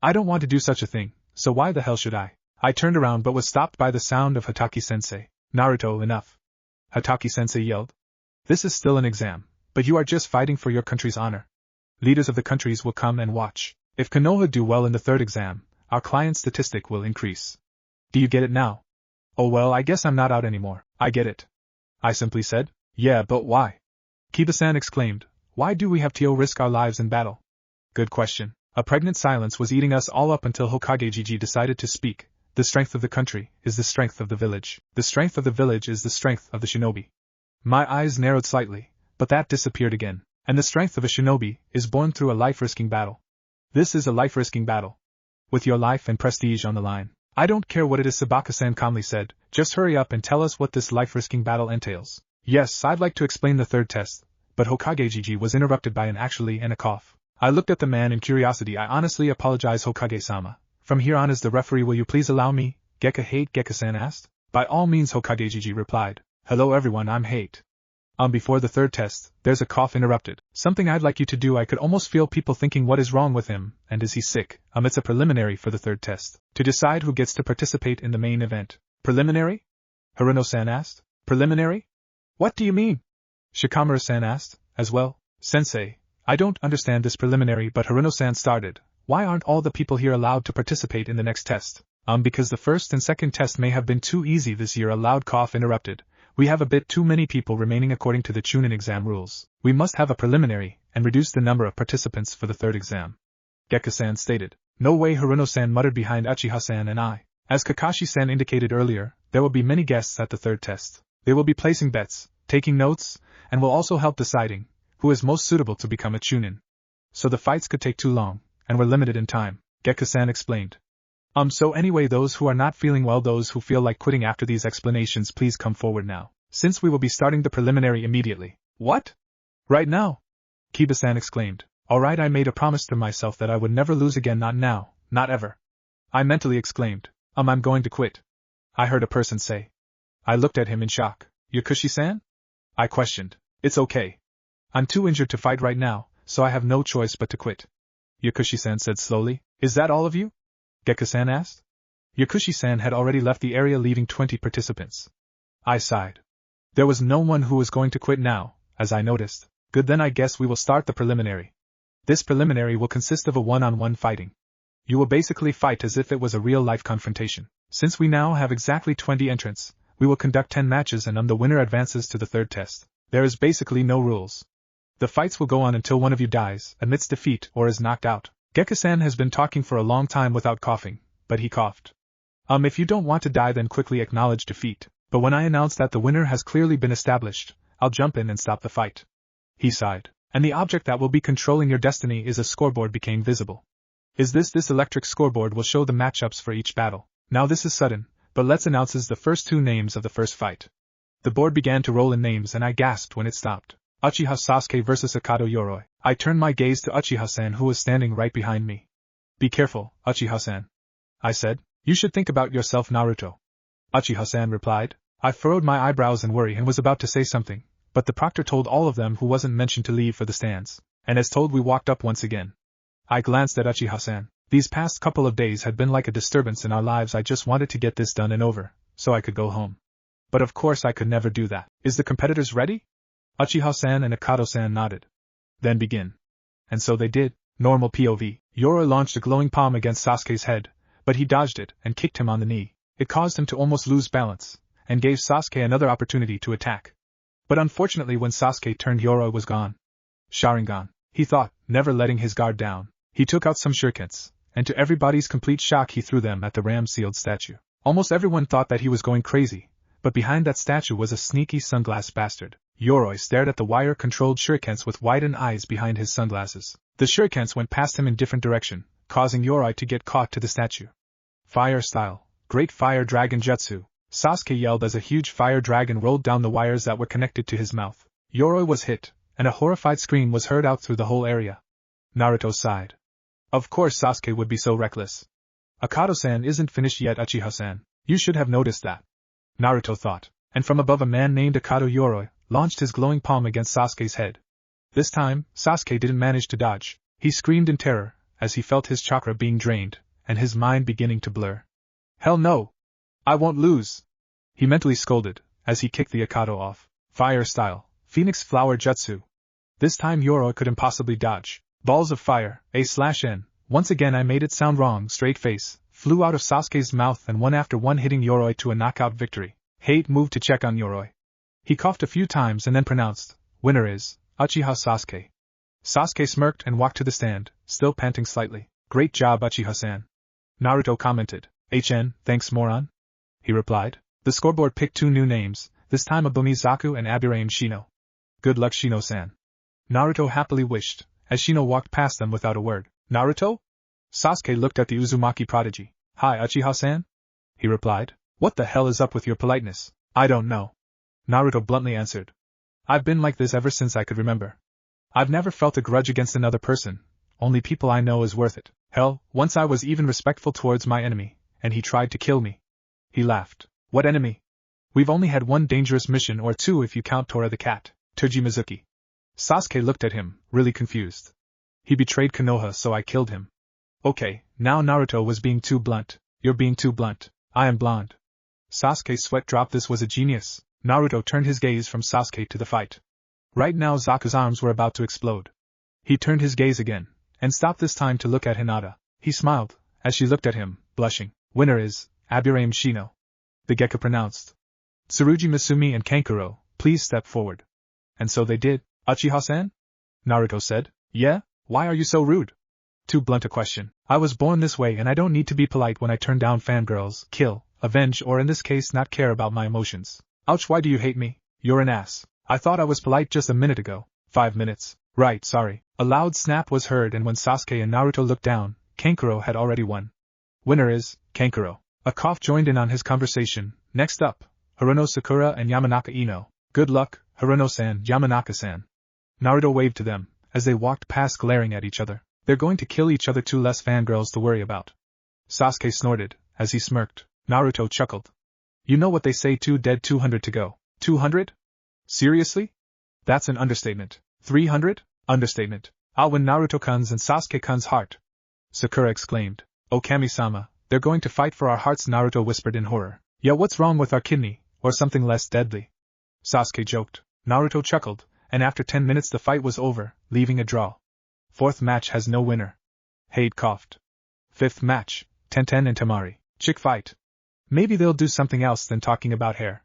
I don't want to do such a thing, so why the hell should I? I turned around but was stopped by the sound of Hataki-sensei. Naruto, enough. Hataki-sensei yelled. This is still an exam, but you are just fighting for your country's honor. Leaders of the countries will come and watch. If Konoha do well in the third exam, our client statistic will increase. Do you get it now? Oh well, I guess I'm not out anymore. I get it. I simply said. Yeah, but why? Kiba-san exclaimed. Why do we have to risk our lives in battle? Good question. A pregnant silence was eating us all up until Hokage Gigi decided to speak. The strength of the country is the strength of the village. The strength of the village is the strength of the shinobi. My eyes narrowed slightly, but that disappeared again. And the strength of a shinobi is born through a life-risking battle. This is a life-risking battle. With your life and prestige on the line. I don't care what it is, Sabaka-san calmly said, just hurry up and tell us what this life-risking battle entails. Yes, I'd like to explain the third test, but Hokage Gigi was interrupted by an actually and a cough. I looked at the man in curiosity. I honestly apologize, Hokage-sama. From here on as the referee, will you please allow me? Gekka-san asked. By all means, Hokage Gigi replied. Hello everyone, I'm Hate. Before the third test, there's a cough interrupted. Something I'd like you to do. I could almost feel people thinking, what is wrong with him, and is he sick? It's a preliminary for the third test, to decide who gets to participate in the main event. Preliminary? Haruno-san asked. Preliminary? What do you mean? Shikamaru-san asked, as well. Sensei, I don't understand this preliminary, but Haruno-san started. Why aren't all the people here allowed to participate in the next test? Because the first and second test may have been too easy this year. A loud cough interrupted. We have a bit too many people remaining according to the Chunin exam rules. We must have a preliminary, and reduce the number of participants for the third exam. Gekka-san stated. No way, Haruno-san muttered behind Uchiha-san and I. As Kakashi-san indicated earlier, there will be many guests at the third test. They will be placing bets, taking notes, and will also help deciding who is most suitable to become a Chunin. So the fights could take too long, and we're limited in time, Gekka-san explained. So anyway, those who are not feeling well, those who feel like quitting after these explanations, please come forward now, since we will be starting the preliminary immediately. What? Right now? Kiba-san exclaimed. Alright, I made a promise to myself that I would never lose again, not now, not ever. I mentally exclaimed. I'm going to quit. I heard a person say. I looked at him in shock. Yakushi-san? I questioned. It's okay. I'm too injured to fight right now, so I have no choice but to quit. Yakushi-san said slowly. Is that all of you? Gekka-san asked. Yakushi-san had already left the area, leaving 20 participants. I sighed. There was no one who was going to quit now, as I noticed. Good, then I guess we will start the preliminary. This preliminary will consist of a one-on-one fighting. You will basically fight as if it was a real-life confrontation. Since we now have exactly 20 entrants, we will conduct 10 matches and the winner advances to the third test. There is basically no rules. The fights will go on until one of you dies, admits defeat, or is knocked out. Gekka-san has been talking for a long time without coughing, but he coughed. If you don't want to die, then quickly acknowledge defeat. But when I announce that the winner has clearly been established, I'll jump in and stop the fight. He sighed. And the object that will be controlling your destiny is a scoreboard became visible. Is this electric scoreboard will show the matchups for each battle. Now this is sudden, but let's announce the first two names of the first fight. The board began to roll in names and I gasped when it stopped. Uchiha Sasuke vs Akato Yoroi. I turned my gaze to Uchiha-san, who was standing right behind me. Be careful, Uchiha-san, I said. You should think about yourself, Naruto. Uchiha-san replied. I furrowed my eyebrows in worry and was about to say something, but the proctor told all of them who wasn't mentioned to leave for the stands, and as told we walked up once again. I glanced at Uchiha-san. These past couple of days had been like a disturbance in our lives. I just wanted to get this done and over, so I could go home. But of course I could never do that. Is the competitors ready? Uchiha-san and Akato-san nodded. Then begin. And so they did. Normal POV. Yoroi launched a glowing palm against Sasuke's head, but he dodged it and kicked him on the knee. It caused him to almost lose balance, and gave Sasuke another opportunity to attack. But unfortunately when Sasuke turned, Yoroi was gone. Sharingan, he thought, never letting his guard down. He took out some shurikens, and to everybody's complete shock he threw them at the ram-sealed statue. Almost everyone thought that he was going crazy, but behind that statue was a sneaky sunglass bastard. Yoroi stared at the wire-controlled shurikens with widened eyes behind his sunglasses. The shurikens went past him in different direction, causing Yoroi to get caught to the statue. Fire style, great fire dragon jutsu, Sasuke yelled as a huge fire dragon rolled down the wires that were connected to his mouth. Yoroi was hit, and a horrified scream was heard out through the whole area. Naruto sighed. Of course Sasuke would be so reckless. Akato-san isn't finished yet, Uchiha-san. You should have noticed that. Naruto thought, and from above a man named Akato Yoroi launched his glowing palm against Sasuke's head. This time, Sasuke didn't manage to dodge. He screamed in terror, as he felt his chakra being drained, and his mind beginning to blur. Hell no! I won't lose! He mentally scolded, as he kicked the Akato off. Fire style, Phoenix Flower Jutsu. This time Yoroi could impossibly dodge. Balls of fire, A/N. Once again I made it sound wrong, straight face, flew out of Sasuke's mouth and one after one hitting Yoroi to a knockout victory. Hate moved to check on Yoroi. He coughed a few times and then pronounced, winner is, Uchiha Sasuke. Sasuke smirked and walked to the stand, still panting slightly. Great job, Uchiha-san. Naruto commented. HN, thanks moron? He replied. The scoreboard picked 2 new names, this time Abomizaku and Aburaim Shino. Good luck, Shino-san. Naruto happily wished, as Shino walked past them without a word. Naruto? Sasuke looked at the Uzumaki prodigy. Hi, Uchiha-san? He replied. What the hell is up with your politeness? I don't know. Naruto bluntly answered. I've been like this ever since I could remember. I've never felt a grudge against another person, only people I know is worth it. Hell, once I was even respectful towards my enemy, and he tried to kill me. He laughed. What enemy? We've only had one dangerous mission or 2 if you count Tora the cat, Turji Mizuki. Sasuke looked at him, really confused. He betrayed Konoha, so I killed him. Okay, now Naruto was being too blunt. You're being too blunt. I am blonde. Sasuke's sweat dropped. This was a genius. Naruto turned his gaze from Sasuke to the fight. Right now Zaku's arms were about to explode. He turned his gaze again, and stopped this time to look at Hinata. He smiled, as she looked at him, blushing. Winner is, Aburaim Shino. The Gekka pronounced. Tsurugi Misumi and Kankuro, please step forward. And so they did. Uchiha-san? Naruto said. Yeah? Why are you so rude? Too blunt a question. I was born this way and I don't need to be polite when I turn down fangirls, kill, avenge or in this case not care about my emotions. Ouch, why do you hate me? You're an ass. I thought I was polite just a minute ago. 5 minutes. Right, sorry. A loud snap was heard and when Sasuke and Naruto looked down, Kankuro had already won. Winner is, Kankuro. A cough joined in on his conversation. Next up, Haruno Sakura and Yamanaka Ino. Good luck, Haruno-san, Yamanaka-san. Naruto waved to them, as they walked past glaring at each other. They're going to kill each other, 2 less fangirls to worry about. Sasuke snorted, as he smirked. Naruto chuckled. You know what they say, 2 dead 200 to go. 200? Seriously? That's an understatement. 300? Understatement. I'll win Naruto-kun's and Sasuke-kun's heart. Sakura exclaimed. Oh Kami-sama, they're going to fight for our hearts, Naruto whispered in horror. Yeah, what's wrong with our kidney, or something less deadly? Sasuke joked. Naruto chuckled, and after 10 minutes the fight was over, leaving a draw. 4th match has no winner. Hade coughed. 5th match, Tenten and Temari. Chick fight. Maybe they'll do something else than talking about hair.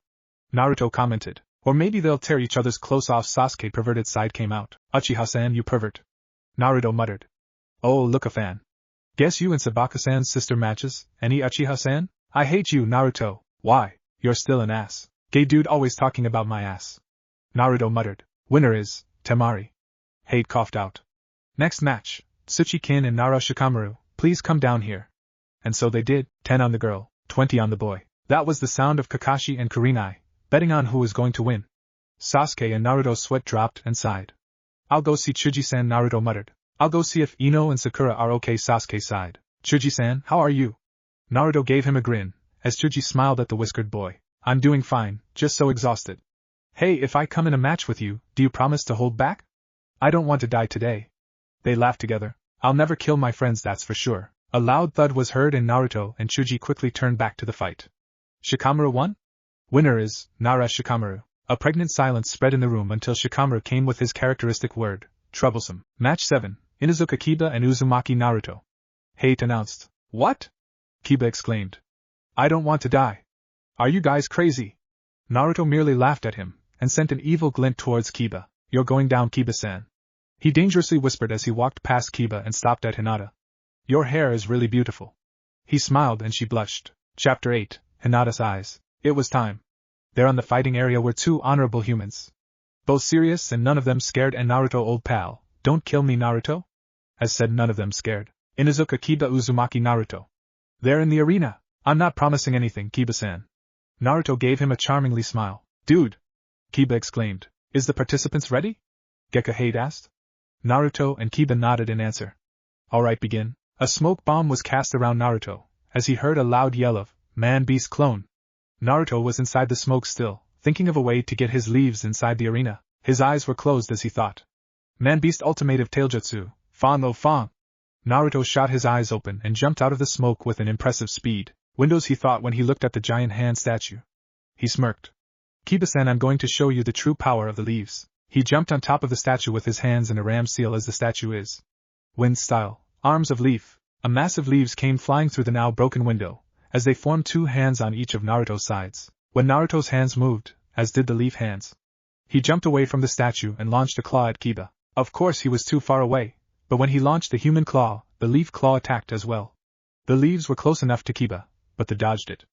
Naruto commented. Or maybe they'll tear each other's clothes off. Sasuke's perverted side came out. Uchiha-san, you pervert. Naruto muttered. Oh, look a fan. Guess you and Sabaka-san's sister matches, any Uchiha-san? I hate you, Naruto. Why? You're still an ass. Gay dude always talking about my ass. Naruto muttered. Winner is, Temari. Hade coughed out. Next match, Tsuchi-kin and Nara Shikamaru, please come down here. And so they did, 10 on the girl, 20 on the boy. That was the sound of Kakashi and Kurenai, betting on who was going to win. Sasuke and Naruto's sweat dropped and sighed. I'll go see Tsuji-san, Naruto muttered. I'll go see if Ino and Sakura are okay, Sasuke sighed. Tsuji-san, how are you? Naruto gave him a grin, as Tsuji smiled at the whiskered boy. I'm doing fine, just so exhausted. Hey, if I come in a match with you, do you promise to hold back? I don't want to die today. They laughed together. I'll never kill my friends, that's for sure. A loud thud was heard and Naruto and Tsuji quickly turned back to the fight. Shikamaru won? Winner is, Nara Shikamaru. A pregnant silence spread in the room until Shikamaru came with his characteristic word, troublesome. Match 7, Inuzuka Kiba and Uzumaki Naruto. Hate announced. What? Kiba exclaimed. I don't want to die. Are you guys crazy? Naruto merely laughed at him, and sent an evil glint towards Kiba. You're going down, Kiba-san. He dangerously whispered as he walked past Kiba and stopped at Hinata. Your hair is really beautiful. He smiled and she blushed. Chapter 8, Hinata's Eyes. It was time. There on the fighting area were two honorable humans. Both serious and none of them scared, and Naruto, old pal, don't kill me Naruto? As said, none of them scared. Inuzuka Kiba Uzumaki Naruto. There in the arena. I'm not promising anything, Kiba-san. Naruto gave him a charmingly smile. Dude! Kiba exclaimed. Is the participants ready? Gekka Hate asked. Naruto and Kiba nodded in answer. Alright, begin. A smoke bomb was cast around Naruto, as he heard a loud yell of, Man-Beast clone. Naruto was inside the smoke still, thinking of a way to get his leaves inside the arena. His eyes were closed as he thought. Man-Beast Ultimative Taijutsu, Fan Lo Fang. Naruto shot his eyes open and jumped out of the smoke with an impressive speed. Windows, he thought when he looked at the giant hand statue. He smirked. Kiba-san, I'm going to show you the true power of the leaves. He jumped on top of the statue with his hands in a ram seal as the statue is. Wind style. Arms of leaf. A mass of leaves came flying through the now broken window, as they formed two hands on each of Naruto's sides. When Naruto's hands moved, as did the leaf hands, he jumped away from the statue and launched a claw at Kiba. Of course he was too far away, but when he launched the human claw, the leaf claw attacked as well. The leaves were close enough to Kiba, but they dodged it.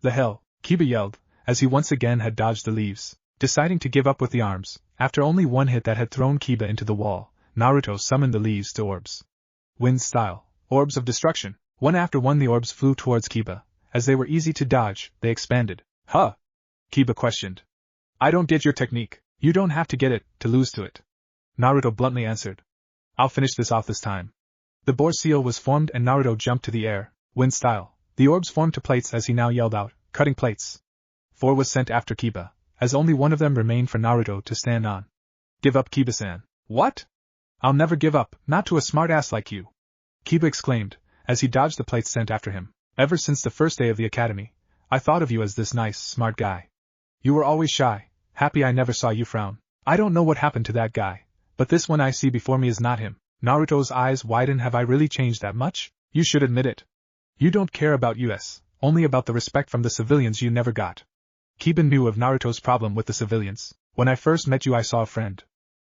The hell, Kiba yelled, as he once again had dodged the leaves. Deciding to give up with the arms, after only one hit that had thrown Kiba into the wall, Naruto summoned the leaves to orbs. Wind style. Orbs of destruction. One after one the orbs flew towards Kiba. As they were easy to dodge, they expanded. Huh? Kiba questioned. I don't get your technique. You don't have to get it to lose to it. Naruto bluntly answered. I'll finish this off this time. The boar seal was formed and Naruto jumped to the air. Wind style. The orbs formed to plates as he now yelled out, cutting plates. 4 was sent after Kiba, as only one of them remained for Naruto to stand on. Give up, Kiba-san. What? I'll never give up, not to a smart-ass like you. Kiba exclaimed, as he dodged the plates sent after him. Ever since the first day of the academy, I thought of you as this nice, smart guy. You were always shy, happy I never saw you frown. I don't know what happened to that guy, but this one I see before me is not him. Naruto's eyes widened. Have I really changed that much? You should admit it. You don't care about us, only about the respect from the civilians you never got. Kiba knew of Naruto's problem with the civilians. When I first met you I saw a friend.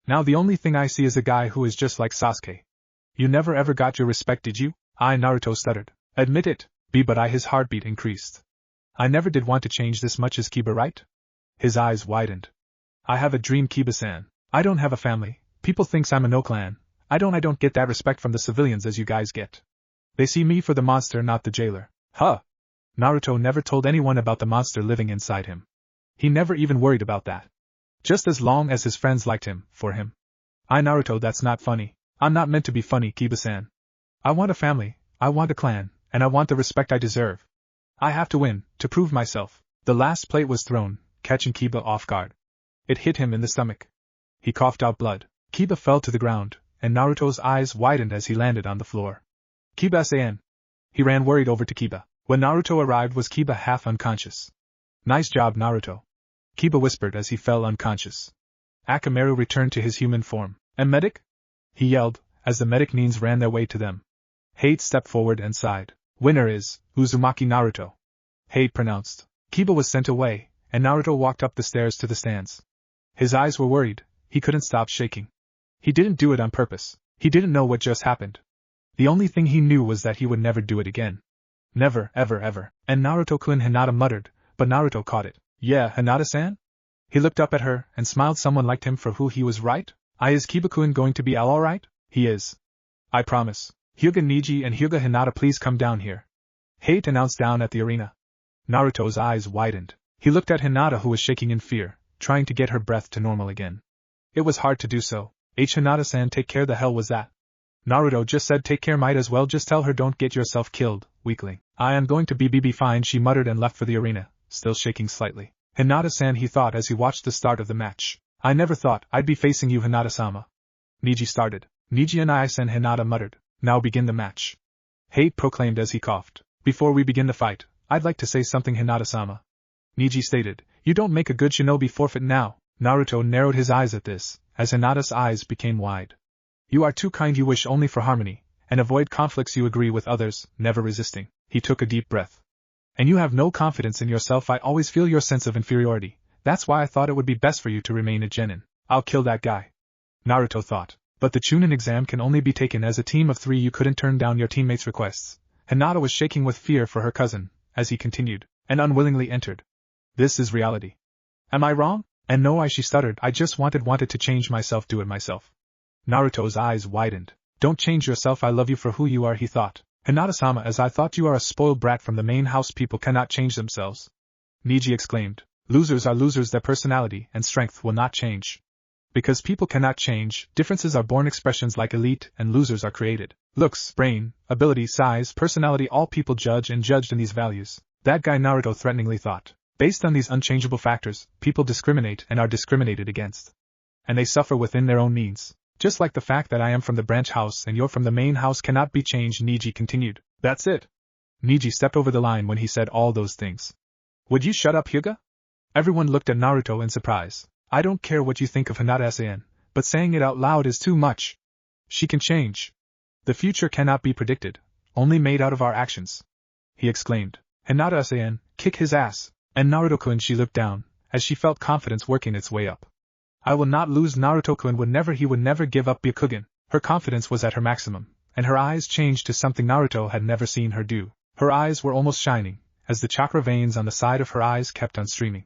Now the only thing I see is a guy who is just like Sasuke. You never ever got your respect, did you? Naruto stuttered. Admit it, but his heartbeat increased. I never did want to change this much, is Kiba right? His eyes widened. I have a dream, Kiba-san. I don't have a family. People thinks I'm a no-clan. I don't get that respect from the civilians as you guys get. They see me for the monster, not the jailer. Huh? Naruto never told anyone about the monster living inside him. He never even worried about that. Just as long as his friends liked him, for him. Naruto, that's not funny. I'm not meant to be funny, Kiba-san. I want a family, I want a clan, and I want the respect I deserve. I have to win, to prove myself. The last plate was thrown, catching Kiba off guard. It hit him in the stomach. He coughed out blood. Kiba fell to the ground, and Naruto's eyes widened as he landed on the floor. Kiba-san. He ran worried over to Kiba. When Naruto arrived was Kiba half unconscious. Nice job, Naruto. Kiba whispered as he fell unconscious. Akamaru returned to his human form. And medic? He yelled, as the medic nines ran their way to them. Hate stepped forward and sighed. Winner is Uzumaki Naruto. Hate pronounced. Kiba was sent away, and Naruto walked up the stairs to the stands. His eyes were worried, he couldn't stop shaking. He didn't do it on purpose, he didn't know what just happened. The only thing he knew was that he would never do it again. Never, ever, ever. And Naruto-kun, Hinata muttered, but Naruto caught it. Yeah, Hinata-san? He looked up at her and smiled. Someone liked him for who he was, right? Is Kiba-kun going to be all right? He is. I promise. Hyuga Neji and Hyuga Hinata, please come down here. Hate announced down at the arena. Naruto's eyes widened. He looked at Hinata, who was shaking in fear, trying to get her breath to normal again. It was hard to do so. Hinata-san, take care. The hell was that? Naruto just said take care, might as well just tell her don't get yourself killed, weakling. I am going to be fine, she muttered and left for the arena, still shaking slightly. Hinata-san, he thought as he watched the start of the match. I never thought I'd be facing you, Hinata-sama. Neji started. Neji and I-san, Hinata muttered. Now begin the match. Hate proclaimed as he coughed. Before we begin the fight, I'd like to say something, Hinata-sama. Neji stated. You don't make a good shinobi, forfeit now. Naruto narrowed his eyes at this, as Hinata's eyes became wide. You are too kind, you wish only for harmony, and avoid conflicts, you agree with others, never resisting. He took a deep breath. And you have no confidence in yourself, I always feel your sense of inferiority, that's why I thought it would be best for you to remain a genin. I'll kill that guy. Naruto thought. But the Chunin exam can only be taken as a team of 3. You couldn't turn down your teammates' requests. Hinata was shaking with fear for her cousin, as he continued, and unwillingly entered. This is reality. Am I wrong? And no, she stuttered. I just wanted to change myself, do it myself. Naruto's eyes widened. Don't change yourself, I love you for who you are, he thought. Hinata-sama, as I thought you are a spoiled brat from the main house. People cannot change themselves. Neji exclaimed. Losers are losers, their personality and strength will not change. Because people cannot change, differences are born, expressions like elite and losers are created. Looks, brain, ability, size, personality, all people judge and judged in these values. That guy, Naruto threateningly thought. Based on these unchangeable factors, people discriminate and are discriminated against. And they suffer within their own means. Just like the fact that I am from the branch house and you're from the main house cannot be changed, Neji continued. That's it. Neji stepped over the line when he said all those things. Would you shut up, Hyuga? Everyone looked at Naruto in surprise. I don't care what you think of Hinata-san, but saying it out loud is too much. She can change. The future cannot be predicted, only made out of our actions. He exclaimed. Hinata-san, kick his ass. And Naruto-kun, she looked down, as she felt confidence working its way up. I will not lose. Naruto-kun would never give up Byakugan. Her confidence was at her maximum, and her eyes changed to something Naruto had never seen her do. Her eyes were almost shining, as the chakra veins on the side of her eyes kept on streaming.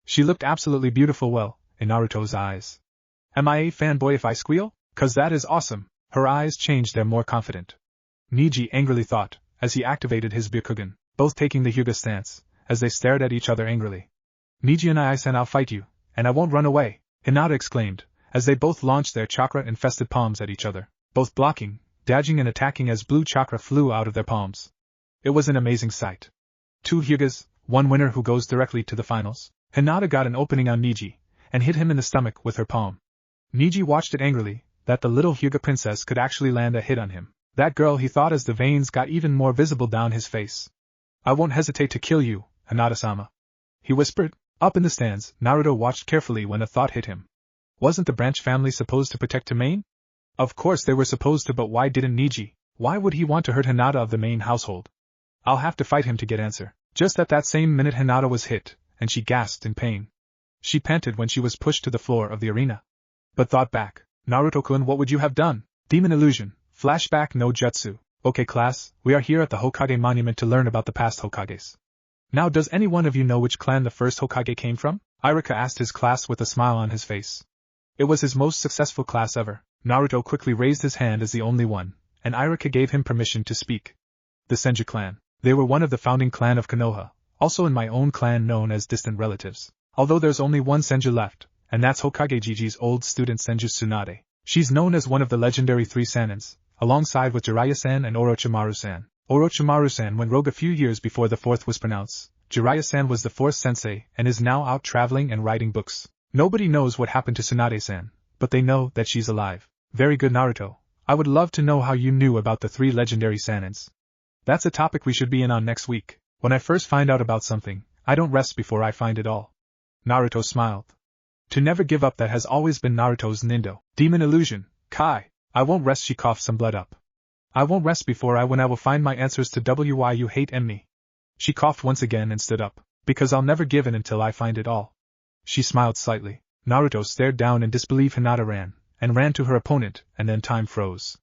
She looked absolutely beautiful, in Naruto's eyes. Am I a fanboy if I squeal? 'Cause that is awesome. Her eyes changed, they're more confident. Neji angrily thought, as he activated his Byakugan, both taking the Hyuga stance, as they stared at each other angrily. Neji and I'll fight you, and I won't run away, Hinata exclaimed, as they both launched their chakra-infested palms at each other, both blocking, dodging and attacking as blue chakra flew out of their palms. It was an amazing sight. 2 Hyugas, 1 winner who goes directly to the finals. Hinata got an opening on Neji, and hit him in the stomach with her palm. Neji watched it angrily, that the little Hyuga princess could actually land a hit on him. That girl, he thought as the veins got even more visible down his face. I won't hesitate to kill you, Hinata-sama. He whispered. Up in the stands, Naruto watched carefully when a thought hit him. Wasn't the branch family supposed to protect her main? Of course they were supposed to, but why didn't Neji? Why would he want to hurt Hinata of the main household? I'll have to fight him to get answer. Just at that same minute Hinata was hit, and she gasped in pain. She panted when she was pushed to the floor of the arena. But thought back. Naruto-kun, what would you have done? Demon illusion. Flashback no jutsu. Okay class, we are here at the Hokage monument to learn about the past Hokages. Now does any one of you know which clan the first Hokage came from? Irika asked his class with a smile on his face. It was his most successful class ever. Naruto quickly raised his hand as the only one, and Irika gave him permission to speak. The Senju clan. They were one of the founding clan of Konoha, also in my own clan known as distant relatives. Although there's only one Senju left, and that's Hokage Gigi's old student Senju Tsunade. She's known as one of the legendary 3 Sanins, alongside with Jiraiya-san and Orochimaru-san. Orochimaru-san went rogue a few years before the 4th was pronounced. Jiraiya-san was the 4th sensei and is now out traveling and writing books. Nobody knows what happened to Tsunade-san, but they know that she's alive. Very good Naruto. I would love to know how you knew about the 3 legendary Sanins. That's a topic we should be in on next week. When I first find out about something, I don't rest before I find it all. Naruto smiled. To never give up, that has always been Naruto's nindo. Demon illusion. Kai. I won't rest, she coughed some blood up. I won't rest before I will find my answers to why you hate me. She coughed once again and stood up. Because I'll never give in until I find it all. She smiled slightly. Naruto stared down in disbelief. Hinata ran to her opponent, and then time froze.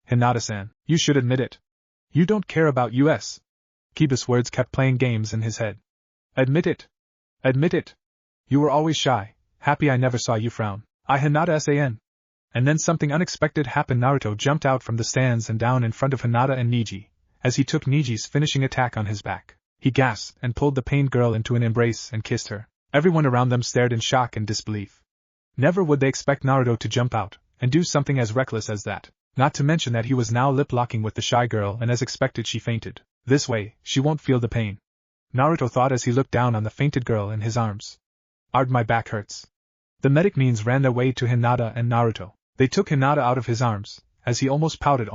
Hinata-san, you should admit it. You don't care about us. Kiba's words kept playing games in his head. Admit it. Admit it. You were always shy. Happy I never saw you frown. Hinata-san. And then something unexpected happened. Naruto jumped out from the stands and down in front of Hinata and Neji, as he took Neji's finishing attack on his back. He gasped and pulled the pained girl into an embrace and kissed her. Everyone around them stared in shock and disbelief. Never would they expect Naruto to jump out and do something as reckless as that, not to mention that he was now lip-locking with the shy girl, and as expected she fainted. This way, she won't feel the pain, Naruto thought as he looked down on the fainted girl in his arms. Ard, my back hurts. The medic means ran their way to Hinata and Naruto. They took Hinata out of his arms, as he almost pouted.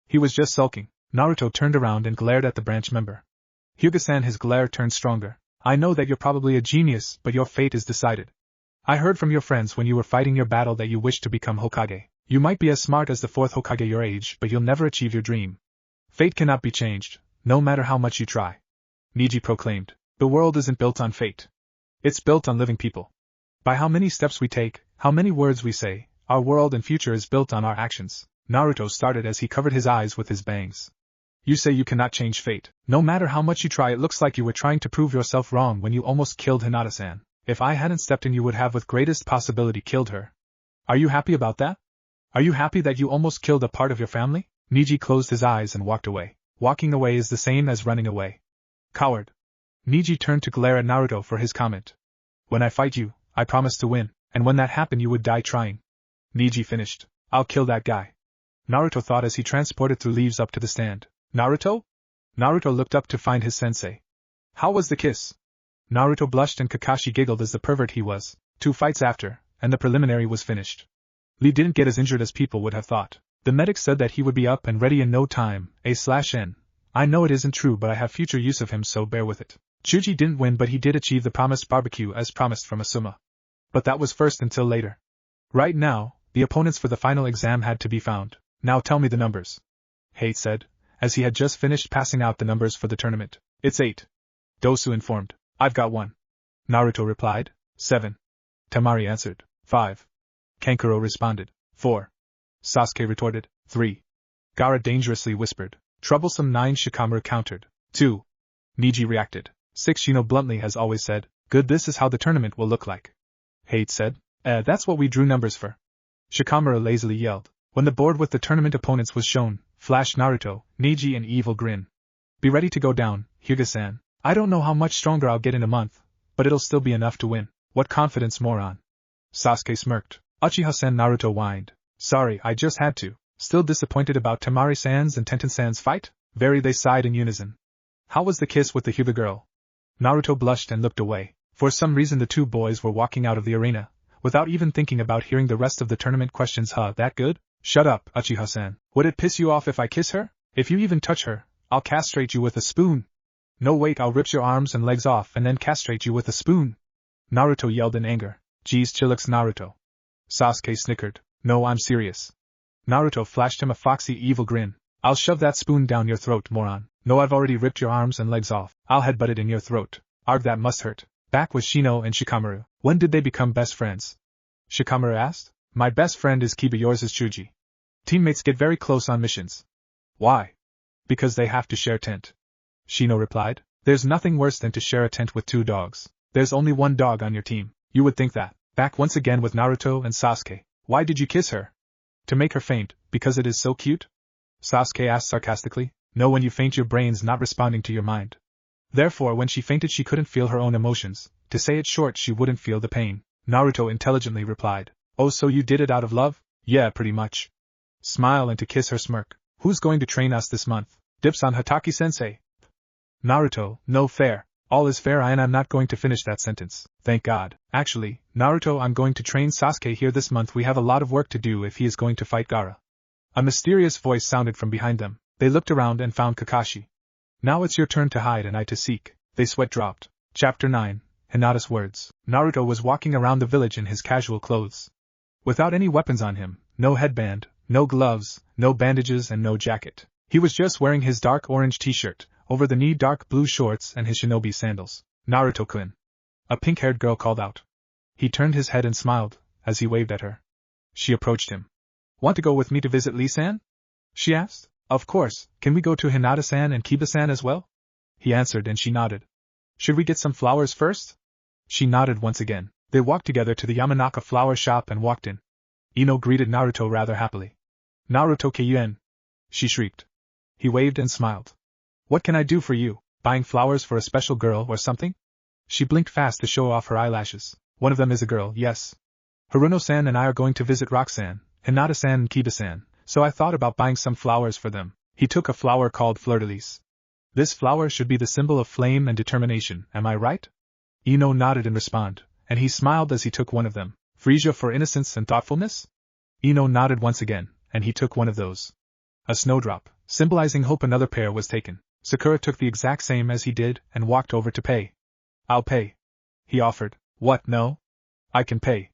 He was just sulking. Naruto turned around and glared at the branch member. Hyuga-san, his glare turned stronger. I know that you're probably a genius, but your fate is decided. I heard from your friends when you were fighting your battle that you wish to become Hokage. You might be as smart as the 4th Hokage your age, but you'll never achieve your dream. Fate cannot be changed, no matter how much you try. Neji proclaimed. The world isn't built on fate. It's built on living people. By how many steps we take, how many words we say, Our world and future is built on our actions. Naruto started as he covered his eyes with his bangs. You say you cannot change fate. No matter how much you try, it looks like you were trying to prove yourself wrong when you almost killed Hinata-san. If I hadn't stepped in, you would have with greatest possibility killed her. Are you happy about that? Are you happy that you almost killed a part of your family? Neji closed his eyes and walked away. Walking away is the same as running away. Coward. Neji turned to glare at Naruto for his comment. When I fight you, I promise to win, and when that happened you would die trying. Neji finished. I'll kill that guy. Naruto thought as he transported through leaves up to the stand. Naruto? Naruto looked up to find his sensei. How was the kiss? Naruto blushed and Kakashi giggled as the pervert he was. 2 fights after, and the preliminary was finished. Lee didn't get as injured as people would have thought. The medic said that he would be up and ready in no time. A/N. I know it isn't true, but I have future use of him, so bear with it. Chuji didn't win, but he did achieve the promised barbecue as promised from Asuma. But that was first until later. Right now, the opponents for the final exam had to be found. Now tell me the numbers. Hate said, as he had just finished passing out the numbers for the tournament. It's 8. Dosu informed. I've got 1. Naruto replied. 7. Temari answered. 5. Kankuro responded. 4. Sasuke retorted. 3. Gaara dangerously whispered. Troublesome 9. Shikamaru countered. 2. Neji reacted. 6. Shino bluntly has always said, good, this is how the tournament will look like. Hate said. That's what we drew numbers for. Shikamaru lazily yelled. When the board with the tournament opponents was shown, flashed Naruto, Neji an evil grin. Be ready to go down, Hyuga-san. I don't know how much stronger I'll get in a month, but it'll still be enough to win. What confidence, moron. Sasuke smirked. Uchiha-san. Naruto whined. Sorry, I just had to. Still disappointed about Temari-san's and Tenten-san's fight? Very, they sighed in unison. How was the kiss with the Hyuga girl? Naruto blushed and looked away. For some reason the 2 boys were walking out of the arena, without even thinking about hearing the rest of the tournament questions. That good? Shut up, Uchiha-san. Would it piss you off if I kiss her? If you even touch her, I'll castrate you with a spoon. No, wait, I'll rip your arms and legs off and then castrate you with a spoon. Naruto yelled in anger. Geez, chillax, Naruto. Sasuke snickered. No, I'm serious. Naruto flashed him a foxy evil grin. I'll shove that spoon down your throat, moron. No, I've already ripped your arms and legs off. I'll headbutt it in your throat. Arg, that must hurt. Back with Shino and Shikamaru. When did they become best friends? Shikamaru asked. My best friend is Kiba, yours is Chuji. Teammates get very close on missions. Why? Because they have to share tent. Shino replied. There's nothing worse than to share a tent with 2 dogs. There's only 1 dog on your team. You would think that. Back once again with Naruto and Sasuke. Why did you kiss her? To make her faint, because it is so cute? Sasuke asked sarcastically. No, when you faint your brain's not responding to your mind. Therefore when she fainted she couldn't feel her own emotions. To say it short, she wouldn't feel the pain. Naruto intelligently replied. Oh, so you did it out of love? Yeah, pretty much. Smile and to kiss her smirk. Who's going to train us this month? Dips on Hataki-sensei. Naruto, no fair. All is fair, and I'm not going to finish that sentence. Thank God. Actually, Naruto, I'm going to train Sasuke here this month. We have a lot of work to do if he is going to fight Gaara. A mysterious voice sounded from behind them. They looked around and found Kakashi. Now it's your turn to hide and I to seek. They sweat dropped. Chapter 9. Hinata's words. Naruto was walking around the village in his casual clothes. Without any weapons on him, no headband, no gloves, no bandages and no jacket. He was just wearing his dark orange t-shirt, over the knee dark blue shorts and his shinobi sandals. Naruto-kun. A pink-haired girl called out. He turned his head and smiled, as he waved at her. She approached him. Want to go with me to visit Lee-san? She asked. Of course, can we go to Hinata-san and Kiba-san as well? He answered and she nodded. Should we get some flowers first? She nodded once again. They walked together to the Yamanaka flower shop and walked in. Ino greeted Naruto rather happily. Naruto Kyuen! She shrieked. He waved and smiled. What can I do for you? Buying flowers for a special girl or something? She blinked fast to show off her eyelashes. One of them is a girl, yes. Haruno-san and I are going to visit Rock-san, Hinata-san and Kiba-san, so I thought about buying some flowers for them. He took a flower called fleur-de-lis. This flower should be the symbol of flame and determination, am I right? Ino nodded in response, and he smiled as he took one of them. Freesia for innocence and thoughtfulness? Ino nodded once again, and he took one of those. A snowdrop, symbolizing hope. Another pair was taken. Sakura took the exact same as he did and walked over to pay. I'll pay. He offered. What, no? I can pay.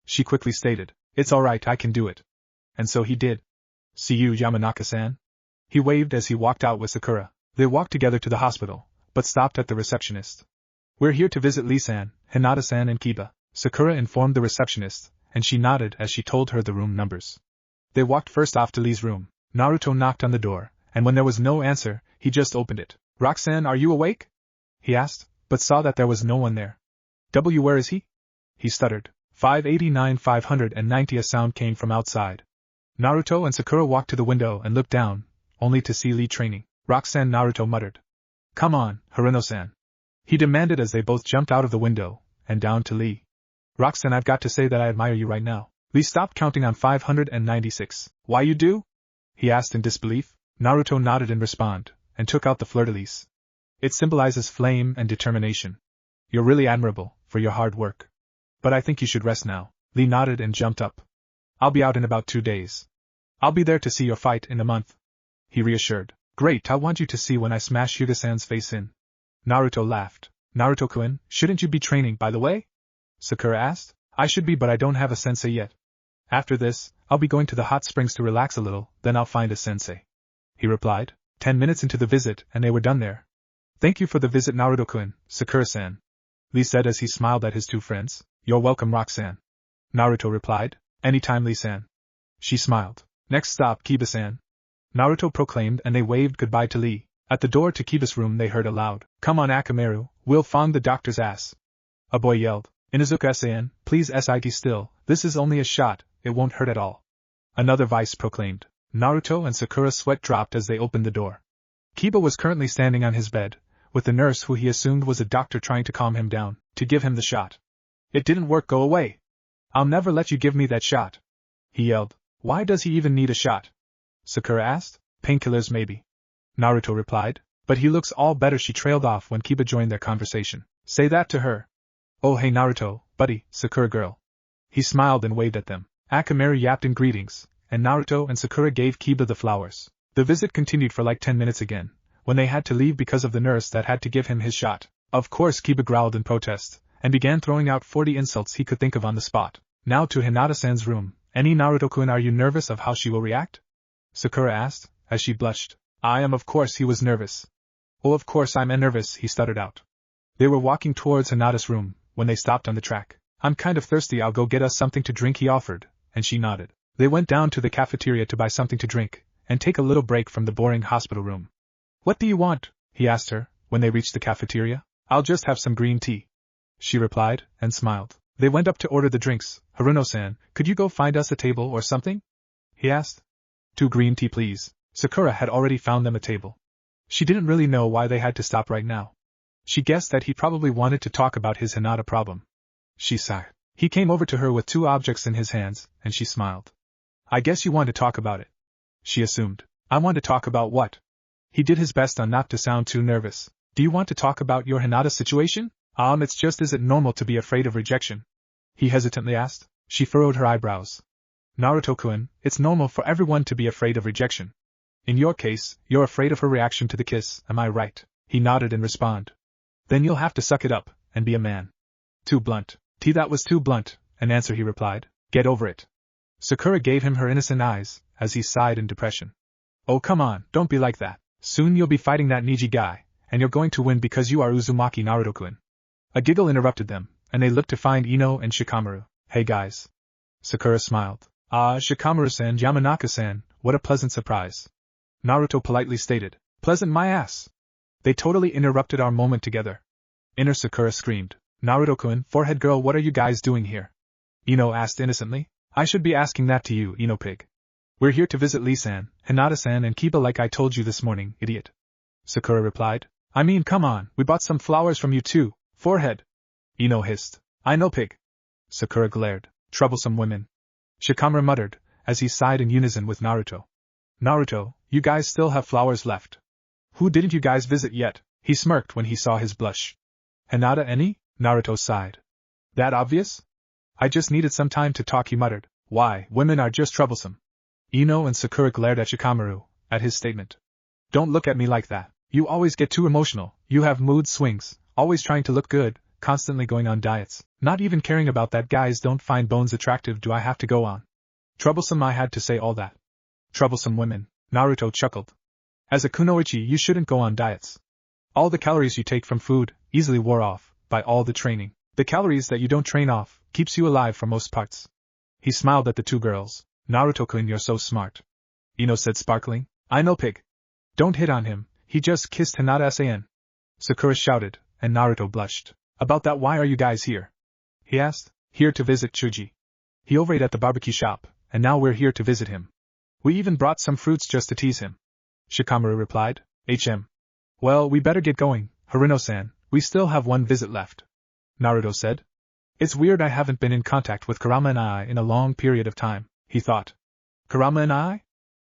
She quickly stated. It's alright, I can do it. And so he did. See you, Yamanaka-san. He waved as he walked out with Sakura. They walked together to the hospital, but stopped at the receptionist. We're here to visit Lee-san, Hinata-san and Kiba, Sakura informed the receptionist, and she nodded as she told her the room numbers. They walked first off to Lee's room. Naruto knocked on the door, and when there was no answer, he just opened it. "Roxanne, are you awake?" he asked, but saw that there was no one there. Where is he?" he stuttered. 589-590 A sound came from outside. Naruto and Sakura walked to the window and looked down, only to see Lee training. "Roxanne," Naruto muttered. "Come on, Haruno-san," he demanded as they both jumped out of the window, and down to Lee. "Roxanne, I've got to say that I admire you right now." Lee stopped counting on 596. "Why you do?" he asked in disbelief. Naruto nodded in response, and took out the fleur-de-lis. "It symbolizes flame and determination. You're really admirable, for your hard work. But I think you should rest now." Lee nodded and jumped up. "I'll be out in about 2 days. I'll be there to see your fight in a month," he reassured. "Great, I want you to see when I smash Hyuga-san's face in." Naruto laughed. "Naruto-kun, shouldn't you be training, by the way?" Sakura asked. "I should be, but I don't have a sensei yet. After this, I'll be going to the hot springs to relax a little, then I'll find a sensei," he replied. 10 minutes into the visit, and they were done there. "Thank you for the visit, Naruto-kun, Sakura-san," Lee said as he smiled at his two friends. "You're welcome, Roxanne," Naruto replied. "Anytime, Lee-san." She smiled. "Next stop, Kiba-san," Naruto proclaimed, and they waved goodbye to Lee. At the door to Kiba's room they heard a loud, "Come on, Akamaru, we'll fong the doctor's ass." A boy yelled, "Inuzuka-san, please sit still, this is only a shot, it won't hurt at all." Another voice proclaimed. Naruto and Sakura's sweat dropped as they opened the door. Kiba was currently standing on his bed, with the nurse who he assumed was a doctor trying to calm him down, to give him the shot. "It didn't work, go away. I'll never let you give me that shot," he yelled. "Why does he even need a shot?" Sakura asked. "Painkillers maybe," Naruto replied. "But he looks all better," she trailed off when Kiba joined their conversation. "Say that to her." "Oh hey Naruto, buddy, Sakura girl." He smiled and waved at them. Akamaru yapped in greetings, and Naruto and Sakura gave Kiba the flowers. The visit continued for like 10 minutes again, when they had to leave because of the nurse that had to give him his shot. Of course Kiba growled in protest, and began throwing out 40 insults he could think of on the spot. Now to Hinata-san's room. "Any Naruto-kun, are you nervous of how she will react?" Sakura asked, as she blushed. "I am, of course." He was nervous. "Oh, of course I'm nervous," he stuttered out. They were walking towards Hinata's room, when they stopped on the track. "I'm kind of thirsty, I'll go get us something to drink," he offered, and she nodded. They went down to the cafeteria to buy something to drink, and take a little break from the boring hospital room. "What do you want?" he asked her, when they reached the cafeteria. "I'll just have some green tea," she replied, and smiled. They went up to order the drinks. "Haruno-san, could you go find us a table or something?" he asked. "2 green tea, please." Sakura had already found them a table. She didn't really know why they had to stop right now. She guessed that he probably wanted to talk about his Hinata problem. She sighed. He came over to her with 2 objects in his hands, and she smiled. "I guess you want to talk about it," she assumed. "I want to talk about what?" He did his best on not to sound too nervous. "Do you want to talk about your Hinata situation?" It's just, is it normal to be afraid of rejection?" he hesitantly asked. She furrowed her eyebrows. "Naruto-kun, it's normal for everyone to be afraid of rejection. In your case, you're afraid of her reaction to the kiss, am I right?" He nodded and responded. "Then you'll have to suck it up, and be a man." "Too blunt." That was too blunt, an answer, he replied. "Get over it." Sakura gave him her innocent eyes, as he sighed in depression. "Oh come on, don't be like that. Soon you'll be fighting that Neji guy, and you're going to win because you are Uzumaki, Naruto-kun." A giggle interrupted them, and they looked to find Ino and Shikamaru. "Hey guys." Sakura smiled. "Ah, Shikamaru-san, Yamanaka-san, what a pleasant surprise," Naruto politely stated. "Pleasant my ass. They totally interrupted our moment together." Inner Sakura screamed. "Naruto-kun, forehead girl, what are you guys doing here?" Ino asked innocently. "I should be asking that to you, Ino pig. We're here to visit Lee-san, Hinata-san and Kiba like I told you this morning, idiot," Sakura replied. "I mean, come on, we bought some flowers from you too, forehead," Ino hissed. "I know, pig," Sakura glared. "Troublesome women," Shikamaru muttered, as he sighed in unison with Naruto. "Naruto, you guys still have flowers left. Who didn't you guys visit yet?" He smirked when he saw his blush. "Hinata any?" Naruto sighed. "That obvious? I just needed some time to talk," he muttered. "Why, women are just troublesome." Ino and Sakura glared at Shikamaru, at his statement. "Don't look at me like that. You always get too emotional, you have mood swings, always trying to look good, constantly going on diets, not even caring about that guys don't find bones attractive. Do I have to go on? Troublesome, I had to say all that. Troublesome women," Naruto chuckled. "As a kunoichi you shouldn't go on diets. All the calories you take from food, easily wore off, by all the training. The calories that you don't train off, keeps you alive for most parts." He smiled at the two girls. Naruto-kun, you're so smart. Ino said, sparkling. I know, pig. Don't hit on him, he just kissed Hinata-san. Sakura shouted, and Naruto blushed. About that, why are you guys here? He asked. Here to visit Chuji. He overate at the barbecue shop, and now we're here to visit him. We even brought some fruits just to tease him. Shikamaru replied. Well, we better get going, Harino-san, we still have one visit left. Naruto said. It's weird I haven't been in contact with Kurama and I in a long period of time, he thought. Kurama and I?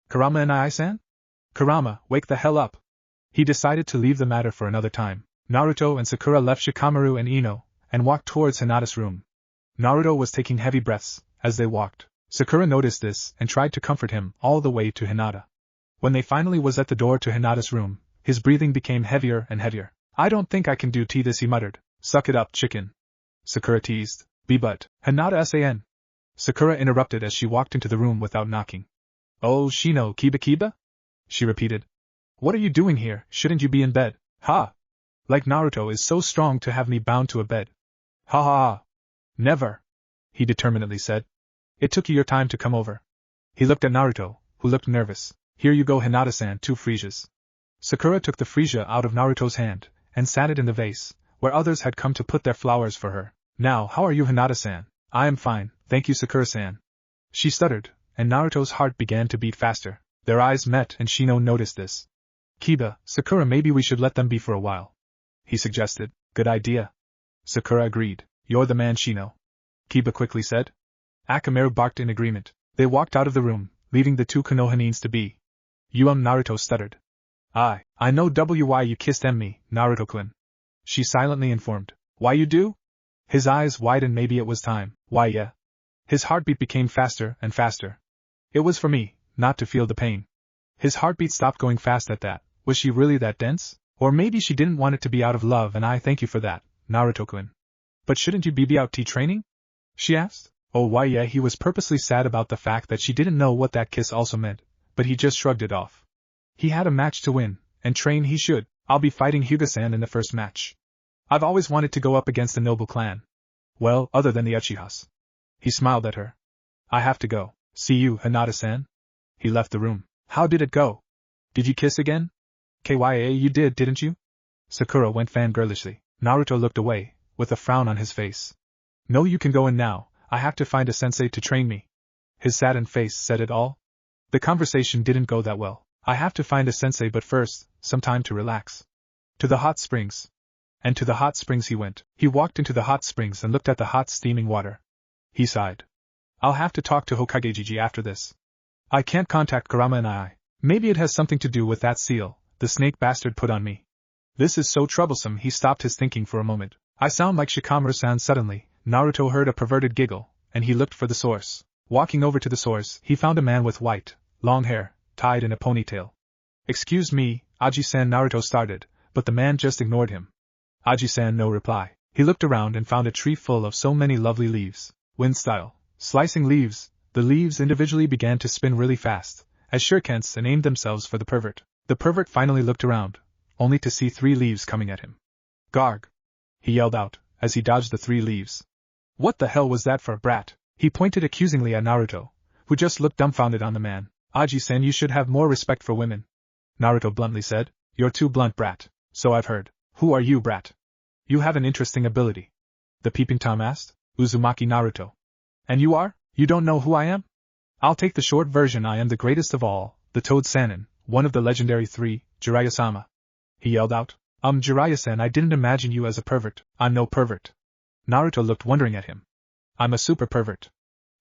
Kurama and I-san? Kurama, wake the hell up. He decided to leave the matter for another time. Naruto and Sakura left Shikamaru and Ino, and walked towards Hinata's room. Naruto was taking heavy breaths as they walked. Sakura noticed this and tried to comfort him all the way to Hinata. When they finally was at the door to Hinata's room, his breathing became heavier and heavier. I don't think I can do this, he muttered. Suck it up, chicken. Sakura teased. But, Hinata-san. Sakura interrupted as she walked into the room without knocking. Oh, Shino, Kiba? She repeated. What are you doing here? Shouldn't you be in bed? Ha! Like Naruto is so strong to have me bound to a bed. Ha ha ha. Never, he determinedly said. It took you your time to come over. He looked at Naruto, who looked nervous. Here you go, Hinata-san, 2 freesias. Sakura took the freesia out of Naruto's hand, and sat it in the vase, where others had come to put their flowers for her. Now, how are you, Hinata-san? I am fine, thank you, Sakura-san. She stuttered, and Naruto's heart began to beat faster. Their eyes met and Shino noticed this. Kiba, Sakura, maybe we should let them be for a while, he suggested. Good idea. Sakura agreed. You're the man, Shino, Kiba quickly said. Akamaru barked in agreement. They walked out of the room, leaving the 2 konoha to be. Naruto stuttered. I know why you kissed me, Naruto-kun. She silently informed. Why you do? His eyes widened. Maybe it was time. Why yeah. His heartbeat became faster and faster. It was for me, not to feel the pain. His heartbeat stopped going fast at that. Was she really that dense? Or maybe she didn't want it to be out of love, and I thank you for that, Naruto-kun. But shouldn't you be out training? She asked. Oh why yeah, he was purposely sad about the fact that she didn't know what that kiss also meant, but he just shrugged it off. He had a match to win, and train he should. I'll be fighting Hyuga-san in the first match. I've always wanted to go up against a noble clan. Well, other than the Uchihas. He smiled at her. I have to go. See you, Hinata-san. He left the room. How did it go? Did you kiss again? Kya, you did, didn't you? Sakura went fangirlishly. Naruto looked away, with a frown on his face. No, you can go in now. I have to find a sensei to train me. His saddened face said it all. The conversation didn't go that well. I have to find a sensei, but first, some time to relax. To the hot springs. And to the hot springs he went. He walked into the hot springs and looked at the hot steaming water. He sighed. I'll have to talk to Hokage Gigi after this. I can't contact Kurama and I. Maybe it has something to do with that seal the snake bastard put on me. This is so troublesome. He stopped his thinking for a moment. I sound like Shikamaru-san. Suddenly, Naruto heard a perverted giggle, and he looked for the source. Walking over to the source, he found a man with white, long hair, tied in a ponytail. Excuse me, Aji-san, Naruto started, but the man just ignored him. Aji-san, no reply. He looked around and found a tree full of so many lovely leaves, wind-style, slicing leaves. The leaves individually began to spin really fast, as shurikens and aimed themselves for the pervert. The pervert finally looked around, only to see 3 leaves coming at him. Garg! He yelled out, as he dodged the 3 leaves. What the hell was that for a brat? He pointed accusingly at Naruto, who just looked dumbfounded on the man. Aji-san, you should have more respect for women. Naruto bluntly said. You're too blunt, brat. So I've heard. Who are you, brat? You have an interesting ability. The peeping Tom asked. Uzumaki Naruto. And you are? You don't know who I am? I'll take the short version. I am the greatest of all, the Toad Sannin, one of the legendary 3, Jiraiya-sama. He yelled out. Jiraiya-san, I didn't imagine you as a pervert. I'm no pervert. Naruto looked wondering at him. I'm a super pervert.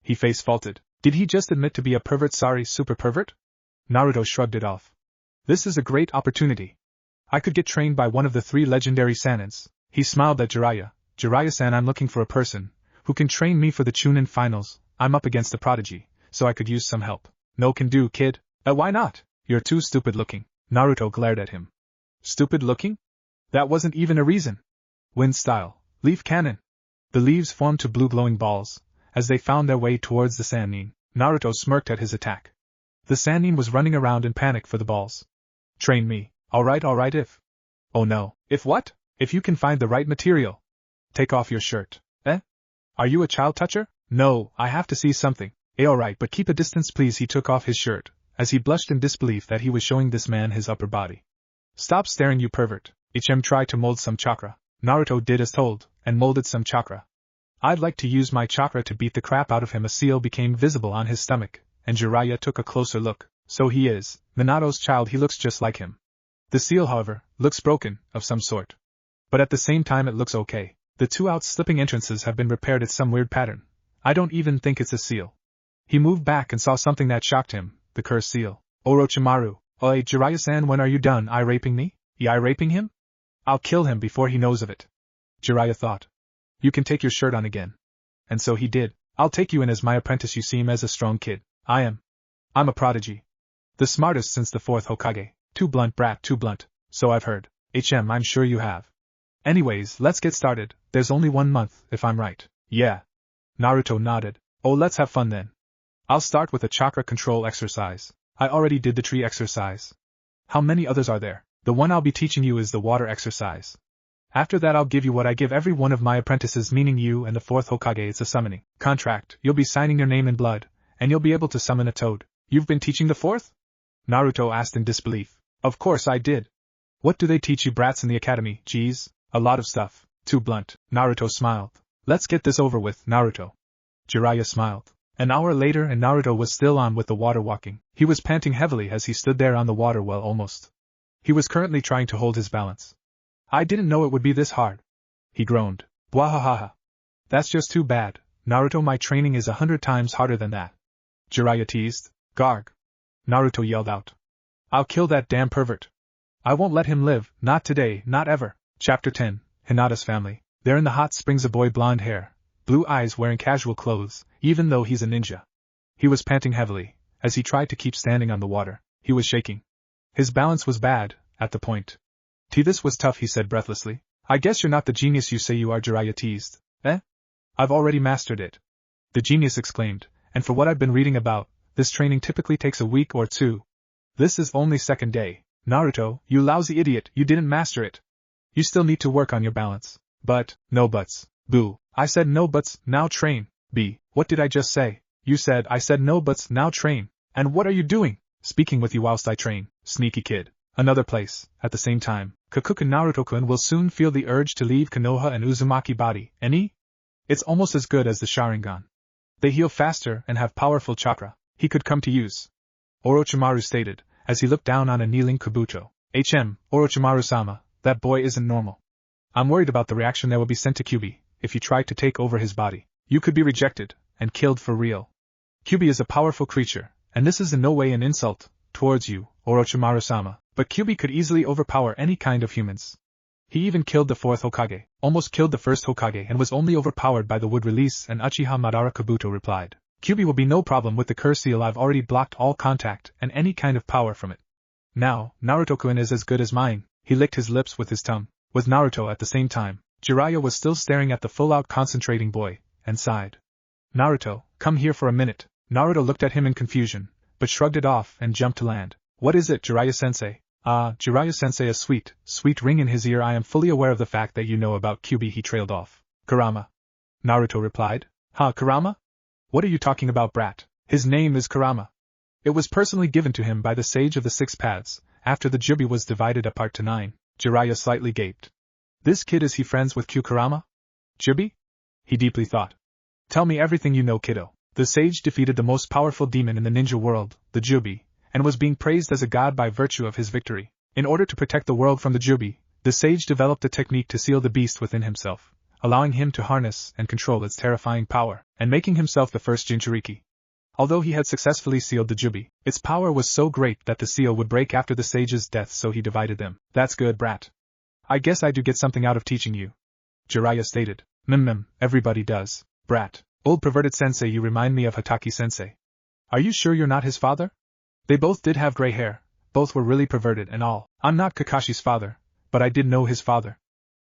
He face faulted. Did he just admit to be a pervert? Sorry, super pervert? Naruto shrugged it off. This is a great opportunity. I could get trained by one of the 3 legendary Sannins. He smiled at Jiraiya. Jiraiya-san, I'm looking for a person who can train me for the Chunin finals. I'm up against a prodigy, so I could use some help. No can do, kid. Why not? You're too stupid looking. Naruto glared at him. Stupid looking? That wasn't even a reason. Wind style. Leaf cannon. The leaves formed to blue glowing balls, as they found their way towards the Sannin. Naruto smirked at his attack. The Sannin was running around in panic for the balls. Train me. Alright if. Oh no. If what? If you can find the right material. Take off your shirt. Are you a child toucher? No, I have to see something. Alright, but keep a distance please. He took off his shirt, as he blushed in disbelief that he was showing this man his upper body. Stop staring, you pervert. Tried to mold some chakra. Naruto did as told, and molded some chakra. I'd like to use my chakra to beat the crap out of him. A seal became visible on his stomach, and Jiraiya took a closer look. So he is Minato's child. He looks just like him. The seal, however, looks broken, of some sort. But at the same time it looks okay. The two outslipping entrances have been repaired. It's some weird pattern. I don't even think it's a seal. He moved back and saw something that shocked him, the cursed seal. Orochimaru. Oi, Jiraiya-san, when are you done raping me? I raping him? I'll kill him before he knows of it. Jiraiya thought. You can take your shirt on again. And so he did. I'll take you in as my apprentice. You seem as a strong kid. I'm a prodigy. The smartest since the fourth Hokage. Too blunt, brat, too blunt. So I've heard. I'm sure you have. Anyways, let's get started. There's only 1 month, if I'm right. Yeah. Naruto nodded. Oh, let's have fun then. I'll start with a chakra control exercise. I already did the tree exercise. How many others are there? The one I'll be teaching you is the water exercise. After that I'll give you what I give every one of my apprentices, meaning you and the fourth Hokage. It's a summoning contract. You'll be signing your name in blood, and you'll be able to summon a toad. You've been teaching the fourth? Naruto asked in disbelief. Of course I did. What do they teach you brats in the academy? Geez, a lot of stuff. Too blunt. Naruto smiled. Let's get this over with, Naruto. Jiraiya smiled. An hour later and Naruto was still on with the water walking. He was panting heavily as he stood there on the water well almost. He was currently trying to hold his balance. I didn't know it would be this hard. He groaned. Bwahahaha. That's just too bad, Naruto. My training is 100 times harder than that. Jiraiya teased. Garg. Naruto yelled out. I'll kill that damn pervert. I won't let him live, not today, not ever. Chapter 10, Hinata's family. There in the hot springs, a boy, blonde hair, blue eyes, wearing casual clothes, even though he's a ninja. He was panting heavily, as he tried to keep standing on the water. He was shaking. His balance was bad, at the point. This was tough, he said breathlessly. I guess you're not the genius you say you are, Jiraiya teased. I've already mastered it. The genius exclaimed, and for what I've been reading about, this training typically takes a week or 2. This is only second day. Naruto, you lousy idiot, you didn't master it. You still need to work on your balance. But, no buts. Boo. I said no buts, now train. B. What did I just say? You said I said no buts, now train. And what are you doing? Speaking with you whilst I train, sneaky kid. Another place, at the same time. Kakuku Naruto-kun will soon feel the urge to leave Konoha and Uzumaki body. It's almost as good as the Sharingan. They heal faster and have powerful chakra. He could come to use. Orochimaru stated, as he looked down on a kneeling Kabuto. Orochimaru-sama, that boy isn't normal. I'm worried about the reaction that will be sent to Kyuubi, if you try to take over his body. You could be rejected, and killed for real. Kyuubi is a powerful creature, and this is in no way an insult towards you, Orochimaru-sama, but Kyuubi could easily overpower any kind of humans. He even killed the fourth Hokage, almost killed the first Hokage, and was only overpowered by the wood release, and Uchiha Madara. Kabuto replied. Kyuubi will be no problem with the curse seal. I've already blocked all contact and any kind of power from it. Now, Naruto-kun is as good as mine. He licked his lips with his tongue. With Naruto at the same time, Jiraiya was still staring at the full-out concentrating boy, and sighed. Naruto, come here for a minute. Naruto looked at him in confusion, but shrugged it off and jumped to land. What is it, Jiraiya-sensei? Jiraiya-sensei, a sweet ring in his ear. I am fully aware of the fact that you know about Kyuubi. He trailed off. Kurama. Naruto replied. Kurama? What are you talking about, brat? His name is Kurama. It was personally given to him by the sage of the 6 paths, after the Jubi was divided apart to 9. Jiraiya slightly gaped. This kid, is he friends with Kurama? Jubi? He deeply thought. Tell me everything you know, kiddo. The sage defeated the most powerful demon in the ninja world, the Jubi, and was being praised as a god by virtue of his victory. In order to protect the world from the Jubi, the sage developed a technique to seal the beast within himself, allowing him to harness and control its terrifying power, and making himself the first Jinchuriki. Although he had successfully sealed the Jubi, its power was so great that the seal would break after the sage's death, so he divided them. That's good, brat. I guess I do get something out of teaching you. Jiraiya stated. Everybody does, brat. Old perverted sensei, you remind me of Hataki sensei. Are you sure you're not his father? They both did have gray hair, both were really perverted and all. I'm not Kakashi's father, but I did know his father.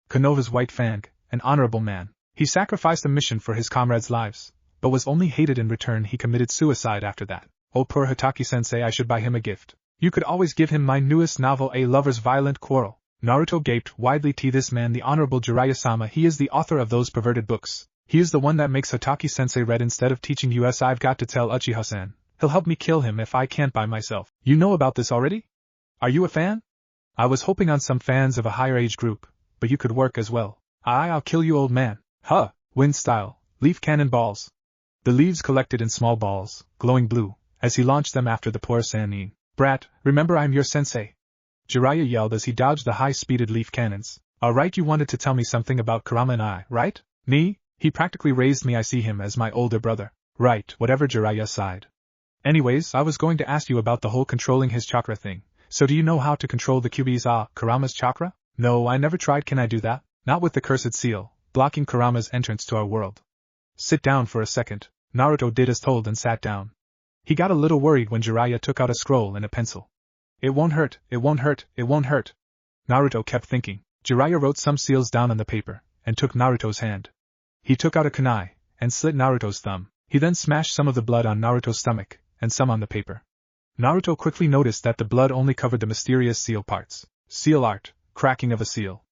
Konoha's white fang, an honorable man. He sacrificed a mission for his comrades' lives, but was only hated in return. He committed suicide after that. Oh, poor Hataki sensei, I should buy him a gift. You could always give him my newest novel, A Lover's Violent Quarrel. Naruto gaped widely. This man, the Honorable Jiraiya-sama, he is the author of those perverted books. He is the one that makes Hatake-sensei red instead of teaching us. I've got to tell Uchiha-san. He'll help me kill him if I can't by myself. You know about this already? Are you a fan? I was hoping on some fans of a higher age group, but you could work as well. I'll kill you, old man. Huh, wind style, leaf cannon balls. The leaves collected in small balls, glowing blue, as he launched them after the poor Sannin. Brat, remember I'm your sensei. Jiraiya yelled as he dodged the high-speeded leaf cannons. Alright, you wanted to tell me something about Kurama and I, right? Me? He practically raised me. I see him as my older brother. Right, whatever, Jiraiya sighed. Anyways, I was going to ask you about the whole controlling his chakra thing. So do you know how to control the Kyuubi's Kurama's chakra? No, I never tried. Can I do that? Not with the cursed seal, blocking Kurama's entrance to our world. Sit down for a second. Naruto did as told and sat down. He got a little worried when Jiraiya took out a scroll and a pencil. It won't hurt, it won't hurt, it won't hurt. Naruto kept thinking. Jiraiya wrote some seals down on the paper, and took Naruto's hand. He took out a kunai, and slit Naruto's thumb. He then smashed some of the blood on Naruto's stomach, and some on the paper. Naruto quickly noticed that the blood only covered the mysterious seal parts. Seal art, cracking of a seal.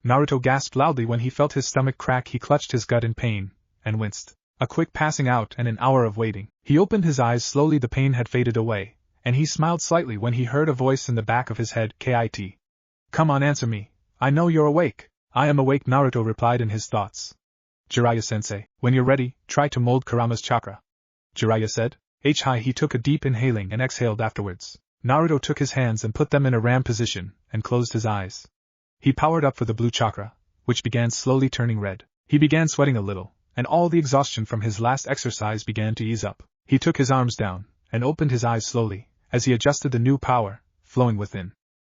Naruto gasped loudly when he felt his stomach crack. He clutched his gut in pain, and winced. A quick passing out and an hour of waiting. He opened his eyes slowly. The pain had faded away, and he smiled slightly when he heard a voice in the back of his head. Kit. Come on, answer me. I know you're awake. I am awake, Naruto replied in his thoughts. Jiraiya-sensei, when you're ready, try to mold Kurama's chakra. Jiraiya said. He took a deep inhaling and exhaled afterwards. Naruto took his hands and put them in a ram position, and closed his eyes. He powered up for the blue chakra, which began slowly turning red. He began sweating a little, and all the exhaustion from his last exercise began to ease up. He took his arms down, and opened his eyes slowly, as he adjusted the new power, flowing within.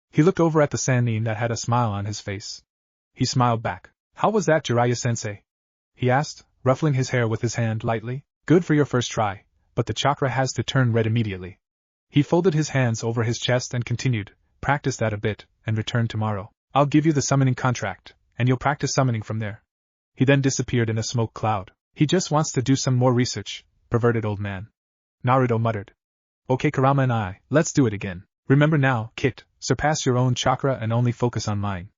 He looked over at the Sannin that had a smile on his face. He smiled back. How was that, Jiraiya-sensei? He asked, ruffling his hair with his hand lightly. Good for your first try, but the chakra has to turn red immediately. He folded his hands over his chest and continued, practice that a bit, and return tomorrow. I'll give you the summoning contract, and you'll practice summoning from there. He then disappeared in a smoke cloud. He just wants to do some more research, perverted old man. Naruto muttered. Okay, Kurama and I, let's do it again. Remember now, Kit, surpass your own chakra and only focus on mine.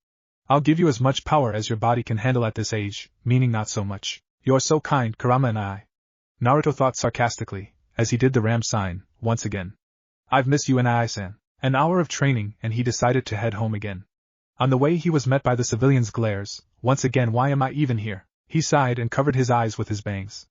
I'll give you as much power as your body can handle at this age, meaning not so much. You're so kind, Kurama and I. Naruto thought sarcastically, as he did the ram sign, once again. I've missed you and I-san. An hour of training and he decided to head home again. On the way he was met by the civilians' glares. Once again, why am I even here? He sighed and covered his eyes with his bangs.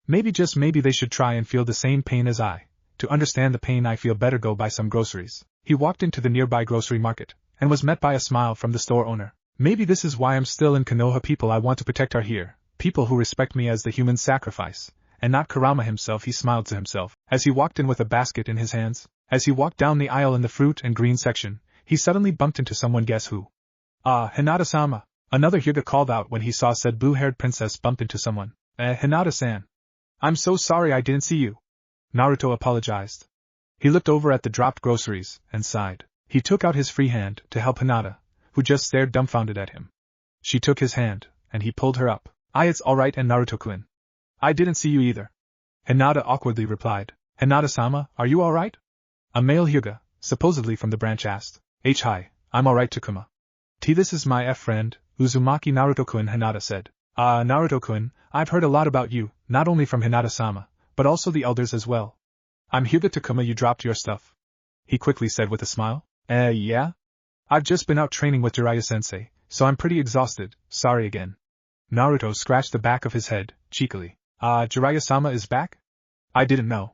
Maybe, just maybe, they should try and feel the same pain as I. To understand the pain I feel, better go buy some groceries. He walked into the nearby grocery market, and was met by a smile from the store owner. Maybe this is why I'm still in Konoha. People I want to protect are here. People who respect me as the human sacrifice, and not Kurama himself. He smiled to himself, as he walked in with a basket in his hands. As he walked down the aisle in the fruit and green section, he suddenly bumped into someone. Guess who? Hinata-sama. Another Hyuga called out when he saw said blue-haired princess bump into someone. Hinata-san. I'm so sorry I didn't see you. Naruto apologized. He looked over at the dropped groceries, and sighed. He took out his free hand to help Hinata, who just stared dumbfounded at him. She took his hand, and he pulled her up. It's alright, and Naruto-kun. I didn't see you either. Hinata awkwardly replied. Hinata-sama, are you alright? A male Hyuga, supposedly from the branch, asked. I'm alright, Takuma. This is my friend, Uzumaki. Naruto-kun, Hinata said. Naruto-kun, I've heard a lot about you, not only from Hinata-sama, but also the elders as well. I'm Hyuga Takuma. You dropped your stuff? He quickly said with a smile. Yeah? I've just been out training with Jiraiya-sensei, so I'm pretty exhausted, sorry again. Naruto scratched the back of his head, cheekily. Jiraiya-sama is back? I didn't know.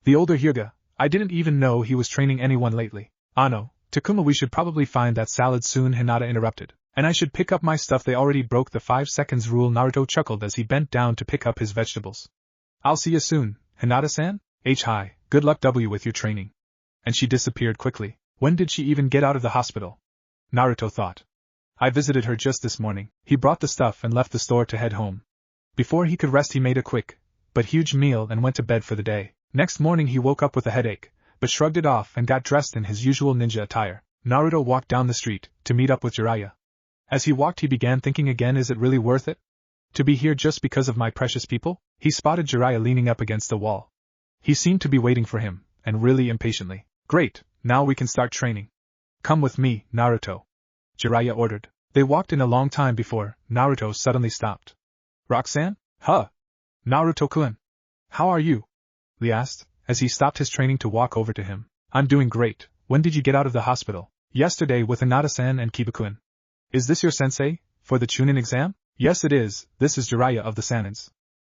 The older Hyuga, I didn't even know he was training anyone lately. No, Takuma, we should probably find that salad soon, Hinata interrupted. And I should pick up my stuff. They already broke the 5 seconds rule. Naruto chuckled as he bent down to pick up his vegetables. I'll see you soon, Hinata-san. Good luck with your training. And she disappeared quickly. When did she even get out of the hospital? Naruto thought. I visited her just this morning. He brought the stuff and left the store to head home. Before he could rest, he made a quick, but huge meal and went to bed for the day. Next morning he woke up with a headache, but shrugged it off and got dressed in his usual ninja attire. Naruto walked down the street to meet up with Jiraiya. As he walked, he began thinking again, is it really worth it? To be here just because of my precious people? He spotted Jiraiya leaning up against the wall. He seemed to be waiting for him, and really impatiently. Great, now we can start training. Come with me, Naruto. Jiraiya ordered. They walked in a long time before Naruto suddenly stopped. Roxanne? Huh? Naruto-kun. How are you? Lee asked, as he stopped his training to walk over to him. I'm doing great. When did you get out of the hospital? Yesterday with Hinata-san and Kiba-kun. Is this your sensei, for the Chunin exam? Yes it is, this is Jiraiya of the Sanins.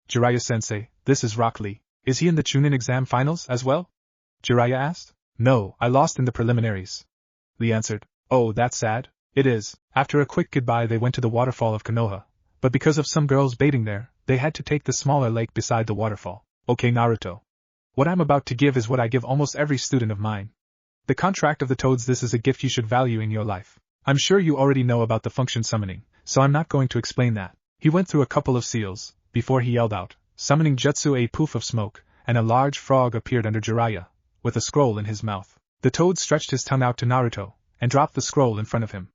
Jiraiya-sensei, this is Rock Lee. Is he in the Chunin exam finals as well? Jiraiya asked. No, I lost in the preliminaries. Lee answered. Oh, that's sad. It is. After a quick goodbye they went to the waterfall of Konoha, but because of some girls bathing there, they had to take the smaller lake beside the waterfall. Okay Naruto. What I'm about to give is what I give almost every student of mine. The contract of the toads. This is a gift you should value in your life. I'm sure you already know about the function summoning, so I'm not going to explain that. He went through a couple of seals, before he yelled out, summoning jutsu. A poof of smoke, and a large frog appeared under Jiraiya, with a scroll in his mouth. The toad stretched his tongue out to Naruto, and dropped the scroll in front of him.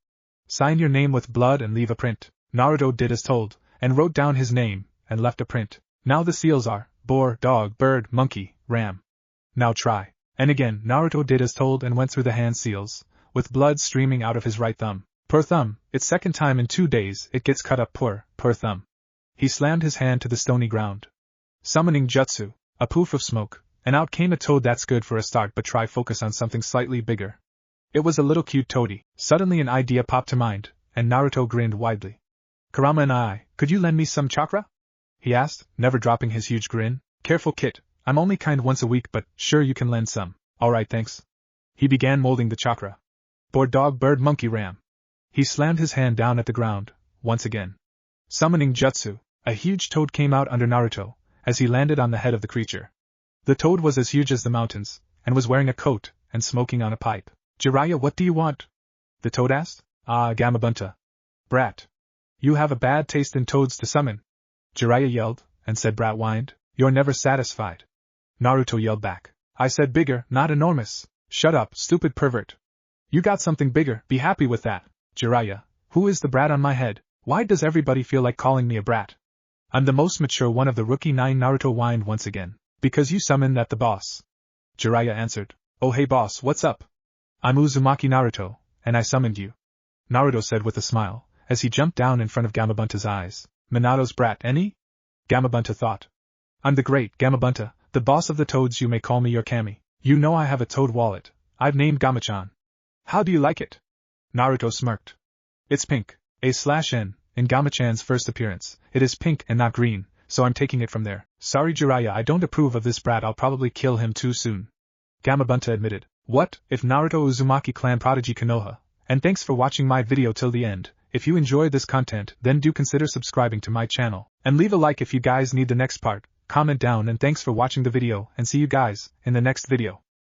Sign your name with blood and leave a print. Naruto did as told, and wrote down his name, and left a print. Now the seals are, boar, dog, bird, monkey, ram. Now try. And again Naruto did as told and went through the hand seals, with blood streaming out of his right thumb. Per thumb, it's second time in 2 days it gets cut up per thumb. He slammed his hand to the stony ground. Summoning jutsu, a poof of smoke, and out came a toad. That's good for a start, but try focus on something slightly bigger. It was a little cute toady. Suddenly an idea popped to mind, and Naruto grinned widely. Kurama and I, could you lend me some chakra? He asked, never dropping his huge grin. Careful kid, I'm only kind once a week, but sure you can lend some. Alright thanks. He began molding the chakra. Boar, dog, bird, monkey, ram. He slammed his hand down at the ground, once again. Summoning jutsu, a huge toad came out under Naruto, as he landed on the head of the creature. The toad was as huge as the mountains, and was wearing a coat, and smoking on a pipe. Jiraiya, what do you want? The toad asked. Ah, Gamabunta. Brat. You have a bad taste in toads to summon. Jiraiya yelled, and said Brat whined, you're never satisfied. Naruto yelled back. I said bigger, not enormous. Shut up, stupid pervert. You got something bigger, be happy with that. Jiraiya, who is the brat on my head? Why does everybody feel like calling me a brat? I'm the most mature one of the rookie 9. Naruto whined once again. Because you summoned that the boss. Jiraiya answered. Oh hey boss, what's up? I'm Uzumaki Naruto, and I summoned you. Naruto said with a smile, as he jumped down in front of Gamabunta's eyes. Minato's brat, any? Gamabunta thought. I'm the great Gamabunta, the boss of the toads. You may call me your kami. You know I have a toad wallet. I've named Gamachan. How do you like it? Naruto smirked. It's pink, A/N, in Gamachan's first appearance. It is pink and not green, so I'm taking it from there. Sorry Jiraiya, I don't approve of this brat. I'll probably kill him too soon. Gamabunta admitted. What, if Naruto Uzumaki clan prodigy Konoha? And thanks for watching my video till the end. If you enjoyed this content, then do consider subscribing to my channel. And leave a like if you guys need the next part. Comment down, and thanks for watching the video, and see you guys in the next video.